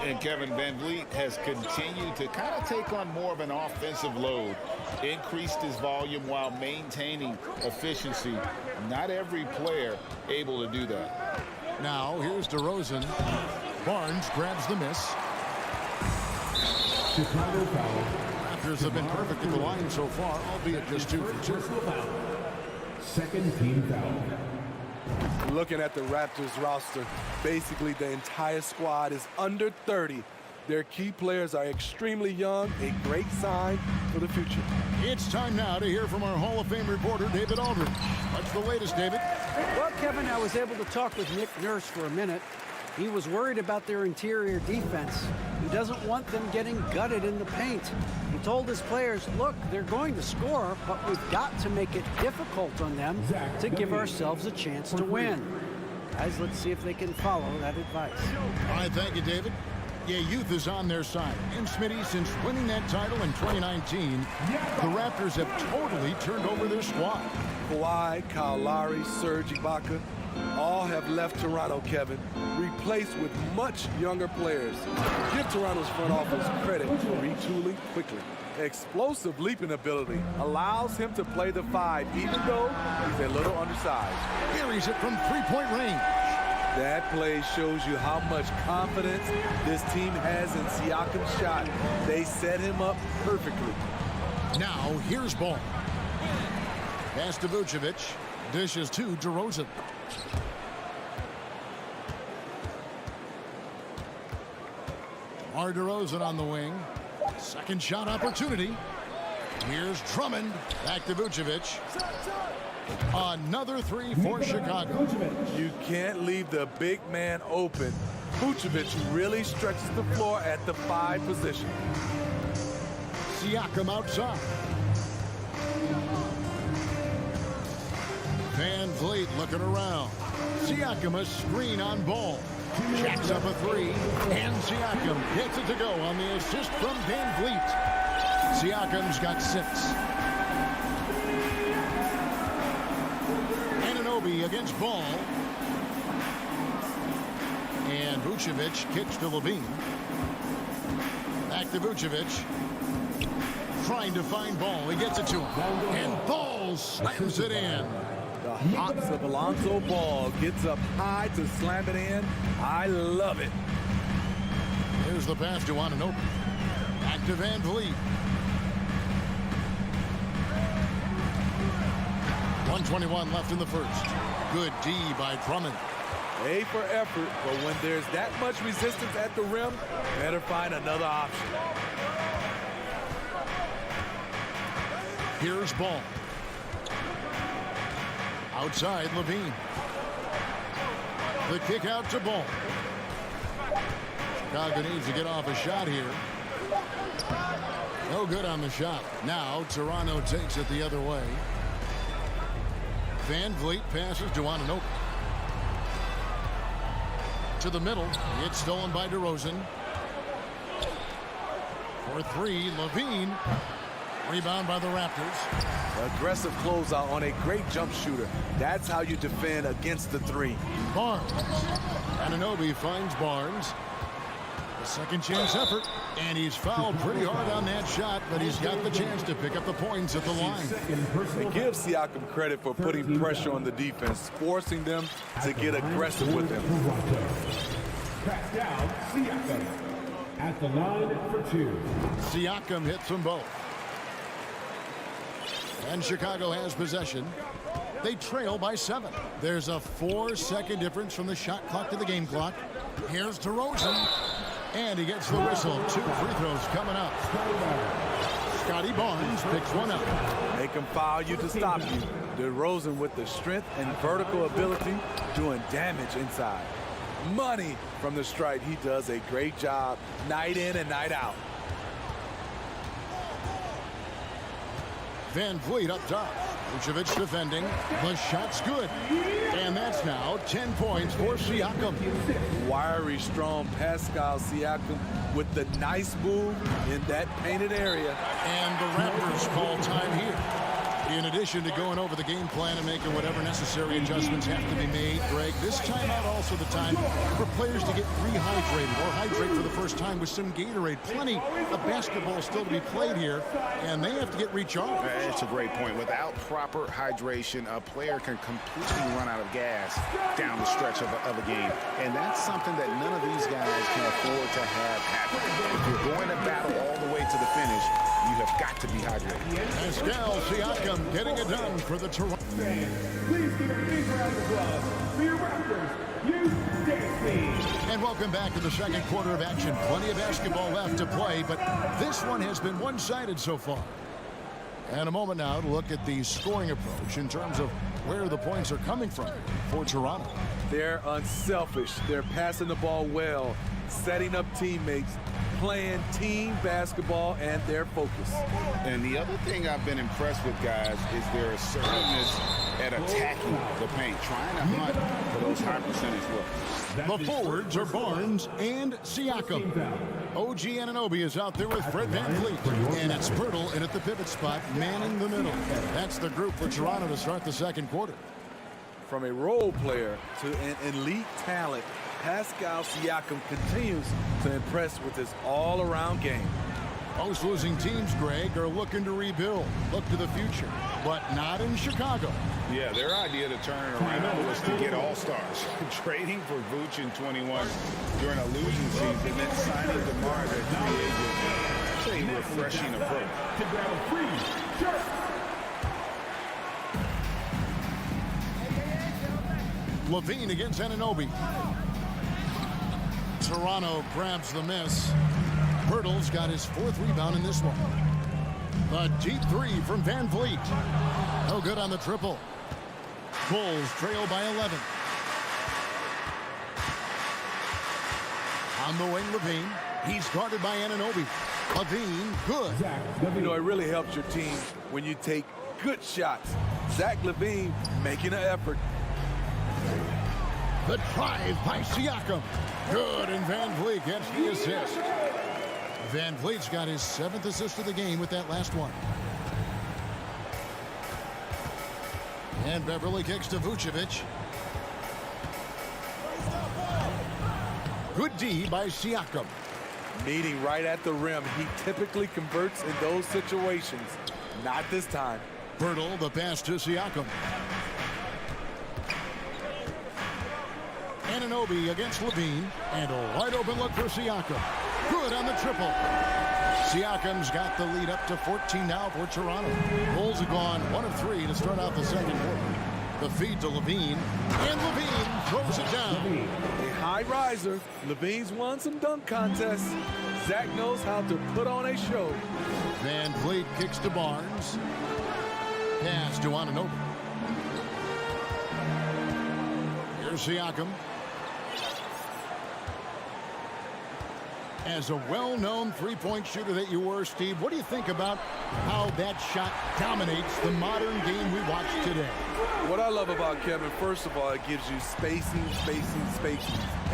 And Kevin, Van Vliet has continued to kind of take on more of an offensive load, increased his volume while maintaining efficiency. Not every player able to do that. Now here's DeRozan. Barnes grabs the miss. Chicago foul. Raptors have been perfect at the line so far, albeit just 2 for 2. Second team foul. Looking at the Raptors roster, basically the entire squad is under 30. Their key players are extremely young, a great sign for the future. It's time now to hear from our Hall of Fame reporter, David Aldridge. What's the latest, David? Well, Kevin, I was able to talk with Nick Nurse for a minute. He was worried about their interior defense. He doesn't want them getting gutted in the paint. He told his players, look, they're going to score, but we've got to make it difficult on them to give ourselves a chance to win. Guys, let's see if they can follow that advice. All right, thank you, David. Yeah, youth is on their side. And Smitty, since winning that title in 2019, the Raptors have totally turned over their squad. Kawhi, Kyle Lowry, Serge Ibaka, all have left Toronto, Kevin, replaced with much younger players. Give Toronto's front office credit for retooling quickly. Explosive leaping ability allows him to play the 5, even though he's a little undersized. Carries it from three-point range. That play shows you how much confidence this team has in Siakam's shot. They set him up perfectly. Now, here's Ball. Pass to Vucevic. Dishes to DeRozan. DeRozan on the wing. Second shot opportunity. Here's Drummond. Back to Vucevic. Another 3 for Chicago. You can't leave the big man open. Vucevic really stretches the floor at the 5 position. Siakam outside. Van Vliet looking around. Siakam a screen on Ball. Jacks up a 3. And Siakam gets it to go on the assist from Van Vliet. Siakam's got 6. Anunoby against Ball. And Vucevic kicks to Levine. Back to Vucevic. Trying to find Ball. He gets it to him. And Ball slams it in. The hops of Alonzo Ball gets up high to slam it in. I love it. Here's the pass to Anunoby. Back to Van Vliet. 1:21 left in the first. Good D by Drummond. A for effort, but when there's that much resistance at the rim, better find another option. Here's Ball. Outside, Levine. The kick out to Ball. Chicago needs to get off a shot here. No good on the shot. Now Toronto takes it the other way. Van Vliet passes to Anunoby. To the middle. It's stolen by DeRozan. For three, Levine. Rebound by the Raptors. Aggressive closeout on a great jump shooter. That's how you defend against the three. Barnes. Anunoby finds Barnes. A second chance effort. And he's fouled pretty hard on that shot, but he's got the chance to pick up the points at the line. They give Siakam credit for putting pressure on the defense, forcing them to get aggressive with him. Pascal Siakam at the line for two. Siakam hits them both. And Chicago has possession. They trail by 7. There's a 4-second difference from the shot clock to the game clock. Here's DeRozan. And he gets the whistle. 2 free throws coming up. Scotty Barnes picks one up. They can foul you to stop you. DeRozan with the strength and vertical ability doing damage inside. Money from the stripe. He does a great job night in and night out. Van Vliet up top. Vucevic defending. The shot's good. And that's now 10 points for Siakam. Wiry, strong Pascal Siakam with the nice move in that painted area. And the Raptors call time here. In addition to going over the game plan and making whatever necessary adjustments have to be made, Greg, this timeout also the time for players to get rehydrated or hydrate for the first time with some Gatorade. Plenty of basketball still to be played here, and they have to get recharged. It's a great point. Without proper hydration, a player can completely run out of gas down the stretch of a game, and that's something that none of these guys can afford to have happen. If you're going to battle all the way to the finish, you have got to be hydrated. Pascal Siakam getting it done for the Toronto. Please give a big round of applause for your Raptors. You stay. And welcome back to the second quarter of action. Plenty of basketball left to play, but this one has been one-sided so far. And a moment now to look at the scoring approach in terms of where the points are coming from for Toronto. They're unselfish. They're passing the ball well, setting up teammates, playing team basketball, and their focus. And the other thing I've been impressed with, guys, is their assertiveness at attacking the paint, trying to hunt for those high percentage looks. The forwards are Barnes and Siakam. OG Anunoby is out there with Fred VanVleet. And it's Pirtle in at the pivot spot, manning the middle. That's the group for Toronto to start the second quarter. From a role player to an elite talent, Pascal Siakam continues to impress with his all-around game. Most losing teams, Greg, are looking to rebuild, look to the future, but not in Chicago. Yeah, their idea to turn it around was to get all-stars. Trading for Vooch in 21 during a losing season, then signing DeMar as a free agent. That's a refreshing approach. To grab a free shirt. Levine against Anunoby. Toronto grabs the miss. Pirtle's got his 4th rebound in this one. The deep 3 from Van Vliet. No good on the triple. Bulls trail by 11. On the wing, Levine. He's guarded by Anunoby. Levine, good. You know, it really helps your team when you take good shots. Zach LaVine making an effort. The drive by Siakam. Good, and Van Vliet gets the assist. Van Vliet's got his 7th assist of the game with that last one. And Beverly kicks to Vucevic. Good D by Siakam. Meeting right at the rim. He typically converts in those situations. Not this time. Pirtle, the pass to Siakam. Anunoby against Levine, and a wide open look for Siakam. Good on the triple. Siakam's got the lead up to 14 now for Toronto. Bulls have gone 1 of 3 to start out the second quarter. The feed to Levine, and Levine throws it down. A high riser. Levine's won some dunk contests. Zach knows how to put on a show. Van Vliet kicks to Barnes. pass to Anunoby. Here's Siakam. As a well-known three-point shooter that you were, Steve, what do you think about how that shot dominates the modern game we watch today? What I love about Kevin, first of all, it gives you spacing.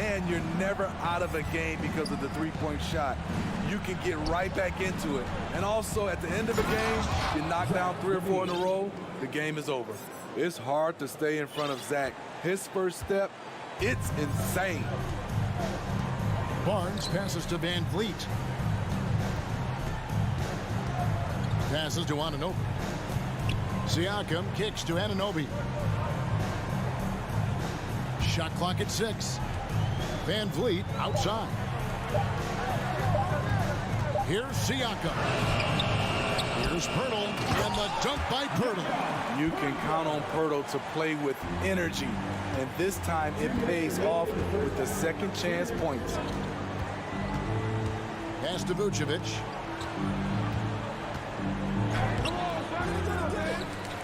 And you're never out of a game because of the three-point shot. You can get right back into it. And also, at the end of the game, you knock down 3 or 4 in a row, the game is over. It's hard to stay in front of Zach. His first step, it's insane. Barnes passes to Van Vliet. Passes to Anunoby. Siakam kicks to Anunoby. Shot clock at 6. Van Vliet outside. Here's Siakam. Here's Pirtle, and the dunk by Pirtle. You can count on Pirtle to play with energy, and this time it pays off with the second chance points. Pass to Vucevic.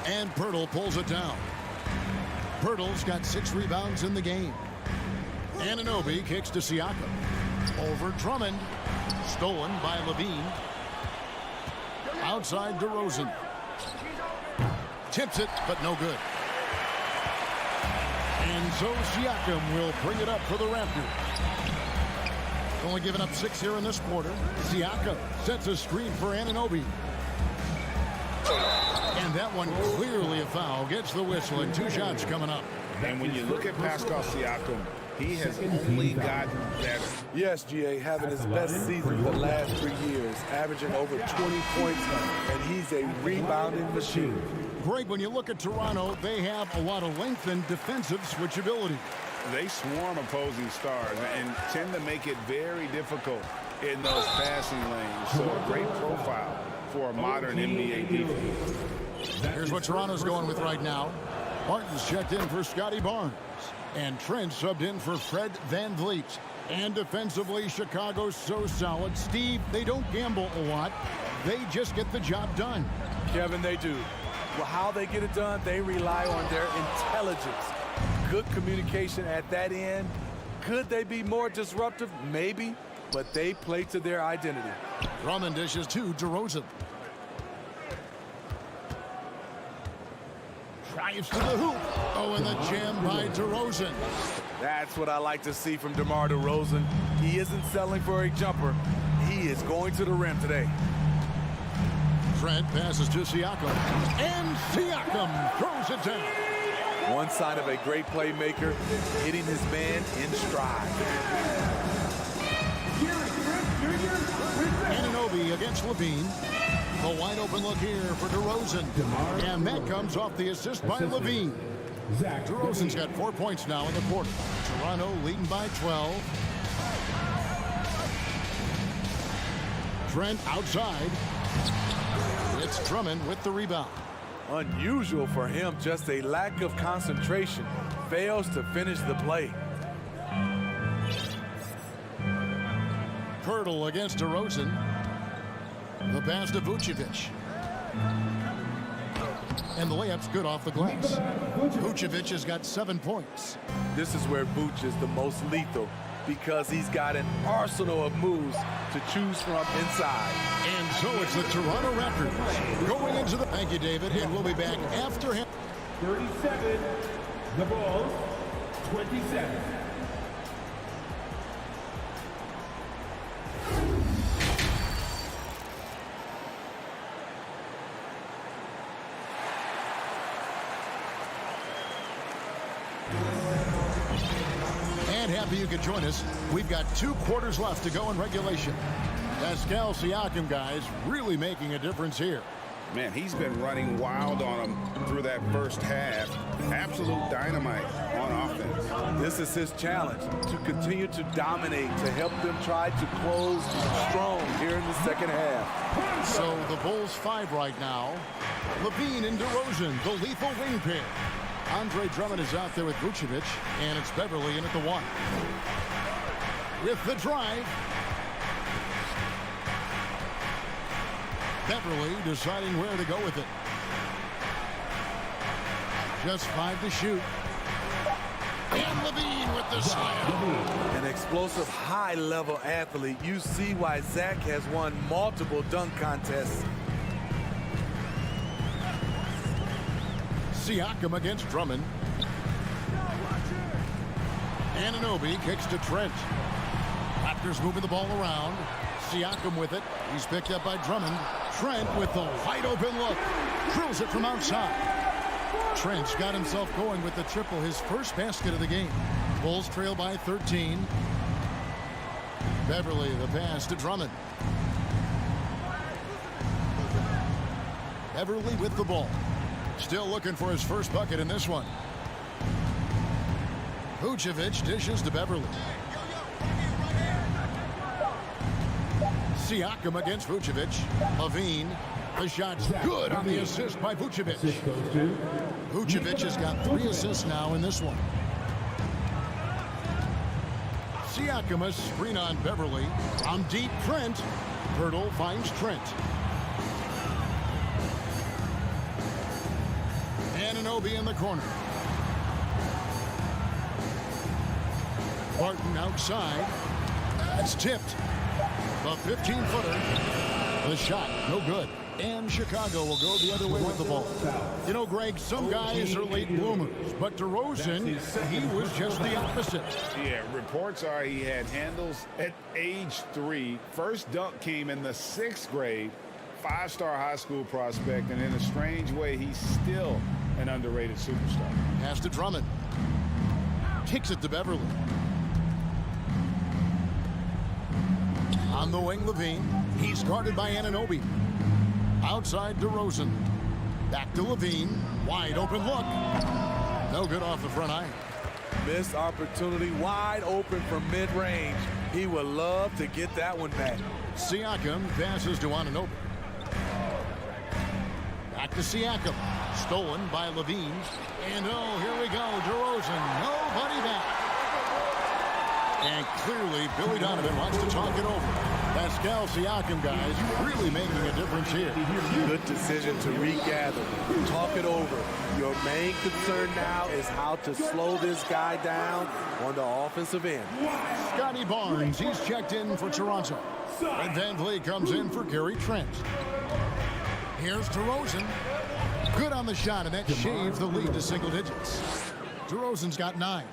And Pirtle pulls it down. Pirtle's got 6 rebounds in the game. Anunoby kicks to Siakam. Over Drummond. Stolen by Levine. Outside DeRozan. Tips it, but no good. And so Siakam will bring it up for the Raptors. Only giving up 6 here in this quarter. Siakam sets a screen for Anunoby. And that one clearly a foul. Gets the whistle, and 2 shots coming up. And when you look at Pascal Siakam, he has only gotten better. Yes, GA, having his best season the last 3 years, averaging over 20 points, and he's a rebounding machine. Greg, when you look at Toronto, they have a lot of length and defensive switchability. They swarm opposing stars and tend to make it very difficult in those passing lanes. So a great profile for a modern NBA defense. Here's what Toronto's going with right now. Martin's checked in for Scotty Barnes. And Trent subbed in for Fred Van Vliet. And defensively, Chicago's so solid. Steve, they don't gamble a lot. They just get the job done. Kevin, they do. Well, how they get it done, they rely on their intelligence. Good communication at that end. Could they be more disruptive? Maybe. But they play to their identity. Drummond dishes to DeRozan. Drives to the hoop. Oh, and the jam by DeRozan. That's what I like to see from DeMar DeRozan. He isn't settling for a jumper. He is going to the rim today. Trent passes to Siakam. And Siakam throws it down. One sign of a great playmaker, hitting his man in stride. Anunoby against Levine. The wide open look here for DeRozan. And that comes off the assist by Levine. DeRozan's got 4 points now in the quarter. Toronto leading by 12. Trent outside. It's Drummond with the rebound. Unusual for him, just a lack of concentration. Fails to finish the play. Pirtle against DeRozan. The pass to Vucevic. And the layup's good off the glass. Vucevic has got 7 points. This is where Vuce is the most lethal because he's got an arsenal of moves to choose from inside. And so it's the Toronto Raptors going into the... Thank you, David, and we'll be back after him. 37, the Bulls, 27. And happy you could join us. We've got 2 quarters left to go in regulation. Pascal Siakam, guys, really making a difference here. Man, he's been running wild on him through that first half. Absolute dynamite on offense. This is his challenge, to continue to dominate, to help them try to close strong here in the second half. So the Bulls 5 right now. Levine and DeRozan, the lethal wing pair. Andre Drummond is out there with Vucevic, and it's Beverly in at the 1. With the drive. Beverly deciding where to go with it. Just 5 to shoot. And Levine with the slam. An explosive, high-level athlete. You see why Zach has won multiple dunk contests. Siakam against Drummond. Anunoby kicks to Trent. Raptors moving the ball around. Siakam with it. He's picked up by Drummond. Trent with the wide open look. Drills it from outside. Trent's got himself going with the triple, his first basket of the game. Bulls trail by 13. Beverly the pass to Drummond. Beverly with the ball. Still looking for his first bucket in this one. Vucevic dishes to Beverly. Siakam against Vucevic. Levine. The shot's good on the assist by Vucevic. Vucevic has got 3 assists now in this one. Siakam a screen on Beverly. On deep, Trent. Hurdle finds Trent. Anunoby in the corner. Barton outside. It's tipped. The 15-footer. The shot, no good. And Chicago will go the other way with the ball. You know, Greg, some guys are late bloomers, but DeRozan, he was just the opposite. Yeah, reports are he had handles at age 3. First dunk came in the 6th grade. 5-star high school prospect, and in a strange way, he's still an underrated superstar. Pass to Drummond. Kicks it to Beverly. On the wing, Levine. He's guarded by Anunoby. Outside DeRozan. Back to Levine. Wide open look. No good off the front iron. Missed opportunity, wide open from mid-range. He would love to get that one back. Siakam passes to Anunoby. Back to Siakam. Stolen by Levine. And oh, here we go. DeRozan. Nobody back. And clearly, Billy Donovan wants to talk it over. Pascal Siakam, guys, really making a difference here. Good decision to regather. Talk it over. Your main concern now is how to slow this guy down on the offensive end. Scotty Barnes, he's checked in for Toronto. And Van Vliet comes in for Gary Trent. Here's DeRozan. Good on the shot, and that shaves the lead to single digits. DeRozan's got 9.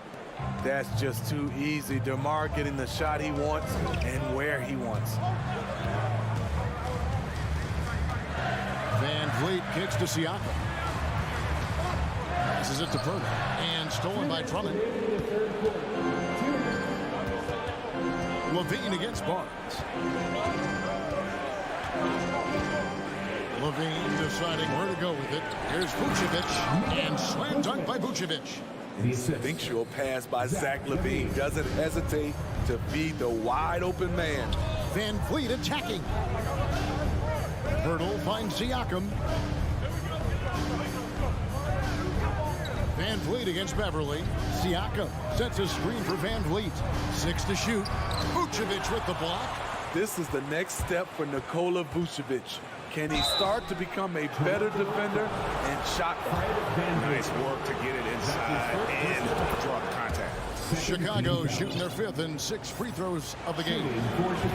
That's just too easy. DeMar getting the shot he wants and where he wants. Van Vliet kicks to Siakam. Passes it to Purdy. And stolen by Drummond. Levine against Barnes. Levine deciding where to go with it. Here's Vucevic. And slam dunk by Vucevic. Instinctual pass by Zach Levine. Doesn't hesitate to feed the wide open man. Van Vliet attacking. Hurdle finds Siakam. Van Vliet against Beverly. Siakam sets a screen for Van Vliet. 6 to shoot. Vucevic with the block. This is the next step for Nikola Vucevic. Can he start to become a better defender and shot guard? Nice work to get it inside and draw the contact. Chicago shooting their 5th and 6 free throws of the game.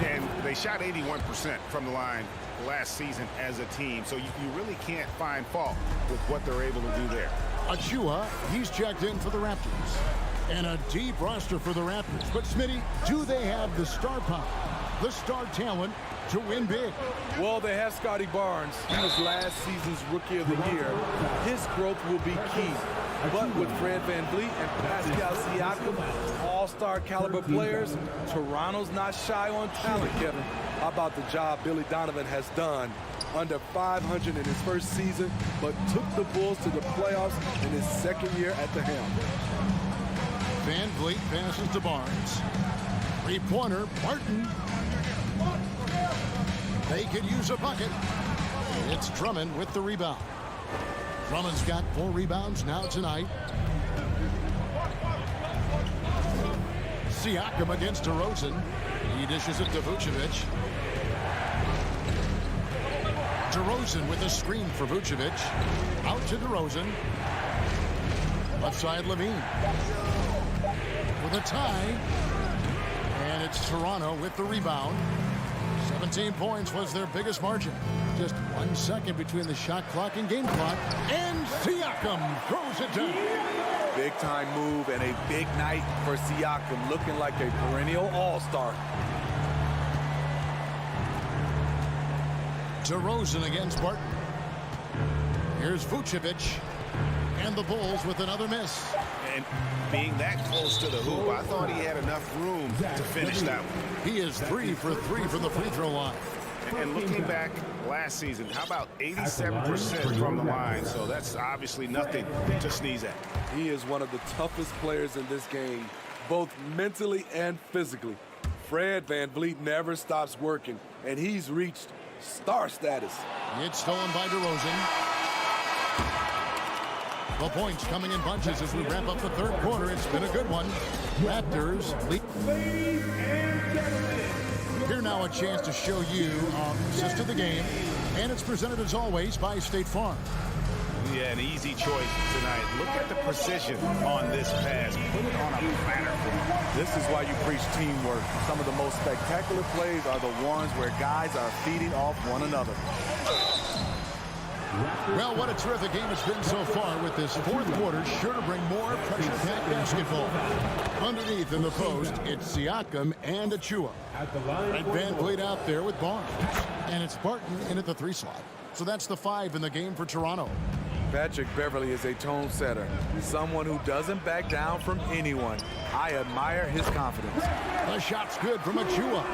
And they shot 81% from the line last season as a team, so you really can't find fault with what they're able to do there. Achua, he's checked in for the Raptors. And a deep roster for the Raptors. But Smitty, do they have the star power, the star talent to win big? Well, they have Scotty Barnes. He was last season's Rookie of the Year. His growth will be key. But with Fred VanVleet and Pascal Siakam, all-star caliber players, Toronto's not shy on talent, Kevin. How about the job Billy Donovan has done? Under 500 in his first season, but took the Bulls to the playoffs in his 2nd year at the helm. Van Vliet passes to Barnes. 3-pointer, Barton. They could use a bucket. It's Drummond with the rebound. Drummond's got 4 rebounds now tonight. Siakam against DeRozan. He dishes it to Vucevic. DeRozan with a screen for Vucevic. Out to DeRozan. Left side, Levine. For the tie. And it's Toronto with the rebound. 17 points was their biggest margin. Just 1 second between the shot clock and game clock. And Siakam throws it down. Big time move and a big night for Siakam, looking like a perennial all-star. DeRozan against Barton. Here's Vucevic. And the Bulls with another miss. And being that close to the hoop, I thought he had enough room to finish that one. He is 3 for 3 from the free throw line. And looking back last season, how about 87% from the line? So that's obviously nothing to sneeze at. He is one of the toughest players in this game, both mentally and physically. Fred VanVleet never stops working, and he's reached star status. It's stolen by DeRozan. The points coming in bunches as we wrap up the third quarter. It's been a good one. Raptors lead. Here now a chance to show you our assist of the game. And it's presented as always by State Farm. Yeah, an easy choice tonight. Look at the precision on this pass. Put it on a platter. This is why you preach teamwork. Some of the most spectacular plays are the ones where guys are feeding off one another. Well, what a terrific game it's been so far, with this fourth quarter sure to bring more pressure-packed basketball. Underneath in the post, it's Siakam and Achua. And VanVleet out there with Barnes. And it's Barton in at the 3 slot. So that's the 5 in the game for Toronto. Patrick Beverley is a tone setter, someone who doesn't back down from anyone. I admire his confidence. The shot's good from Achua.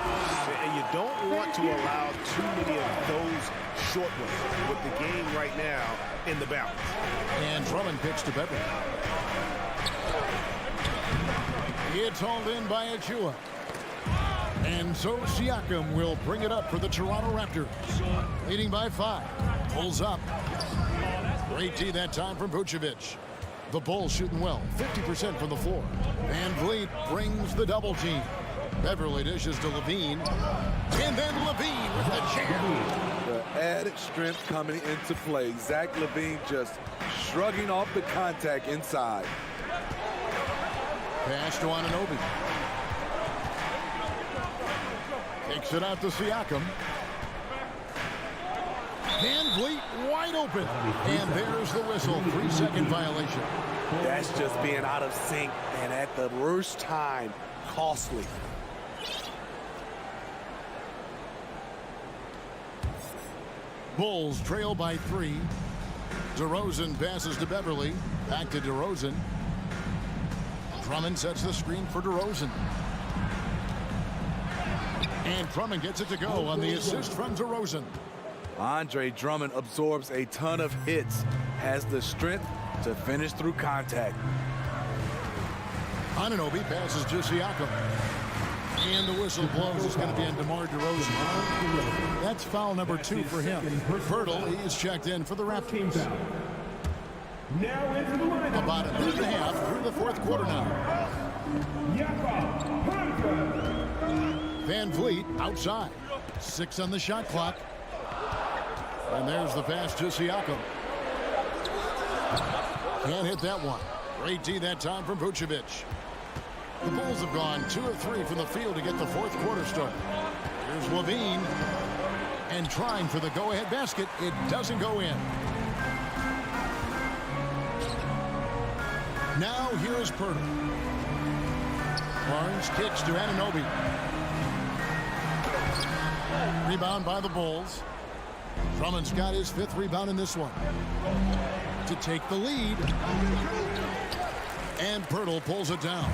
And you don't want to allow too many of those short ones with the game right now in the balance. And Drummond picks to Beverley. It's hauled in by Achua. And so Siakam will bring it up for the Toronto Raptors. Leading by 5. Pulls up. Great D that time from Vucevic. The Bulls shooting well, 50% from the floor. VanVleet brings the double team. Beverley dishes to Levine. And then Levine with the jam. The added strength coming into play. Zach Levine just shrugging off the contact inside. Pass to Anunoby. Takes it out to Siakam. VanVleet wide open. And there's the whistle. 3-second violation. That's just being out of sync and at the worst time, costly. Bulls trail by 3. DeRozan passes to Beverley. Back to DeRozan. Drummond sets the screen for DeRozan. And Drummond gets it to go on the assist from DeRozan. Andre Drummond absorbs a ton of hits, has the strength to finish through contact. Anunoby passes to Siakam. And the whistle blows. It's going to be on DeMar DeRozan. That's foul number 2 for him. Pirtle, he's checked in for the Raptors. About a minute and a half through the fourth quarter now. VanVleet outside. 6 on the shot clock. And there's the pass to Siakam. Can't hit that one. Great D that time from Vucevic. The Bulls have gone 2 of 3 from the field to get the fourth quarter started. Here's Levine. And trying for the go-ahead basket. It doesn't go in. Now here is Pirtle. Barnes kicks to Anunoby. Rebound by the Bulls. Drummond's got his 5th rebound in this one. To take the lead. And Pirtle pulls it down.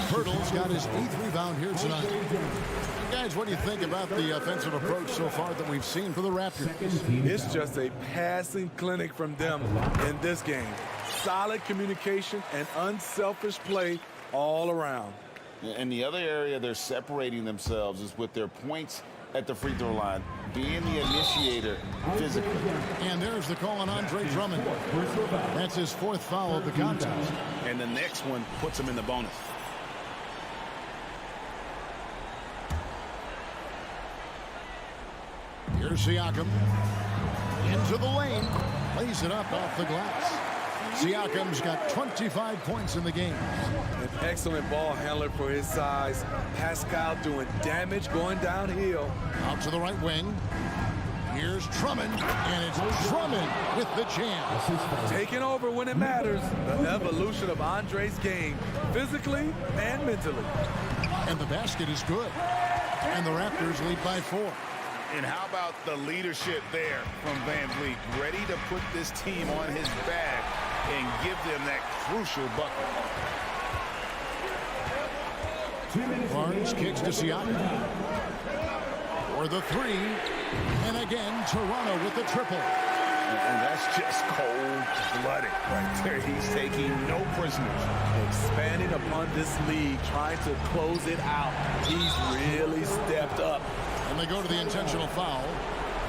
Pirtle's got his 8th rebound here tonight. Guys, what do you think about the offensive approach so far that we've seen for the Raptors? It's just a passing clinic from them in this game. Solid communication and unselfish play all around. And the other area they're separating themselves is with their points at the free throw line, being the initiator physically. And there's the call on Andre Drummond. That's his 4th foul of the contest. And the next one puts him in the bonus. Here's Siakam. Into the lane. Lays it up off the glass. Siakam's got 25 points in the game. An excellent ball handler for his size. Pascal doing damage going downhill. Out to the right wing. Here's Drummond, and it's Drummond with the jam. Taking over when it matters. The evolution of Andre's game, physically and mentally. And the basket is good. And the Raptors lead by 4. And how about the leadership there from Van Vliet, ready to put this team on his back and give them that crucial bucket. Barnes kicks to Siakam. For the 3. And again, Toronto with the triple. And that's just cold-blooded right there. He's taking no prisoners. Expanding upon this lead, trying to close it out. He's really stepped up. And they go to the intentional foul.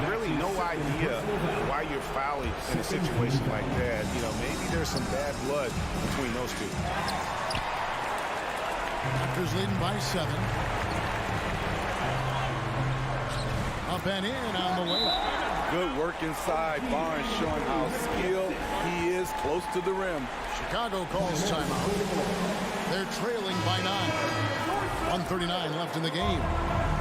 Really no idea why you're fouling in a situation like that. You know, maybe there's some bad blood between those two. Raptors leading by 7. Up and in on the way. Good work inside. Barnes showing how skilled he is close to the rim. Chicago calls timeout. They're trailing by 9. 1:39 left in the game.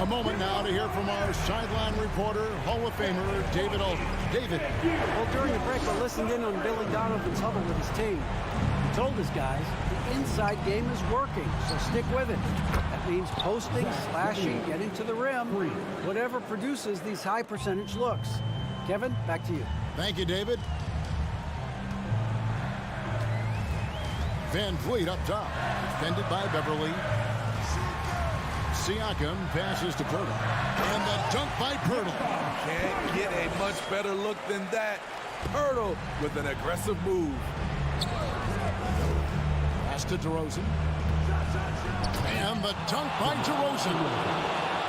A moment now to hear from our sideline reporter, Hall of Famer David Aldridge. David. Well, during the break, I listened in on Billy Donovan's huddle with his team. He told his guys the inside game is working, so stick with it. That means posting, slashing, getting to the rim, whatever produces these high percentage looks. Kevin, back to you. Thank you, David. Van Vliet up top, defended by Beverly. Siakam passes to Pirtle. And the dunk by Pirtle. Can't get a much better look than that. Pirtle with an aggressive move. Pass to DeRozan. And the dunk by DeRozan.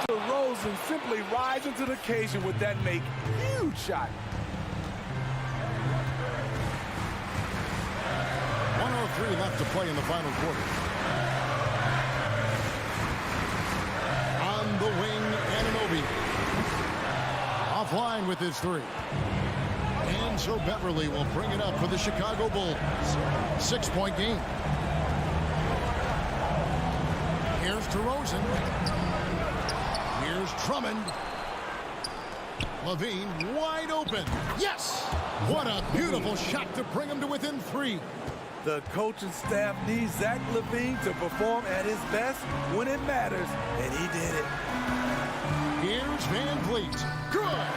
DeRozan simply rising to the occasion with that huge shot. 1:03 left to play in the final quarter. On the wing, Anunoby. Offline with his 3. And so Beverly will bring it up for the Chicago Bulls. 6-point game. Here's DeRozan. Here's Drummond. Levine wide open. Yes! What a beautiful shot to bring him to within 3. The coaching staff needs Zach LaVine to perform at his best when it matters, and he did it. Here's Van Vliet. Good!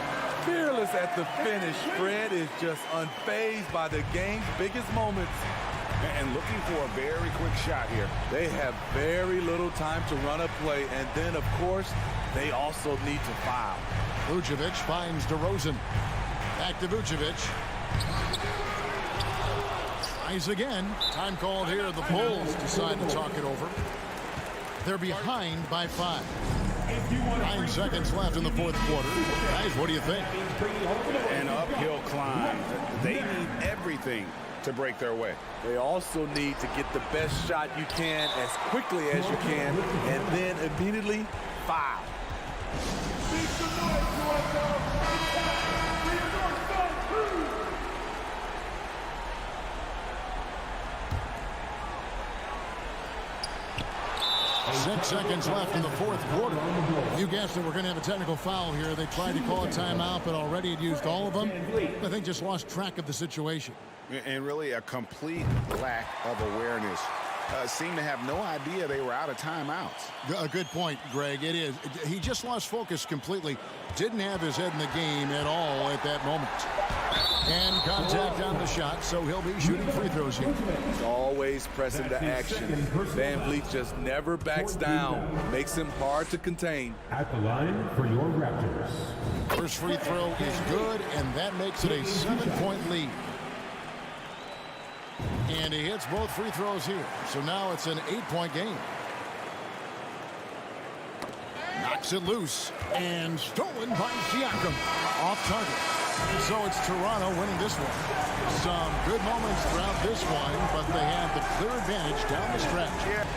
Fearless at the finish. Fred is just unfazed by the game's biggest moments. And looking for a very quick shot here. They have very little time to run a play, and then, of course, they also need to foul. Vucevic finds DeRozan. Back to Vucevic. Tries again. Time called here. The Bulls decide to talk it over. They're behind by 5. 9 seconds left in the 4th quarter. Guys, what do you think? An uphill climb. They need everything to break their way. They also need to get the best shot you can as quickly as you can, and then immediately foul. 6 seconds left in the 4th quarter. You guessed it, we're going to have a technical foul here. They tried to call a timeout, but already had used all of them. I think just lost track of the situation. And really a complete lack of awareness. Seemed to have no idea they were out of timeouts. A good point, Greg. It is. He just lost focus completely. Didn't have his head in the game at all at that moment. And contact on the shot, so he'll be shooting free throws here. He's always pressing the action. Van Vliet just never backs down. Makes him hard to contain. At the line for your Raptors. First free throw is good, and that makes it a 7-point lead. And he hits both free throws here. So now it's an 8-point game. Knocks it loose. And stolen by Siakam. Off target. So it's Toronto winning this one. Some good moments throughout this one, but they have the clear advantage down the stretch.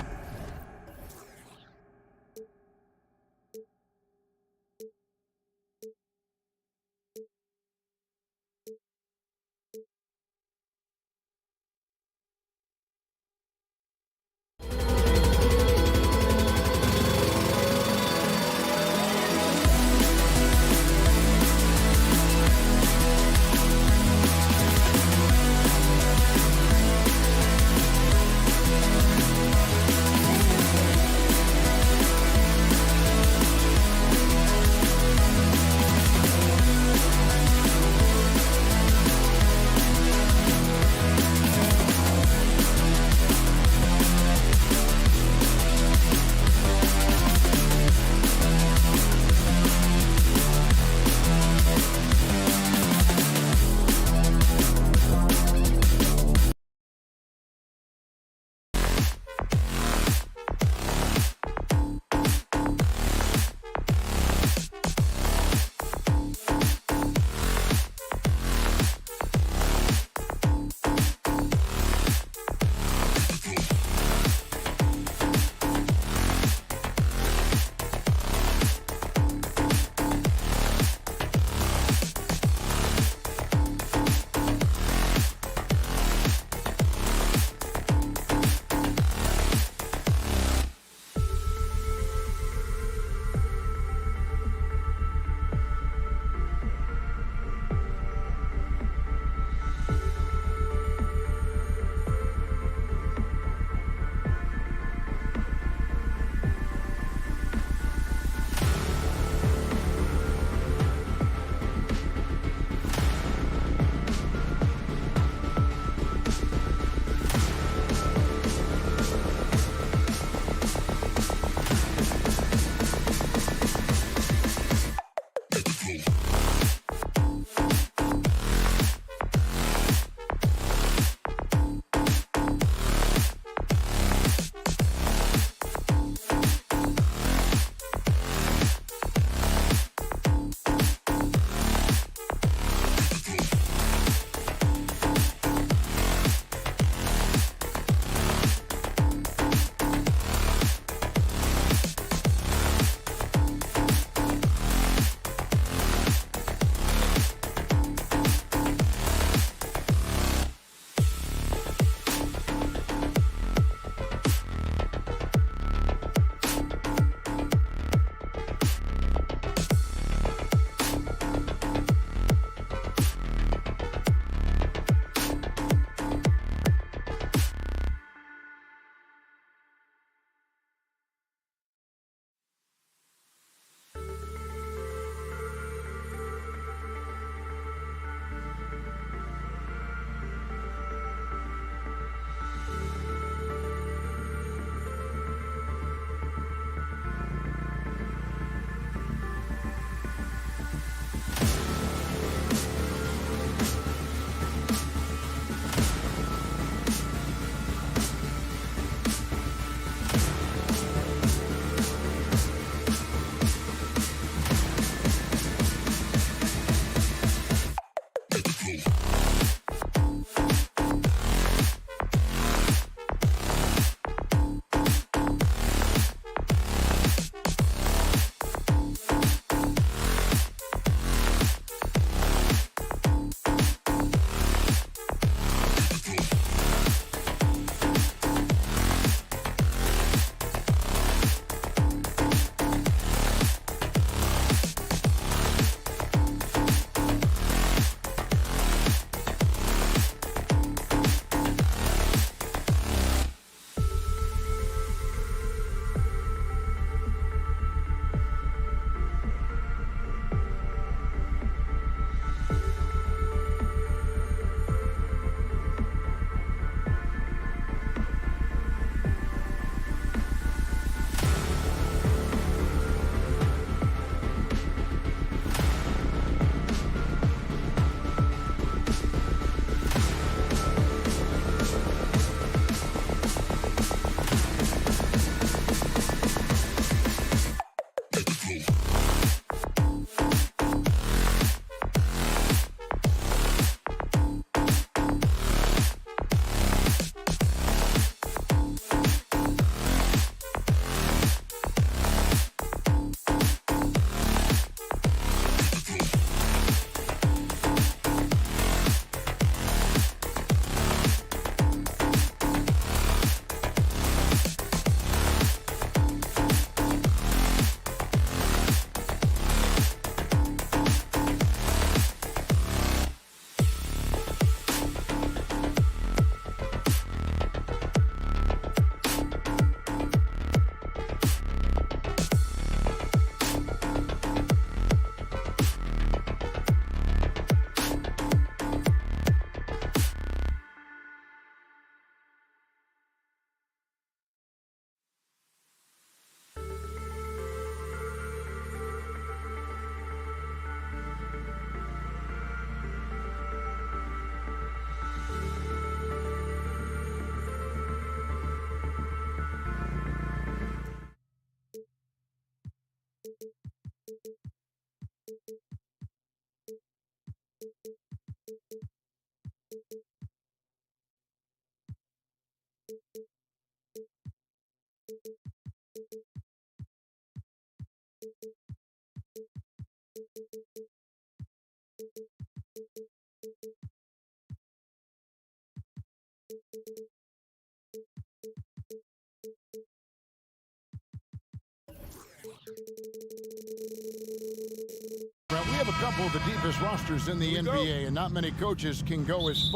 have a couple of the deepest rosters in the NBA, and not many coaches can go as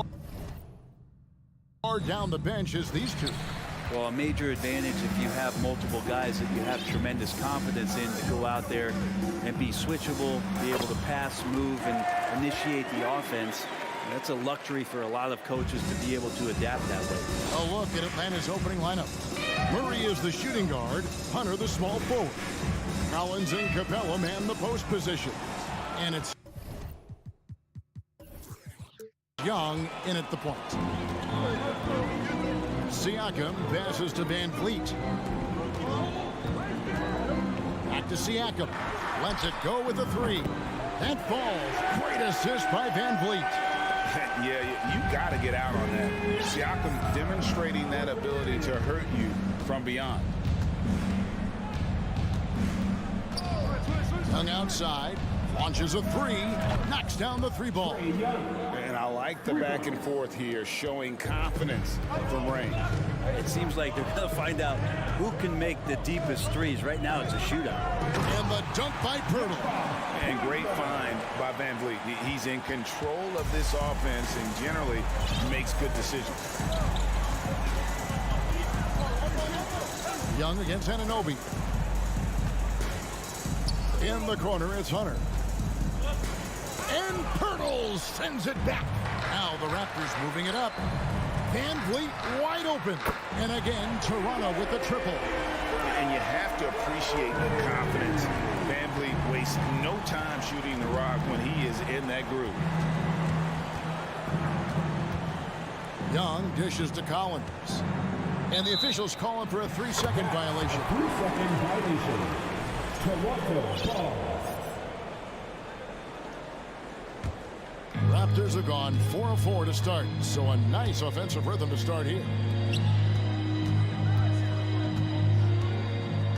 far down the bench as these two. Well, a major advantage if you have multiple guys that you have tremendous confidence in to go out there and be switchable, be able to pass, move, and initiate the offense. That's a luxury for a lot of coaches to be able to adapt that way. A look at Atlanta's opening lineup. Murray is the shooting guard, Hunter the small forward. Collins and Capella man the post position. And it's Young in at the point. Siakam passes to Van Vliet. Back to Siakam. Lets it go with a three. That falls. Great assist by Van Vliet. Yeah, you got to get out on that. Siakam demonstrating that ability to hurt you from beyond. Young outside. Launches a three. Knocks down the three ball. And I like the back and forth here, showing confidence from range. It seems like they're going to find out who can make the deepest threes. Right now it's a shootout. And the dunk by Pirtle. And great find by Van Vliet. He's in control of this offense and generally makes good decisions. Young against Anunoby. In the corner, it's Hunter. And Pirtle sends it back. Now the Raptors moving it up. Van Vliet wide open. And again, Toronto with the triple. And you have to appreciate the confidence. Van Vliet wastes no time shooting the rock when he is in that groove. Young dishes to Collins. And the officials calling for a 3-second violation. 3-second violation. Toronto ball. Raptors have gone 4 of 4 to start, so a nice offensive rhythm to start here.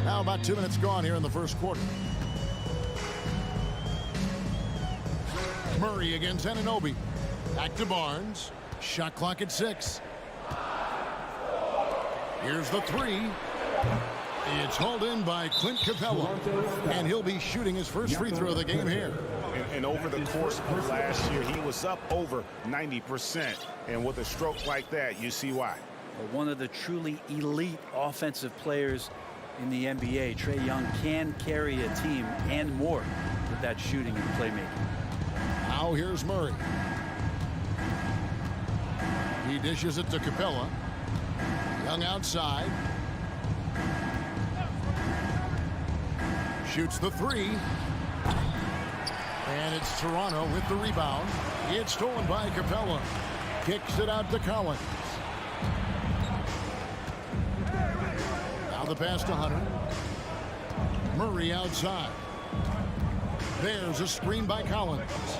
Now about 2 minutes gone here in the first quarter. Murray against Anunoby. Back to Barnes. Shot clock at 6. Here's the three. It's hauled in by Clint Capella, and he'll be shooting his first free throw of the game here. And over the course of last year, he was up over 90%. And with a stroke like that, you see why. One of the truly elite offensive players in the NBA, Trae Young, can carry a team and more with that shooting and playmaking. Now here's Murray. He dishes it to Capella. Young outside. Shoots the three. And it's Toronto with the rebound. It's stolen by Capella. Kicks it out to Collins. Now the pass to Hunter. Murray outside. There's a screen by Collins.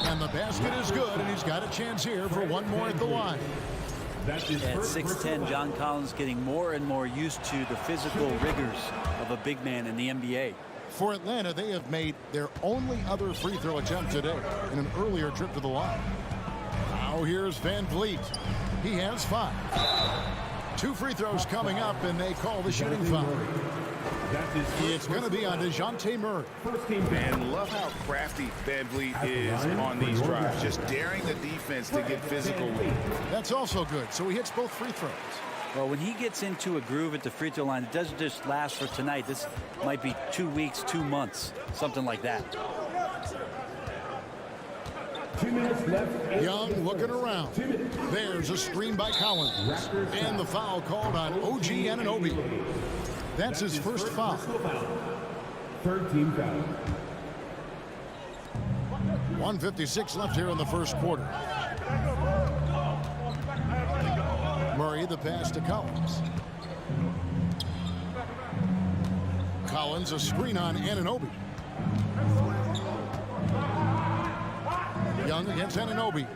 And the basket is good, and he's got a chance here for one more at the line. At 6'10", John Collins getting more and more used to the physical rigors of a big man in the NBA. For Atlanta, they have made their only other free throw attempt today in an earlier trip to the line. Now here's Van Vliet. He has 5. 2 free throws coming up, and they call the shooting foul. It's going to be on DeJounte Murray. And love how crafty Van Vliet is on these drives, just daring the defense to get physical with him. That's also good, so he hits both free throws. Well, when he gets into a groove at the free throw line, it doesn't just last for tonight. This might be 2 weeks, 2 months, something like that. 2 minutes left. Young looking around. There's a screen by Collins. And the foul called on OG Anunoby. That's his first foul. 3rd team foul. 1:56 left here in the first quarter. Murray the pass to Collins. Collins a screen on Anunoby. Young against Anunoby.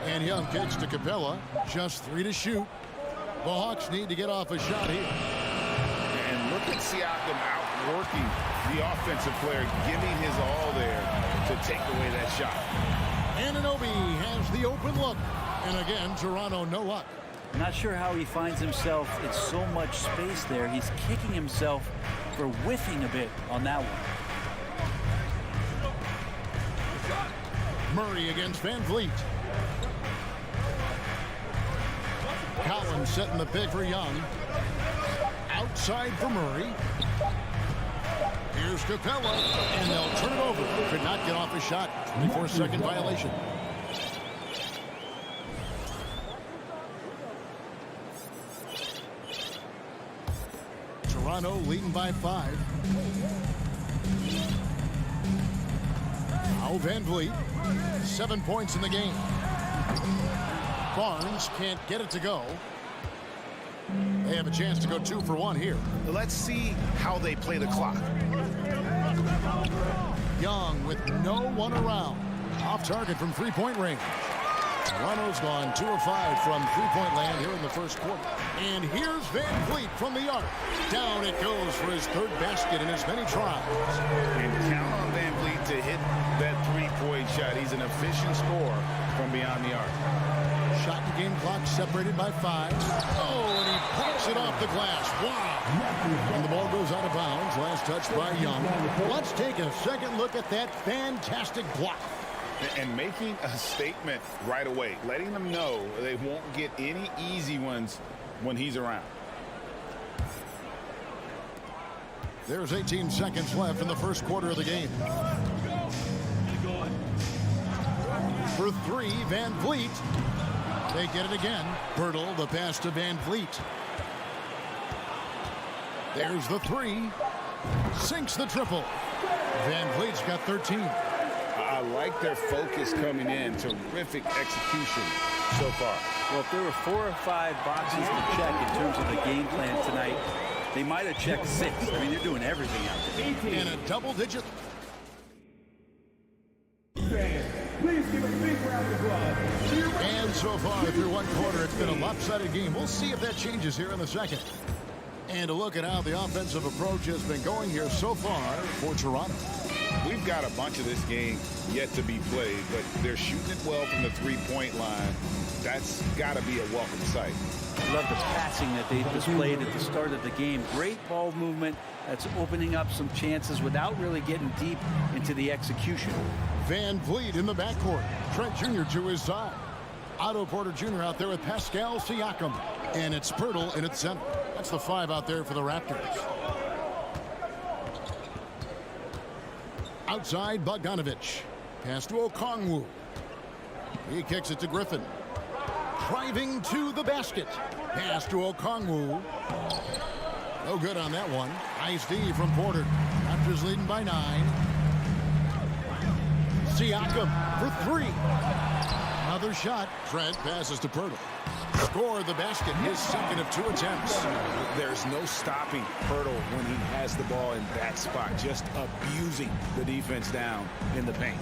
And Young kicks to Capella. Just 3 to shoot. The Hawks need to get off a shot here. And look at Siakam outworking the offensive player, giving his all there to take away that shot. Anunoby has the open look. And again, Toronto no luck. Not sure how he finds himself in so much space there. He's kicking himself for whiffing a bit on that one. Murray against Van Vliet. Collins setting the pick for Young. Outside for Murray. Here's Capella, and they'll turn it over. Could not get off a shot. 24-second violation. Toronto leading by 5. Now Van Vliet, 7 points in the game. Barnes can't get it to go. They have a chance to go 2 for 1 here. Let's see how they play the clock. Young with no one around. Off target from three-point range. Toronto's gone 2 of 5 from three-point land here in the first quarter. And here's Van Vliet from the arc. Down it goes for his 3rd basket in as many tries. And count on Van Vliet to hit that three-point shot. He's an efficient scorer from beyond the arc. Shot and game clock separated by 5. Oh, and he picks it off the glass. Wow. And the ball goes out of bounds. Last touch by Young. Let's take a second look at that fantastic block. And making a statement right away, letting them know they won't get any easy ones when he's around. There's 18 seconds left in the first quarter of the game. For 3, Van Vliet. They get it again. Pirtle, the pass to Van Vliet. There's the 3. Sinks the triple. Van Vliet's got 13. I like their focus coming in. Terrific execution so far. Well, if there were 4 or 5 boxes to check in terms of the game plan tonight, they might have checked 6. I mean, they're doing everything out there. And a double-digit. Please give a big round of applause. And so far through one quarter, it's been a lopsided game. We'll see if that changes here in the second. And a look at how the offensive approach has been going here so far for Toronto. We've got a bunch of this game yet to be played, but they're shooting it well from the three-point line. That's got to be a welcome sight. I love the passing that they displayed at the start of the game. Great ball movement that's opening up some chances without really getting deep into the execution. Van Vliet in the backcourt. Trent Jr. to his side. Otto Porter Jr. out there with Pascal Siakam. And it's Pirtle in its center. That's the 5 out there for the Raptors. Outside, Bogdanovich. Pass to Okongwu. He kicks it to Griffin. Driving to the basket. Pass to Okongwu. No good on that one. Nice D from Porter. Raptors leading by 9. Siakam for 3. Another shot. Trent passes to Pirtle. Score the basket. His second of 2 attempts. There's no stopping Pirtle when he has the ball in that spot. Just abusing the defense down in the paint.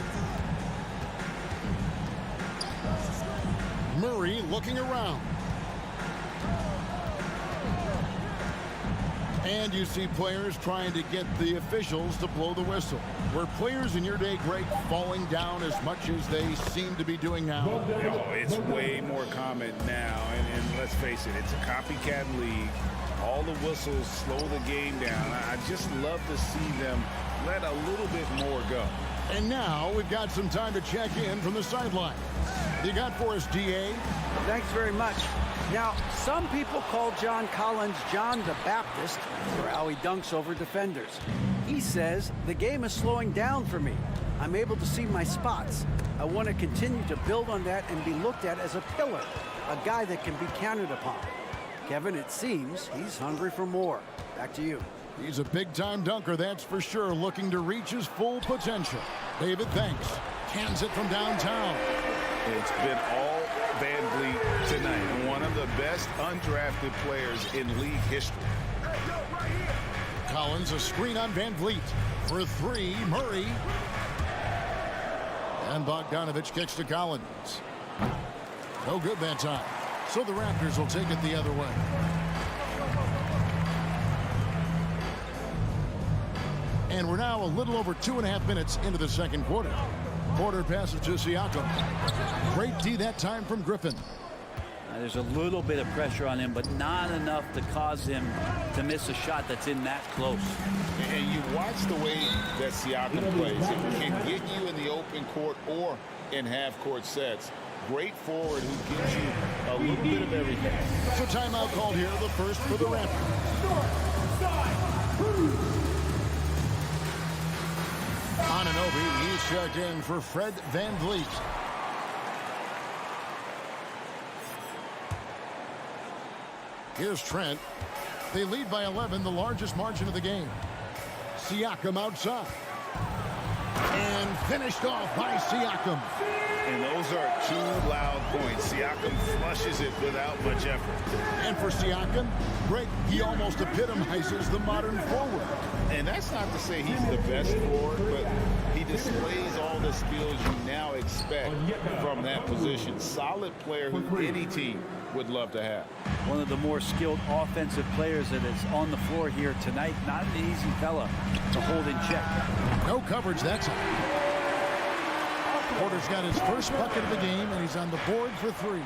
Murray looking around. And you see players trying to get the officials to blow the whistle. Were players in your day, Greg, falling down as much as they seem to be doing now? Oh, it's way more common now. And let's face it, it's a copycat league. All the whistles slow the game down. I just love to see them let a little bit more go. And now we've got some time to check in from the sideline. You got for us, DA? Thanks very much. Now, some people call John Collins John the Baptist for how he dunks over defenders. He says, the game is slowing down for me. I'm able to see my spots. I want to continue to build on that and be looked at as a pillar, a guy that can be counted upon. Kevin, it seems he's hungry for more. Back to you. He's a big-time dunker, that's for sure, looking to reach his full potential. David, thanks. Cans it from downtown. It's been all Van Vliet tonight. One of the best undrafted players in league history. Collins, a screen on Van Vliet. For 3, Murray. And Bogdanovich kicks to Collins. No good that time. So the Raptors will take it the other way. And we're now a little over 2.5 minutes into the second quarter. Porter passes to Siakam. Great D that time from Griffin. There's a little bit of pressure on him, but not enough to cause him to miss a shot that's in that close. And you watch the way that Siakam plays. It can get you in the open court or in half-court sets. Great forward who gives you a little bit of everything. So timeout called here, the first for the Raptors. Anunoby, he's checked in for Fred VanVleet. Here's Trent. They lead by 11, the largest margin of the game. Siakam outside. And finished off by Siakam. And those are two loud points. Siakam flushes it without much effort. And for Siakam, Greg, he almost epitomizes the modern forward. And that's not to say he's the best forward, but he displays all the skills you now expect from that position. Solid player who any team would love to have. One of the more skilled offensive players that is on the floor here tonight. Not an easy fella to hold in check. No coverage that time. Porter's got his first bucket of the game, and he's on the board for 3.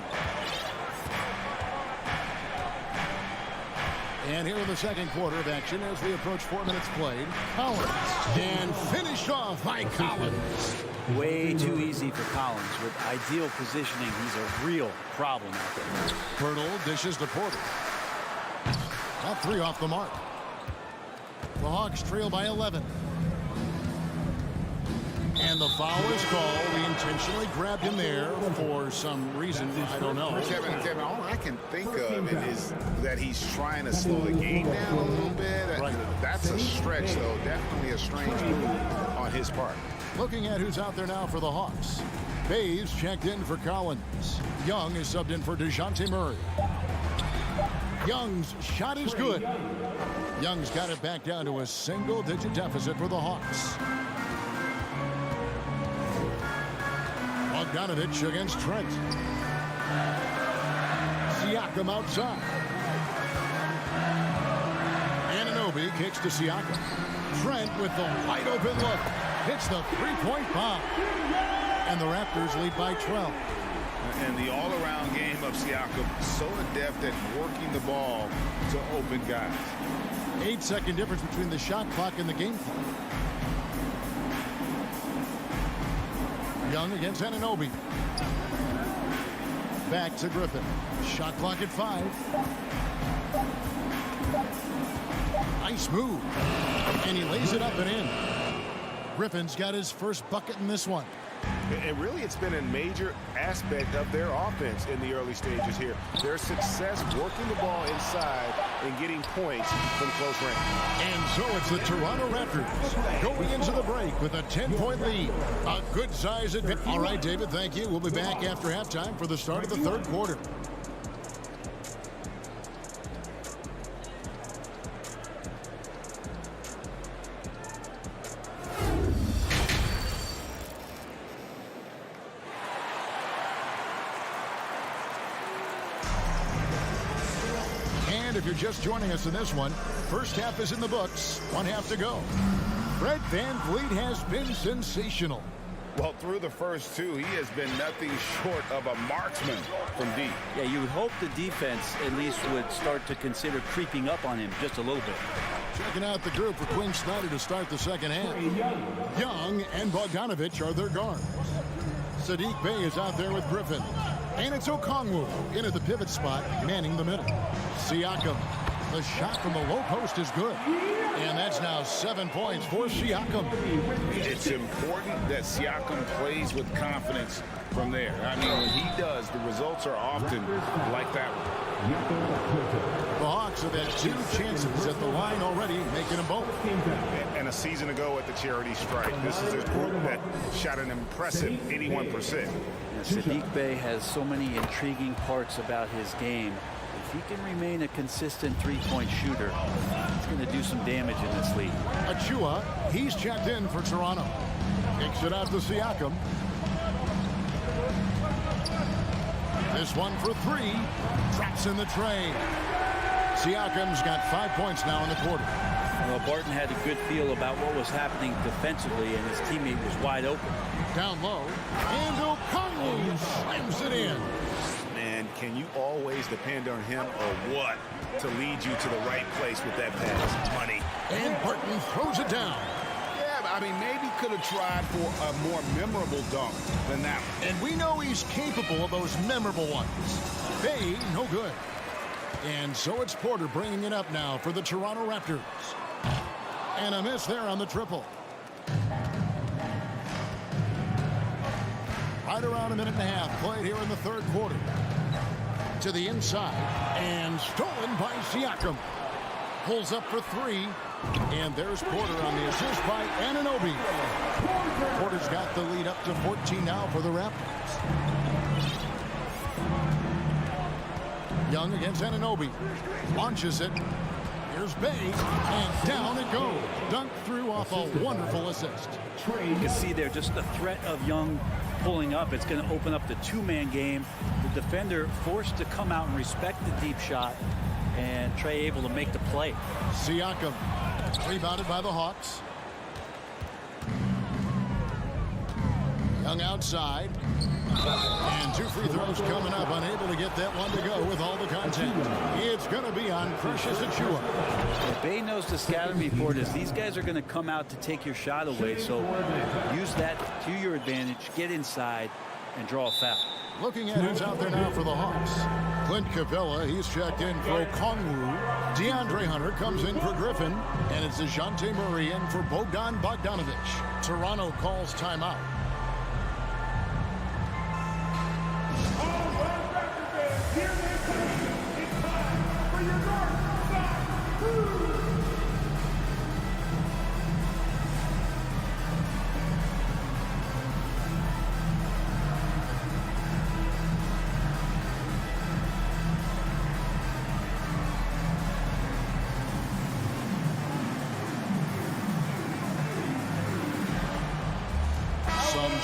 And here in the second quarter of action as we approach 4 minutes played. Collins. And finished off by Collins. Way too easy for Collins. With ideal positioning, he's a real problem out there. Pirtle dishes to Porter. That 3 off the mark. The Hawks trail by 11. And the foul is called. He intentionally grabbed him there for some reason. I don't know. Kevin, all I can think of is that he's trying to slow the game down a little bit. Right. That's a stretch, though. Definitely a strange move on his part. Looking at who's out there now for the Hawks. Bays checked in for Collins. Young is subbed in for DeJounte Murray. Young's shot is good. Young's got it back down to a single-digit deficit for the Hawks. Bogdanovich against Trent. Siakam outside. Anunoby kicks to Siakam. Trent with the wide open look. Hits the three-point bomb. And the Raptors lead by 12. And the all-around game of Siakam, so adept at working the ball to open guys. 8-second difference between the shot clock and the game clock. Young against Anunoby. Back to Griffin. Shot clock at 5. Nice move. And he lays it up and in. Griffin's got his first bucket in this one. And really, it's been a major aspect of their offense in the early stages here. Their success working the ball inside and getting points from close range. And so it's the Toronto Raptors going into the break with a 10-point lead. A good size advantage. All right, David, thank you. We'll be back after halftime for the start of the third quarter. If you're just joining us in this one, first half is in the books. 1 half to go. Fred VanVleet has been sensational. Well, through the first 2, he has been nothing short of a marksman from deep. Yeah, you would hope the defense at least would start to consider creeping up on him just a little bit. Checking out the group for Quinn Snyder to start the second half. Young and Bogdanovich are their guards. Saddiq Bey is out there with Griffin. And it's Okongwu in at the pivot spot, manning the middle. Siakam. The shot from the low post is good. And that's now 7 points for Siakam. It's important that Siakam plays with confidence from there. I mean, when he does, the results are often like that one. The Hawks have had 2 chances at the line already, making them both. And a season ago at the charity strike, this is a group that shot an impressive 81%. Saddiq Bey has so many intriguing parts about his game. If he can remain a consistent three-point shooter, he's going to do some damage in this league. Achua, he's checked in for Toronto. Kicks it out to Siakam. This one for 3. Drops in the tray. Siakam's got 5 points now in the quarter. Well, Barton had a good feel about what was happening defensively, and his teammate was wide open. Down low. And Okongwu slams it in. Man, And can you always depend on him or what to lead you to the right place with that pass? Money. And Barton throws it down. Yeah, I mean, maybe could have tried for a more memorable dunk than that one. And we know he's capable of those memorable ones. Bay, no good. And so it's Porter bringing it up now for the Toronto Raptors. And a miss there on the triple. Right around a minute and a half played here in the third quarter. To the inside. And stolen by Siakam. Pulls up for three. And there's Porter on the assist by Anunoby. Porter's got the lead up to 14 now for the Raptors. Young against Anunoby. Launches it. Here's Bay. And down it goes. Dunked through off a wonderful assist. You can see there just the threat of Young pulling up. It's going to open up the two-man game. The defender forced to come out and respect the deep shot. And Trey able to make the play. Siakam rebounded by the Hawks. Young outside. And two free throws coming up. Unable to get that one to go with all the content. It's going to be on Precious Achiuwa. What Bay knows the scouting report is these guys are going to come out to take your shot away. So use that to your advantage. Get inside and draw a foul. Looking at who's out there now for the Hawks. Clint Capella, he's checked in for Okongwu. DeAndre Hunter comes in for Griffin. And it's DeJounte Murray in for Bogdan Bogdanovic. Toronto calls timeout.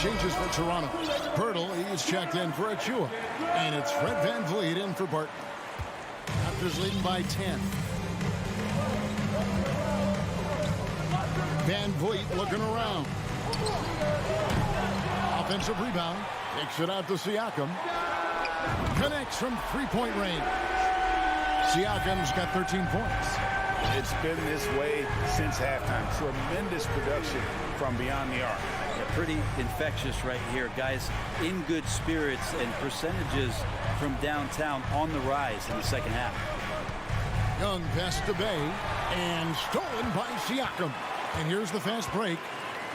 Changes for Toronto. Pirtle, he's checked in for Achiuwa. And it's Fred VanVleet in for Barton. Raptors leading by 10. VanVleet looking around. Offensive rebound. Kicks it out to Siakam. Connects from three-point range. Siakam's got 13 points. It's been this way since halftime. Tremendous production from beyond the arc. Pretty infectious right here. Guys in good spirits and percentages from downtown on the rise in the second half. Young pass to Bay and stolen by Siakam. And here's the fast break.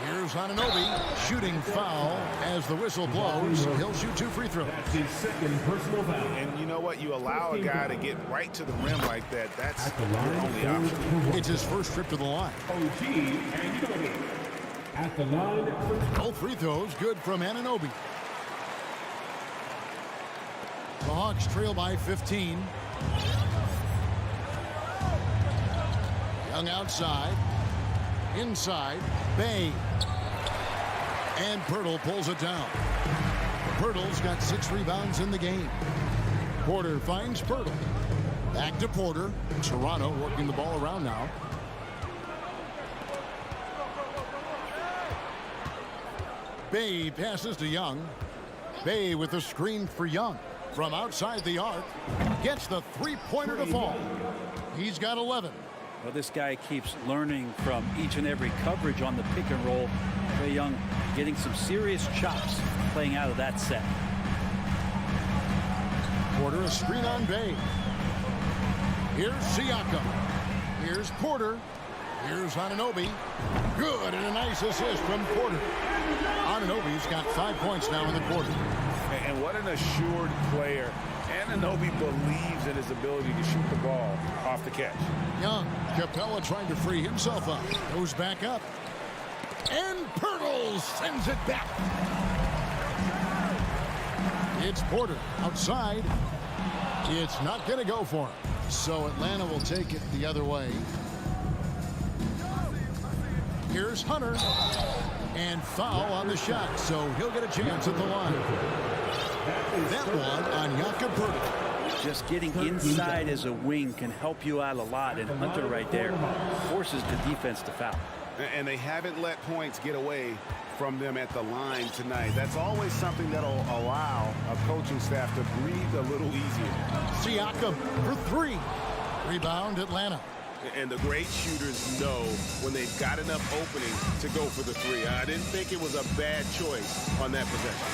Here's Anunoby shooting foul as the whistle blows. He'll shoot two free throws. That's his second personal foul. And you know what? You allow a guy to get right to the rim like that. That's your only option. It's his first trip to the line. OG Anunoby. At the line. Both free throws good from Anunoby. The Hawks trail by 15. Young outside. Inside. Bay. And Pirtle pulls it down. Pirtle's got 6 rebounds in the game. Porter finds Pirtle. Back to Porter. Toronto working the ball around now. Bay passes to Young. Bay with a screen for Young. From outside the arc. Gets the three-pointer to fall. He's got 11. Well, this guy keeps learning from each and every coverage on the pick and roll. Trae Young getting some serious chops playing out of that set. Porter a screen on Bay. Here's Siakam. Here's Porter. Here's Anunoby. Good, and a nice assist from Porter. Anunoby's got 5 points now in the quarter. And what an assured player. Anunoby believes in his ability to shoot the ball off the catch. Young, Capella trying to free himself up. Goes back up. And Pirtle sends it back. It's Porter outside. It's not going to go for him. So Atlanta will take it the other way. Here's Hunter. And foul on the shot, so he'll get a chance at the line. That one on Jakob Pirtle. Just getting inside as a wing can help you out a lot, and Hunter right there forces the defense to foul. And they haven't let points get away from them at the line tonight. That's always something that'll allow a coaching staff to breathe a little easier. Siakam for three. Rebound, Atlanta. And the great shooters know when they've got enough opening to go for the three. I didn't think it was a bad choice on that possession.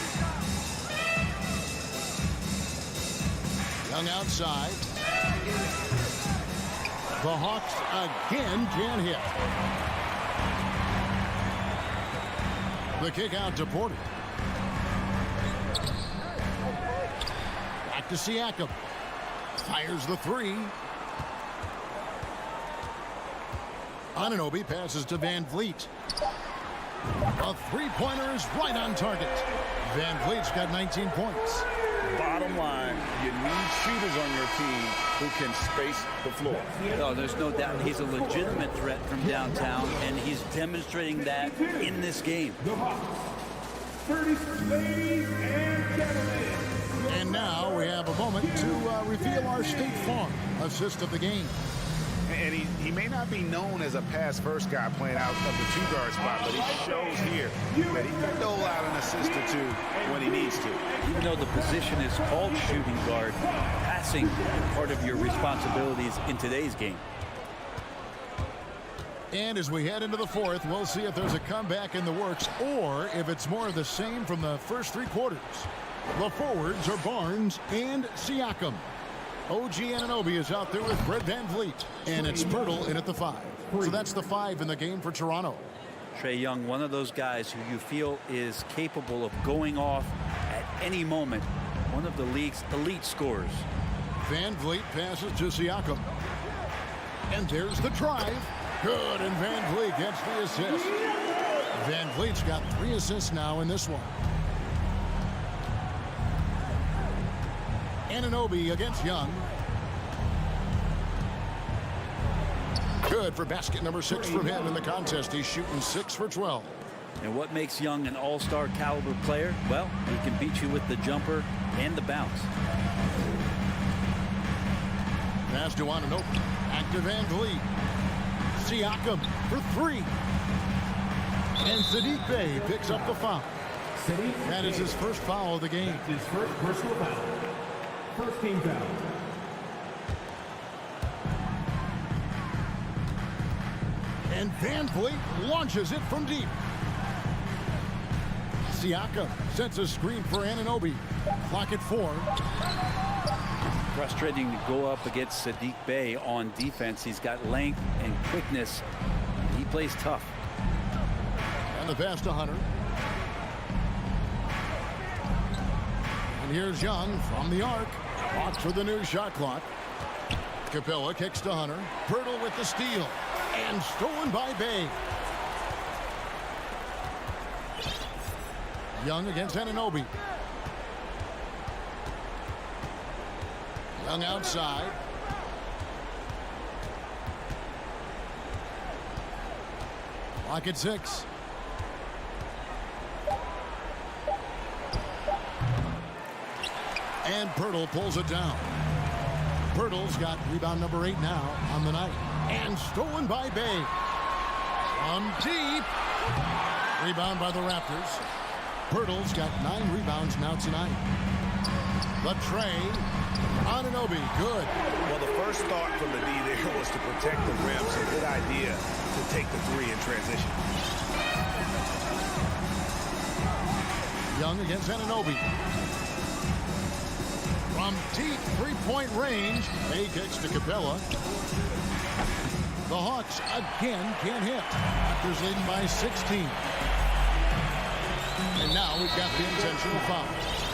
Young outside. The Hawks again can't hit. The kick out to Porter. Back to Siakam. Fires the three. Anunoby passes to Van Vliet. A three-pointer is right on target. Van Vliet's got 19 points. Bottom line, you need shooters on your team who can space the floor. Oh, there's no doubt he's a legitimate threat from downtown, and he's demonstrating that in this game. And now we have a moment to reveal our State Farm assist of the game. And he may not be known as a pass-first guy playing out of the two-guard spot, but he shows here that he can dole out an assist or two when he needs to. Even though the position is called shooting guard, passing is part of your responsibilities in today's game. And as we head into the fourth, we'll see if there's a comeback in the works or if it's more of the same from the first three quarters. The forwards are Barnes and Siakam. OG Anunoby is out there with Fred Van Vliet, and it's Pirtle in at the 5. So that's the 5 in the game for Toronto. Trae Young, one of those guys who you feel is capable of going off at any moment. One of the league's elite scorers. Van Vliet passes to Siakam. And there's the drive. Good, and Van Vliet gets the assist. Van Vliet's got 3 assists now in this one. Anunoby against Young. Good for basket number 6 from him in the contest. He's shooting 6 for 12. And what makes Young an all-star caliber player? Well, he can beat you with the jumper and the bounce. Pass to Anunoby. Back to Van Vliet. Siakam for 3. And Saddiq Bey picks up the foul. That is his first foul of the game. His first personal foul. First team foul. And Van Vliet launches it from deep. Siakam sets a screen for Anunoby. Clock at 4. Frustrating to go up against Saddiq Bey on defense. He's got length and quickness. He plays tough. And the pass to Hunter. And here's Young from the arc. Watch for the new shot clock. Capella kicks to Hunter. Pirtle with the steal. And stolen by Bey. Young against Anunoby. Young outside. Clock at 6. And Pirtle pulls it down. Pirtle's got rebound number 8 now on the night. And stolen by Bey. From deep. Rebound by the Raptors. Pirtle's got 9 rebounds now tonight. The trade. Anunoby, good. Well, the first thought from the D there was to protect the rim. So good idea to take the 3 in transition. Young against Anunoby. From deep three-point range, Bey kicks to Capella. The Hawks again can't hit. Raptors leading by 16. And now we've got the intentional foul.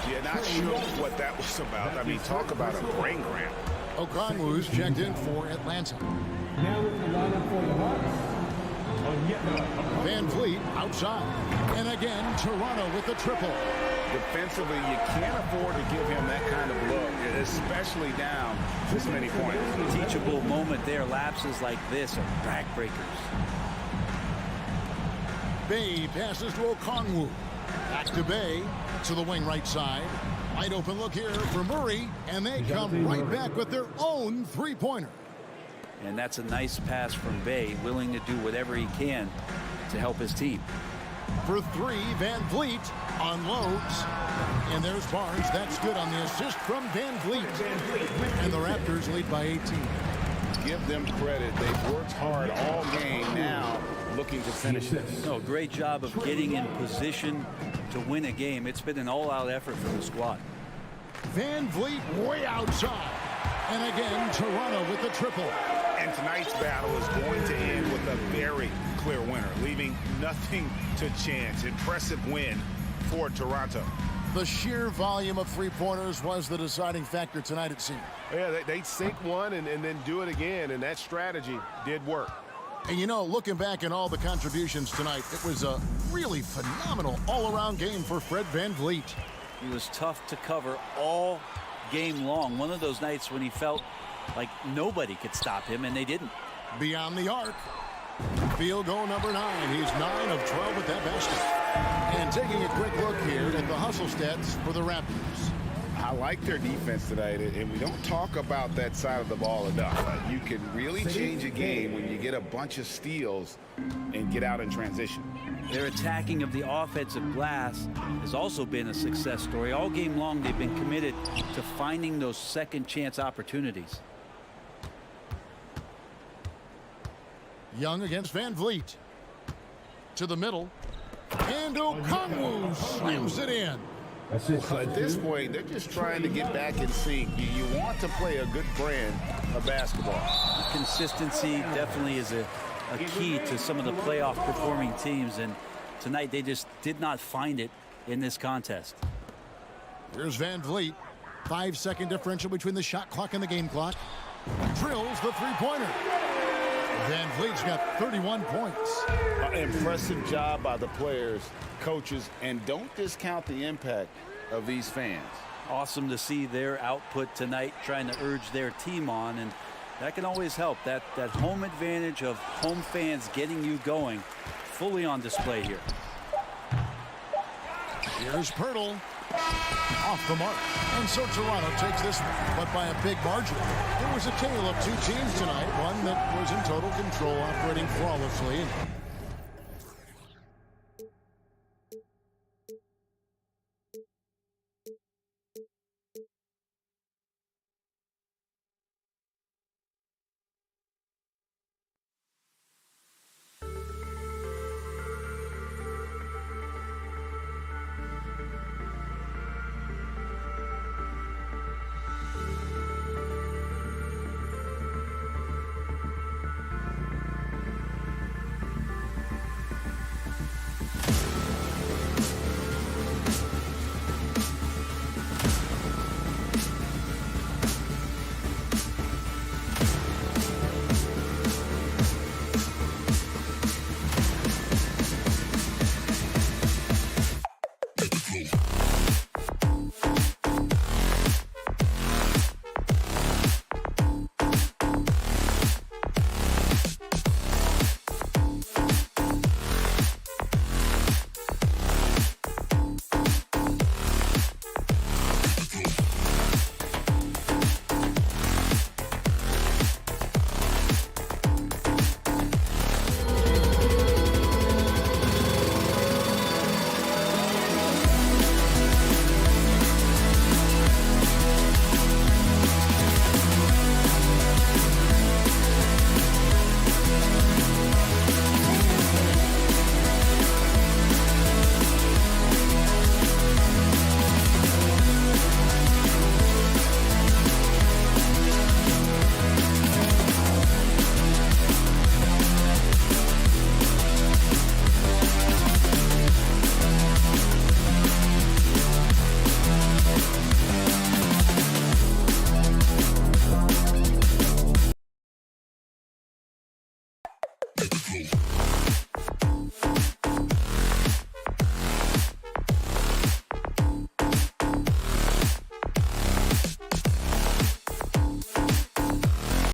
Yeah, not sure what that was about. I mean, talk about a brain cramp. Okongwu's checked in for Atlanta. Now with the lineup for the Hawks. Van Vliet outside. And again, Toronto with the triple. Defensively, you can't afford to give him that kind of look, especially down this many points. Teachable moment there. Lapses like this are backbreakers. Bey passes to Okongwu. Back to Bey to the wing right side. Wide open look here for Murray, and they come right back with their own three-pointer. And that's a nice pass from Bey, willing to do whatever he can to help his team. For three, Van Vliet unloads. And there's Barnes. That's good on the assist from Van Vliet. And the Raptors lead by 18. Give them credit. They've worked hard all game, now looking to finish it. No, great job of getting in position to win a game. It's been an all-out effort from the squad. Van Vliet way outside. And again, Toronto with the triple. And tonight's battle is going to end with a very clear winner, leaving nothing to chance. Impressive win for Toronto. The sheer volume of three-pointers was the deciding factor tonight, it seemed. Yeah, they sink one and then do it again, and that strategy did work. And you know, looking back at all the contributions tonight, it was a really phenomenal all-around game for Fred Van Vliet. He was tough to cover all game long. One of those nights when he felt like nobody could stop him, and they didn't. Beyond the arc. Field goal number 9. He's 9 of 12 at that basket. And taking a quick look here at the hustle stats for the Raptors. I like their defense tonight, and we don't talk about that side of the ball enough. You can really change a game when you get a bunch of steals and get out in transition. Their attacking of the offensive glass has also been a success story. All game long, they've been committed to finding those second chance opportunities. Young against Van Vliet. To the middle. And Okongwu slams it in. Well, at this point, they're just trying to get back in sync. You want to play a good brand of basketball. Consistency definitely is a key to some of the playoff performing teams, and tonight they just did not find it in this contest. Here's Van Vliet. 5-second differential between the shot clock and the game clock. Drills the three-pointer. Van Vliet's got 31 points. Impressive job by the players, coaches, and don't discount the impact of these fans. Awesome to see their output tonight, trying to urge their team on, and that can always help. That home advantage of home fans getting you going, fully on display here. Here's Pirtle. Off the mark. And so Toronto takes this one, but by a big margin. It was a tale of two teams tonight, one that was in total control, operating flawlessly.